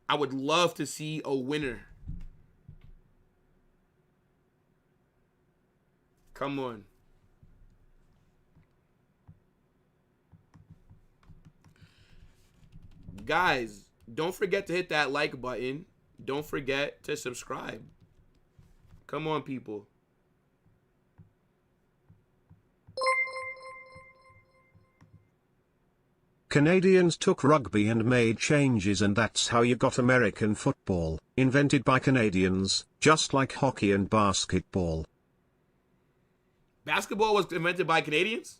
I would love to see a winner. Come on. Guys, don't forget to hit that like button. Don't forget to subscribe. Come on, people. Canadians took rugby and made changes, and that's how you got American football, invented by Canadians, just like hockey and basketball. Basketball was invented by Canadians?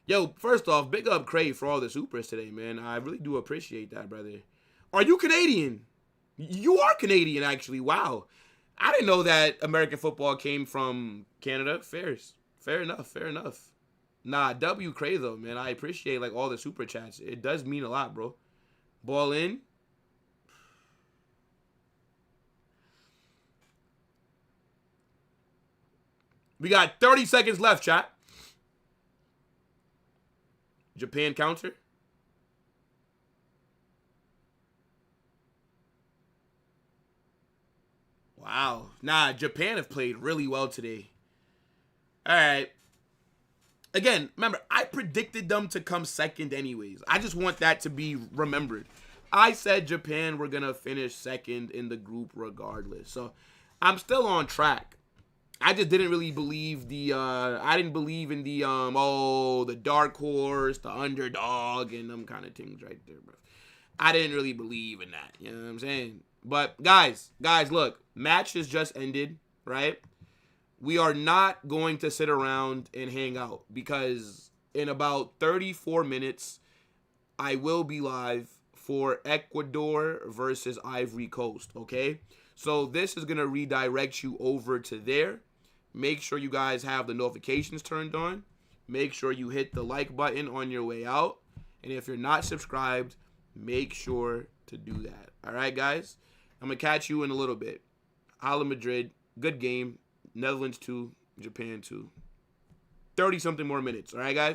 Yo, first off, big up Cray for all the supers today, man. I really do appreciate that, brother. Are you Canadian? You are Canadian, actually. Wow. I didn't know that American football came from Canada. Fair enough. Nah, W Cray though, man. I appreciate like all the super chats. It does mean a lot, bro. Ball in. We got 30 seconds left, chat. Japan counter. Wow. Nah, Japan have played really well today. All right. Again, remember, I predicted them to come second anyways. I just want that to be remembered. I said Japan were going to finish second in the group regardless. So, I'm still on track. I just didn't really believe I didn't believe in the dark horse, the underdog, and them kind of things right there, bro. I didn't really believe in that. You know what I'm saying? But, guys, look, match has just ended, right? We are not going to sit around and hang out because in about 34 minutes, I will be live for Ecuador versus Ivory Coast, okay? So this is going to redirect you over to there. Make sure you guys have the notifications turned on. Make sure you hit the like button on your way out. And if you're not subscribed, make sure to do that. All right, guys? I'm going to catch you in a little bit. Hala Madrid, good game. Netherlands 2, Japan 2. 30-something more minutes. All right, guys?